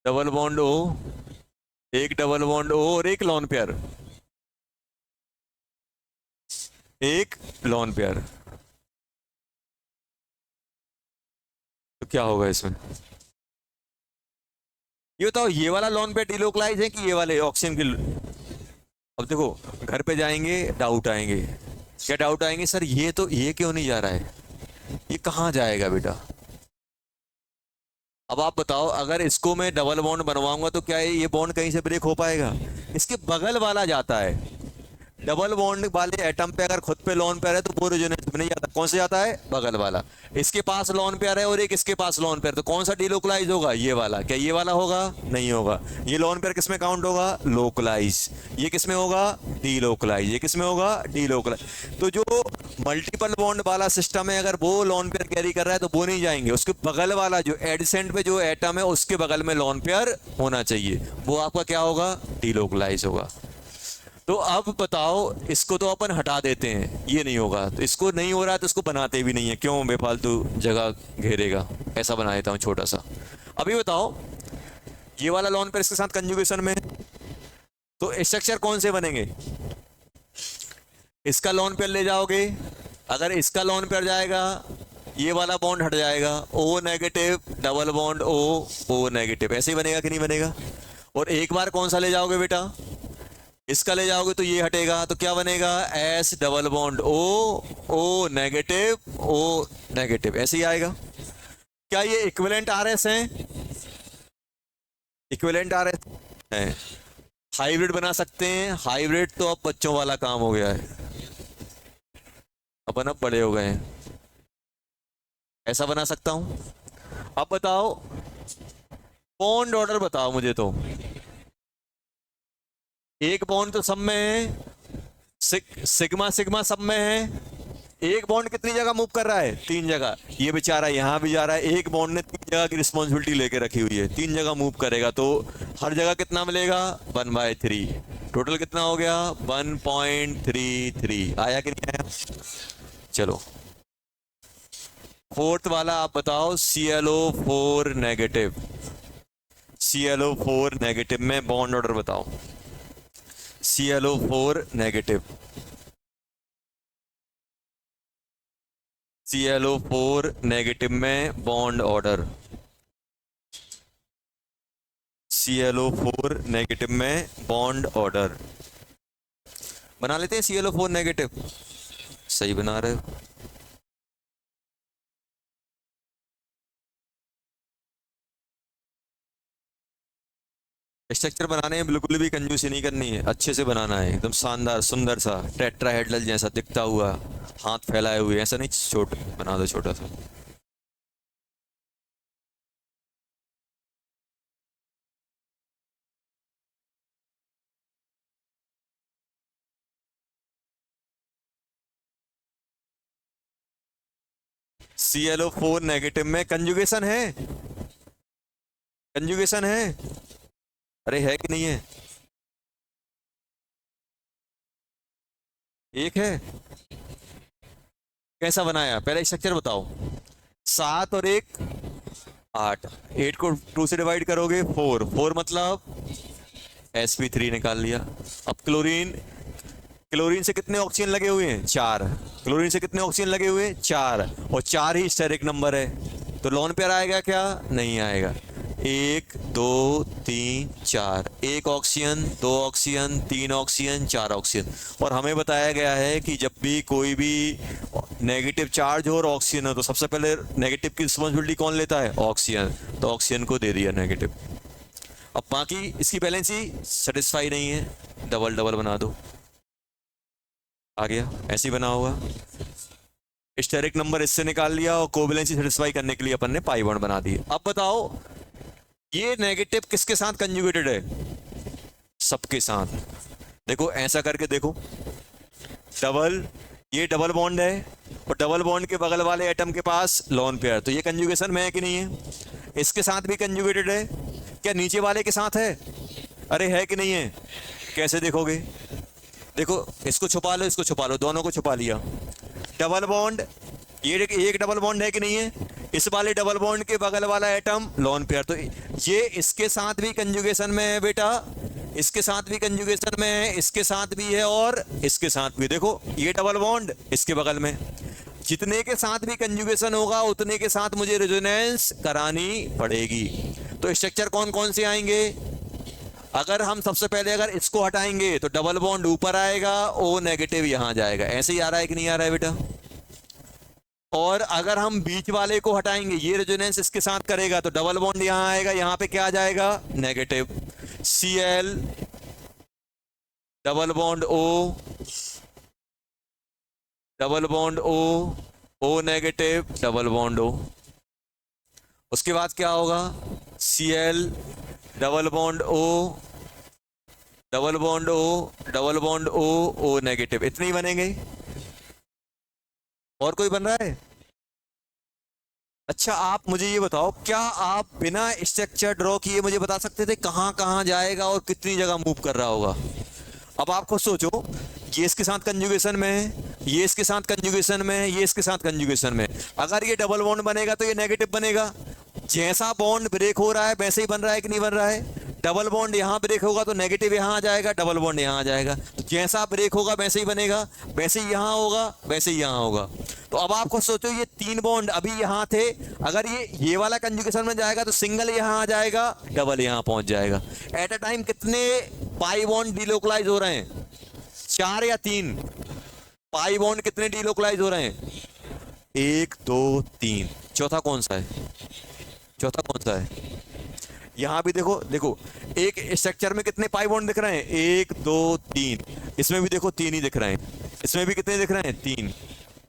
double bond O, एक डबल बॉन्ड O और एक लॉन पेयर, एक लॉन पेयर। तो क्या होगा इसमें, ये बताओ ये वाला लॉन पेयर डिलोकलाइज है कि ये वाले ऑक्सीजन के। अब देखो घर पे जाएंगे डाउट आएंगे, क्या डाउट आएंगे, सर ये तो ये क्यों नहीं जा रहा है, ये कहाँ जाएगा बेटा। अब आप बताओ अगर इसको मैं डबल बॉन्ड बनवाऊंगा तो क्या ये बॉन्ड कहीं से ब्रेक हो पाएगा, इसके बगल वाला जाता है। डबल बॉन्ड वाले एटम पे अगर खुद पे लोन पेयर है तो वो रेजोनेंस में नहीं जाता। कौन से जाता है? बगल वाला। इसके पास लोन पेयर है और एक इसके पास लोन पेयर, तो कौन सा डीलोकलाइज होगा? ये वाला। क्या ये वाला होगा? नहीं होगा। ये लोन पेयर किस में काउंट होगा? लोकलाइज। ये किस में होगा? डीलोकलाइज। ये किस में होगा? डीलोकलाइज। तो जो मल्टीपल बॉन्ड वाला सिस्टम है, अगर वो लोन पेयर कैरी कर रहा है तो वो नहीं जाएंगे, उसके बगल वाला जो एडसेंट पे जो एटम है उसके बगल में लोन पेयर होना चाहिए, वो आपका क्या होगा? डीलोकलाइज होगा। तो अब बताओ, इसको तो अपन हटा देते हैं, ये नहीं होगा, तो इसको नहीं हो रहा है तो इसको बनाते भी नहीं है, क्यों? बेफालतू जगह घेरेगा, ऐसा बना देता हूँ छोटा सा। अभी बताओ, ये वाला लोन पेयर इसके साथ कंजुगेशन में है, तो स्ट्रक्चर कौन से बनेंगे? इसका लोन पेयर ले जाओगे, अगर इसका लोन पेयर जाएगा ये वाला बॉन्ड हट जाएगा, O negative double bond O negative, ऐसे ही बनेगा कि नहीं बनेगा? और एक बार कौन सा ले जाओगे बेटा? इसका ले जाओगे तो ये हटेगा, तो क्या बनेगा? S double bond O negative, ऐसे ही आएगा। क्या ये इक्विवेलेंट RS हैं? इक्विवेलेंट RS हैं। हाइब्रिड बना सकते हैं? हाइब्रिड तो अब बच्चों वाला काम हो गया है, अपन अब बड़े हो गए हैं, ऐसा बना सकता हूं। अब बताओ, बॉन्ड ऑर्डर बताओ मुझे। तो एक बॉन्ड तो सब में है, सिग्मा सिग्मा सब में है। एक बॉन्ड कितनी जगह मूव कर रहा है? 3 जगह। ये बेचारा यहां भी जा रहा है, एक बॉन्ड ने 3 जगह की रिस्पॉन्सिबिलिटी लेके रखी हुई है, 3 जगह मूव करेगा, तो हर जगह कितना मिलेगा? 1/3। टोटल कितना हो गया? 1.33। आया कि नहीं आया? चलो, फोर्थ वाला आप बताओ, ClO4 नेगेटिव। ClO4 नेगेटिव में बॉन्ड ऑर्डर बताओ। ClO4 नेगेटिव, ClO4 नेगेटिव में बॉन्ड ऑर्डर, ClO4 नेगेटिव में बॉन्ड ऑर्डर बना लेते हैं। ClO4 नेगेटिव, सही बना रहे हो। स्ट्रक्चर बनाने में बिल्कुल भी कंजूसी नहीं करनी है, अच्छे से बनाना है, एकदम शानदार सुंदर सा टेट्राहेड्रल जैसा दिखता हुआ, हाथ फैलाए हुए, ऐसा नहीं, छोटा बना दो, छोटा सा। ClO4 नेगेटिव में कंजुगेशन है? कंजुगेशन है? अरे है कि नहीं है? एक है। कैसा बनाया? पहले स्ट्रक्चर बताओ। 7 और 1 8, 8 को 2 से डिवाइड करोगे 4, 4 मतलब sp3 निकाल लिया। अब क्लोरीन, क्लोरीन से कितने ऑक्सीजन लगे हुए हैं? 4। क्लोरीन से कितने ऑक्सीजन लगे हुए हैं? 4, और 4 ही स्टेरिक नंबर है, तो लोन पेयर आएगा क्या? नहीं आएगा। 1 2 3 4, 1 ऑक्सीजन, 2 ऑक्सीजन, 3 ऑक्सीजन, 4 ऑक्सीजन। और हमें बताया गया है कि जब भी कोई भी नेगेटिव चार्ज हो और ऑक्सीजन हो, तो सबसे पहले नेगेटिव की रिस्पॉन्सिबिलिटी कौन लेता है? ऑक्सीजन। तो ऑक्सीजन को दे दिया नेगेटिव। अब बाकी इसकी बैलेंस ही सेटिस्फाई नहीं है, डबल डबल बना दो, आ गया, ऐसे ही बना होगा। स्टेरिक नंबर इससे निकाल लिया और कोवैलेंसी सेटिस्फाई करने के लिए अपन ने पाई बॉन्ड बना दिए। अब बताओ, ये नेगेटिव किसके साथ कंजुगेटेड है? सबके साथ। देखो ऐसा करके देखो, डबल, ये डबल बॉन्ड है और डबल बॉन्ड के बगल वाले एटम के पास लोन पेयर, तो ये कंजुगेशन में है कि नहीं है? इसके साथ भी कंजुगेटेड है। क्या नीचे वाले के साथ है? अरे है कि नहीं है? कैसे देखोगे? देखो, इसको छुपा लो, इसको छुपा लो, दोनों को छुपा लिया। डबल बॉन्ड, ये एक डबल बॉन्ड है कि नहीं है? इस वाले डबल बॉन्ड के बगल वाला एटम लोन पेयर, तो ये इसके साथ भी कंजुगेशन में है बेटा, इसके साथ भी कंजुगेशन में है, इसके साथ भी है और इसके साथ भी। देखो ये डबल बॉन्ड इसके बगल में, जितने के साथ भी कंजुगेशन होगा उतने के साथ मुझे रेजोनेंस करानी पड़ेगी। तो स्ट्रक्चर कौन कौन से आएंगे? अगर हम सबसे पहले अगर इसको हटाएंगे तो डबल बॉन्ड ऊपर आएगा, O नेगेटिव यहां जाएगा, ऐसे ही आ रहा है कि नहीं आ रहा है बेटा? और अगर हम बीच वाले को हटाएंगे, ये रेजोनेंस इसके साथ करेगा, तो डबल बॉन्ड यहां आएगा, यहां पे क्या आ जाएगा? Negative. Cl double bond O double bond O, O negative, double bond O. उसके बाद क्या होगा, Cl double bond O, double bond O, double bond O, O negative. इतने ही बनेंगे, और कोई बन रहा है? अच्छा आप मुझे ये बताओ, क्या आप बिना स्ट्रक्चर ड्रॉ किए मुझे बता सकते थे कहां कहां जाएगा और कितनी जगह मूव कर रहा होगा? अब आप खुद सोचो, ये इसके साथ कंजुगेशन में है, ये इसके साथ कंजुगेशन में है, ये इसके साथ कंजुगेशन में है। अगर ये डबल बॉन्ड बनेगा तो ये नेगेटिव बनेगा। जैसा बॉन्ड ब्रेक हो रहा है वैसे ही बन रहा है कि नहीं बन रहा है? डबल बॉन्ड यहां ब्रेक होगा तो नेगेटिव यहां आ जाएगा, डबल बॉन्ड यहां आ जाएगा। तो जैसा ब्रेक होगा वैसे ही बनेगा, वैसे ही यहां होगा, वैसे ही यहां होगा। तो अब आपको सोचो, ये तीन बॉन्ड अभी यहां थे, अगर ये वाला कंजुगेशन में जाएगा तो सिंगल यहां आ जाएगा, डबल यहां पहुंच जाएगा। एट अ टाइम कितने पाई बॉन्ड डिलोकलाइज हो रहे हैं? 4 या 3? पाई बॉन्ड कितने डिलोकलाइज हो रहे हैं? 1 2 3। चौथा कौन सा है? चौथा कौन सा है? यहां भी देखो, देखो एक स्ट्रक्चर में कितने पाई बॉन्ड दिख रहे हैं? 1 2 3। इसमें भी देखो 3 ही दिख रहे हैं। इसमें भी कितने दिख रहे हैं? 3।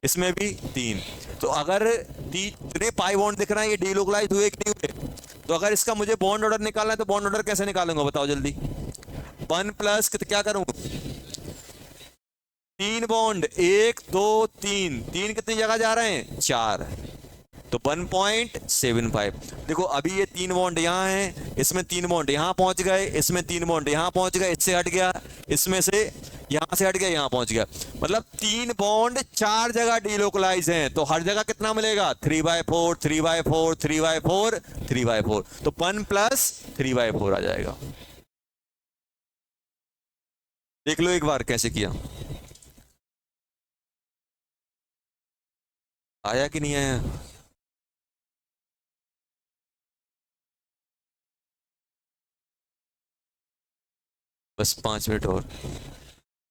इसमें भी 3। तो अगर इतने पाई बॉन्ड दिख रहे हैं, ये डिलोकलाइज हुए कि नहीं हुए? तो अगर इसका मुझे बॉन्ड ऑर्डर निकालना है तो बॉन्ड ऑर्डर कैसे निकालूंगा बताओ जल्दी? 1 प्लस क्या करूं? 3 बॉन्ड, 1 2 3। 3 कितनी जगह जा रहे हैं? 4। तो 1.75। देखो अभी ये 3 बॉन्ड यहाँ हैं, इसमें 3 बॉन्ड यहाँ पहुंच गए, इसमें 3 बॉन्ड यहाँ पहुंच गए, इससे हट गया, इसमें से यहाँ से हट गया, यहाँ पहुंच गया। मतलब 3 बॉन्ड 4 जगह डिलोकलाइज हैं। तो हर जगह कितना मिलेगा? 3/4 3/4 3/4 3/4। तो 1 प्लस 3/4 आ जाएगा। देख लो एक बार कैसे किया, आया कि नहीं आया? बस 5 मिनट और,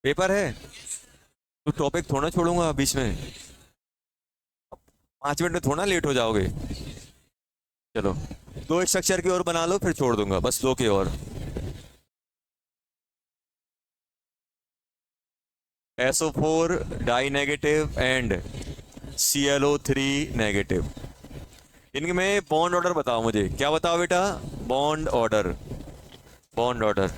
पेपर है तो टॉपिक थोड़ा छोड़ूंगा बीच में। 5 मिनट में थोड़ा लेट हो जाओगे। चलो 2 स्ट्रक्चर की और बना लो, फिर छोड़ दूंगा, बस 2 की और। SO4 die negative and ClO3 negative. इनमें बॉन्ड ऑर्डर बताओ मुझे, क्या बताओ बेटा? Bond order, bond order.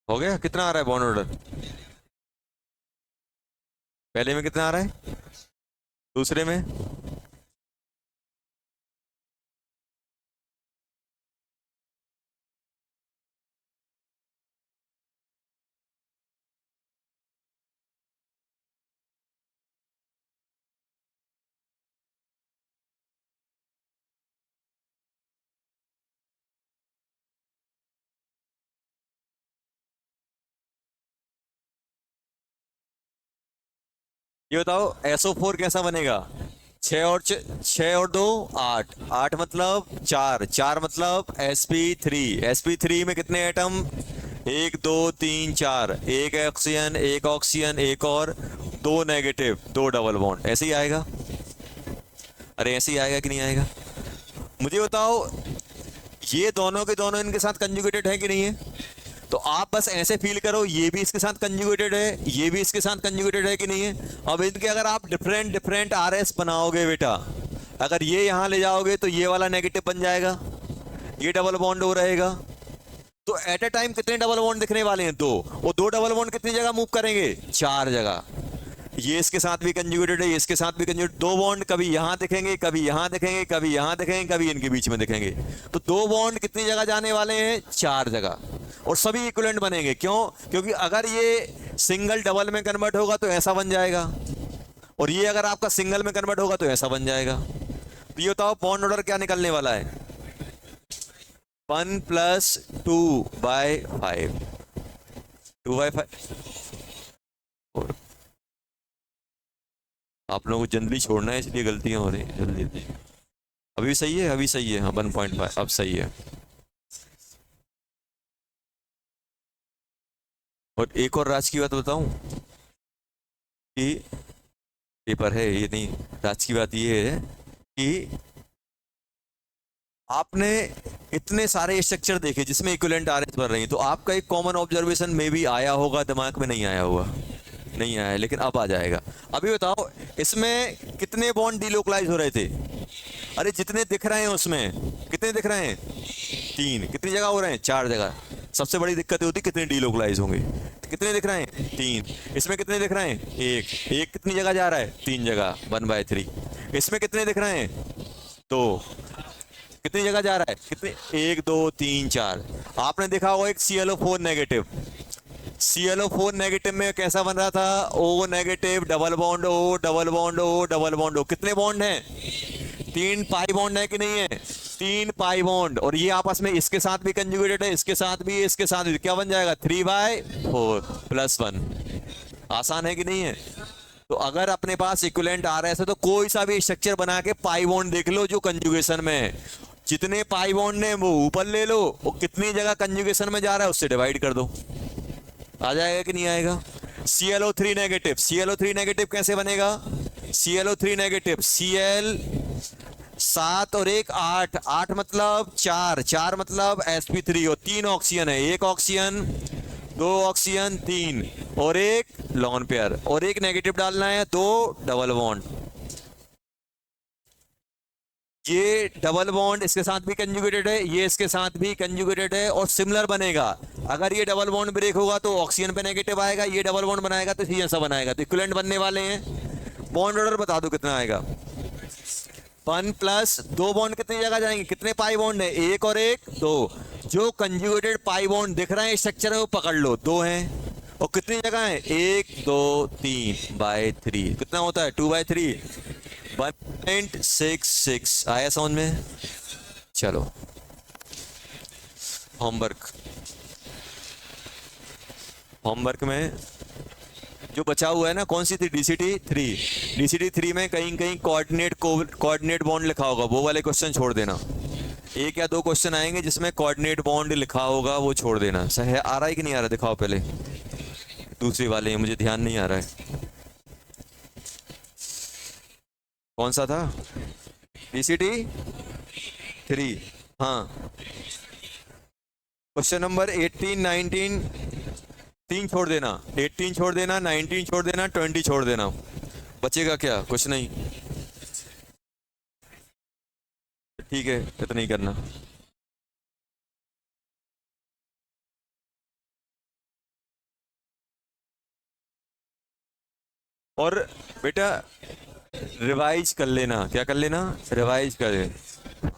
हो गया? कितना आ रहा है बॉन्ड ऑर्डर? पहले में कितना आ रहा है? दूसरे में? ये बताओ SO4 कैसा बनेगा? 6 और 2 8। 8 मतलब 4, 4 मतलब sp3। sp3 में कितने एटम? 1 2 3 4। एक ऑक्सीजन, एक ऑक्सीजन, एक और, 2 नेगेटिव, 2 डबल बॉन्ड। ऐसे ही आएगा? अरे ऐसे ही आएगा कि नहीं आएगा? मुझे बताओ, ये दोनों के दोनों इनके साथ कंजुगेटेड है कि नहीं है? तो आप बस ऐसे फील करो, ये भी इसके साथ कंजुगेटेड है, ये भी इसके साथ कंजुगेटेड है कि नहीं है? अब इनके अगर आप डिफरेंट डिफरेंट RS बनाओगे बेटा, अगर ये यहां ले जाओगे तो ये वाला नेगेटिव बन जाएगा, ये डबल बॉन्ड हो रहेगा। तो एट ए टाइम कितने डबल बॉन्ड दिखने वाले हैं? 2। और 2 डबल बॉन्ड कितनी जगह मूव करेंगे? 4 जगह। ये इसके साथ भी कंजुगेटेड है, ये इसके साथ भी कंजुगेटेड। 2 बॉन्ड कभी यहां दिखेंगे, कभी यहां दिखेंगे, कभी यहां दिखेंगे, कभी इनके बीच में दिखेंगे। तो 2 बॉन्ड कितनी जगह जाने वाले हैं? 4 जगह। और सभी इक्विवेलेंट बनेंगे। क्यों? क्योंकि अगर ये सिंगल डबल में कन्वर्ट होगा तो ऐसा बन जाएगा, और ये अगर आपका सिंगल में कन्वर्ट होगा तो ऐसा बन जाएगा। तो ये बताओ बॉन्ड ऑर्डर क्या निकलने वाला है? 1 + 2/5। 2/5 आप लोगों को जल्दी छोड़ना है इसलिए गलतियां हो रही हैं जल्दी जल्दी। अभी सही है, अभी सही है, हाँ 1.5 अब सही है। और एक और राज की बात बताऊं कि पेपर है ये नहीं, राज की बात ये है कि आपने इतने सारे स्ट्रक्चर देखे जिसमें इक्विवेलेंट आरएस बन रही है, तो आपका एक कॉमन ऑब्जर्वेशन में भी आया होगा, दिमाग में नहीं आया होगा, नहीं आया, लेकिन अब आ जाएगा। अभी बताओ इसमें कितने बॉन्ड डिलोकलाइज हो रहे थे? अरे जितने दिख रहे हैं उसमें कितने दिख रहे हैं? 3। कितनी जगह हो रहे हैं? 4 जगह। सबसे बड़ी दिक्कत होती है कितने डिलोकलाइज होंगे। कितने दिख रहे हैं? 3। इसमें कितने दिख रहे हैं? 1। कितनी जगह जा रहा है? 3 जगह, 1/3। इसमें कितने दिख रहे हैं? 2। कितनी जगह जा रहा है? कितने? 1 2 3 4। आपने देखा होगा एक ClO4 नेगेटिव, ClO4 नेगेटिव में कैसा बन रहा था? O negative, double bond O, double bond O, double bond O। कितने बॉन्ड हैं? 3 पाई बॉन्ड है कि नहीं है? 3 पाई बॉन्ड। और ये आपस में इसके साथ भी कंजुगेटेड है, इसके साथ भी, इसके साथ भी। क्या बन जाएगा? 3/4 +1। आसान है कि नहीं है? तो अगर अपने पास इक्विवेलेंट आ रहा है तो कोई सा भी स्ट्रक्चर बना के पाई बॉन्ड देख लो जो कंजुगेशन में है। जितने पाई बॉन्ड ने वो ऊपर ले लो, वो कितनी जगह कंजुगेशन में जा रहा है उससे डिवाइड कर दो, आ जाएगा कि नहीं आएगा? ClO3 नेगेटिव, ClO3 नेगेटिव कैसे बनेगा? ClO3 नेगेटिव, Cl 7 और 1 8, 8 मतलब 4, 4 मतलब sp3, और 3 ऑक्सीजन है, 1 ऑक्सीजन, 2 ऑक्सीजन, 3 और 1 लॉन पेयर, और 1 नेगेटिव डालना है, 2 डबल बॉन्ड। ये डबल बॉन्ड इसके साथ भी कंजुगेटेड है, ये इसके साथ भी कंजुगेटेड है, और सिमिलर बनेगा। अगर ये डबल बॉन्ड ब्रेक होगा तो ऑक्सीजन पे नेगेटिव आएगा, ये डबल बॉन्ड बनाएगा तो सी ऐसा बनाएगा, तो इक्विवेलेंट बनने वाले हैं। बॉन्ड ऑर्डर बता दो कितना आएगा? 1 प्लस 2 बॉन्ड कितनी जगह जाएंगे? कितने पाई बॉन्ड है? 1 और 1 2। जो कंजुगेटेड पाई बॉन्ड दिख रहे हैं स्ट्रक्चर है वो पकड़ लो, 2 हैं। और कितनी जगह है? 1 2 3/3। कितना होता है? 2/3, 1.66। आया समझ में? चलो होमवर्क, होमवर्क में जो बचा हुआ है ना, कौन सी थी? DCT3। DCT3 में कहीं कहीं कोऑर्डिनेट बॉन्ड लिखा होगा, वो वाले क्वेश्चन छोड़ देना। 1 या 2 क्वेश्चन आएंगे जिसमें कोऑर्डिनेट बॉन्ड लिखा होगा, वो छोड़ देना। सही है? आ रहा है कि नहीं आ रहा? दिखाओ पहले दूसरी वाले में, मुझे ध्यान नहीं आ रहा है कौन सा था। DCT3, हाँ। क्वेश्चन नंबर 18 19, 3 छोड़ देना, 18 छोड़ देना, 19 छोड़ देना, 20 छोड़ देना। बचेगा क्या? कुछ नहीं। ठीक है, इतना ही करना। और बेटा रिवाइज कर लेना, क्या कर लेना? रिवाइज कर लेना।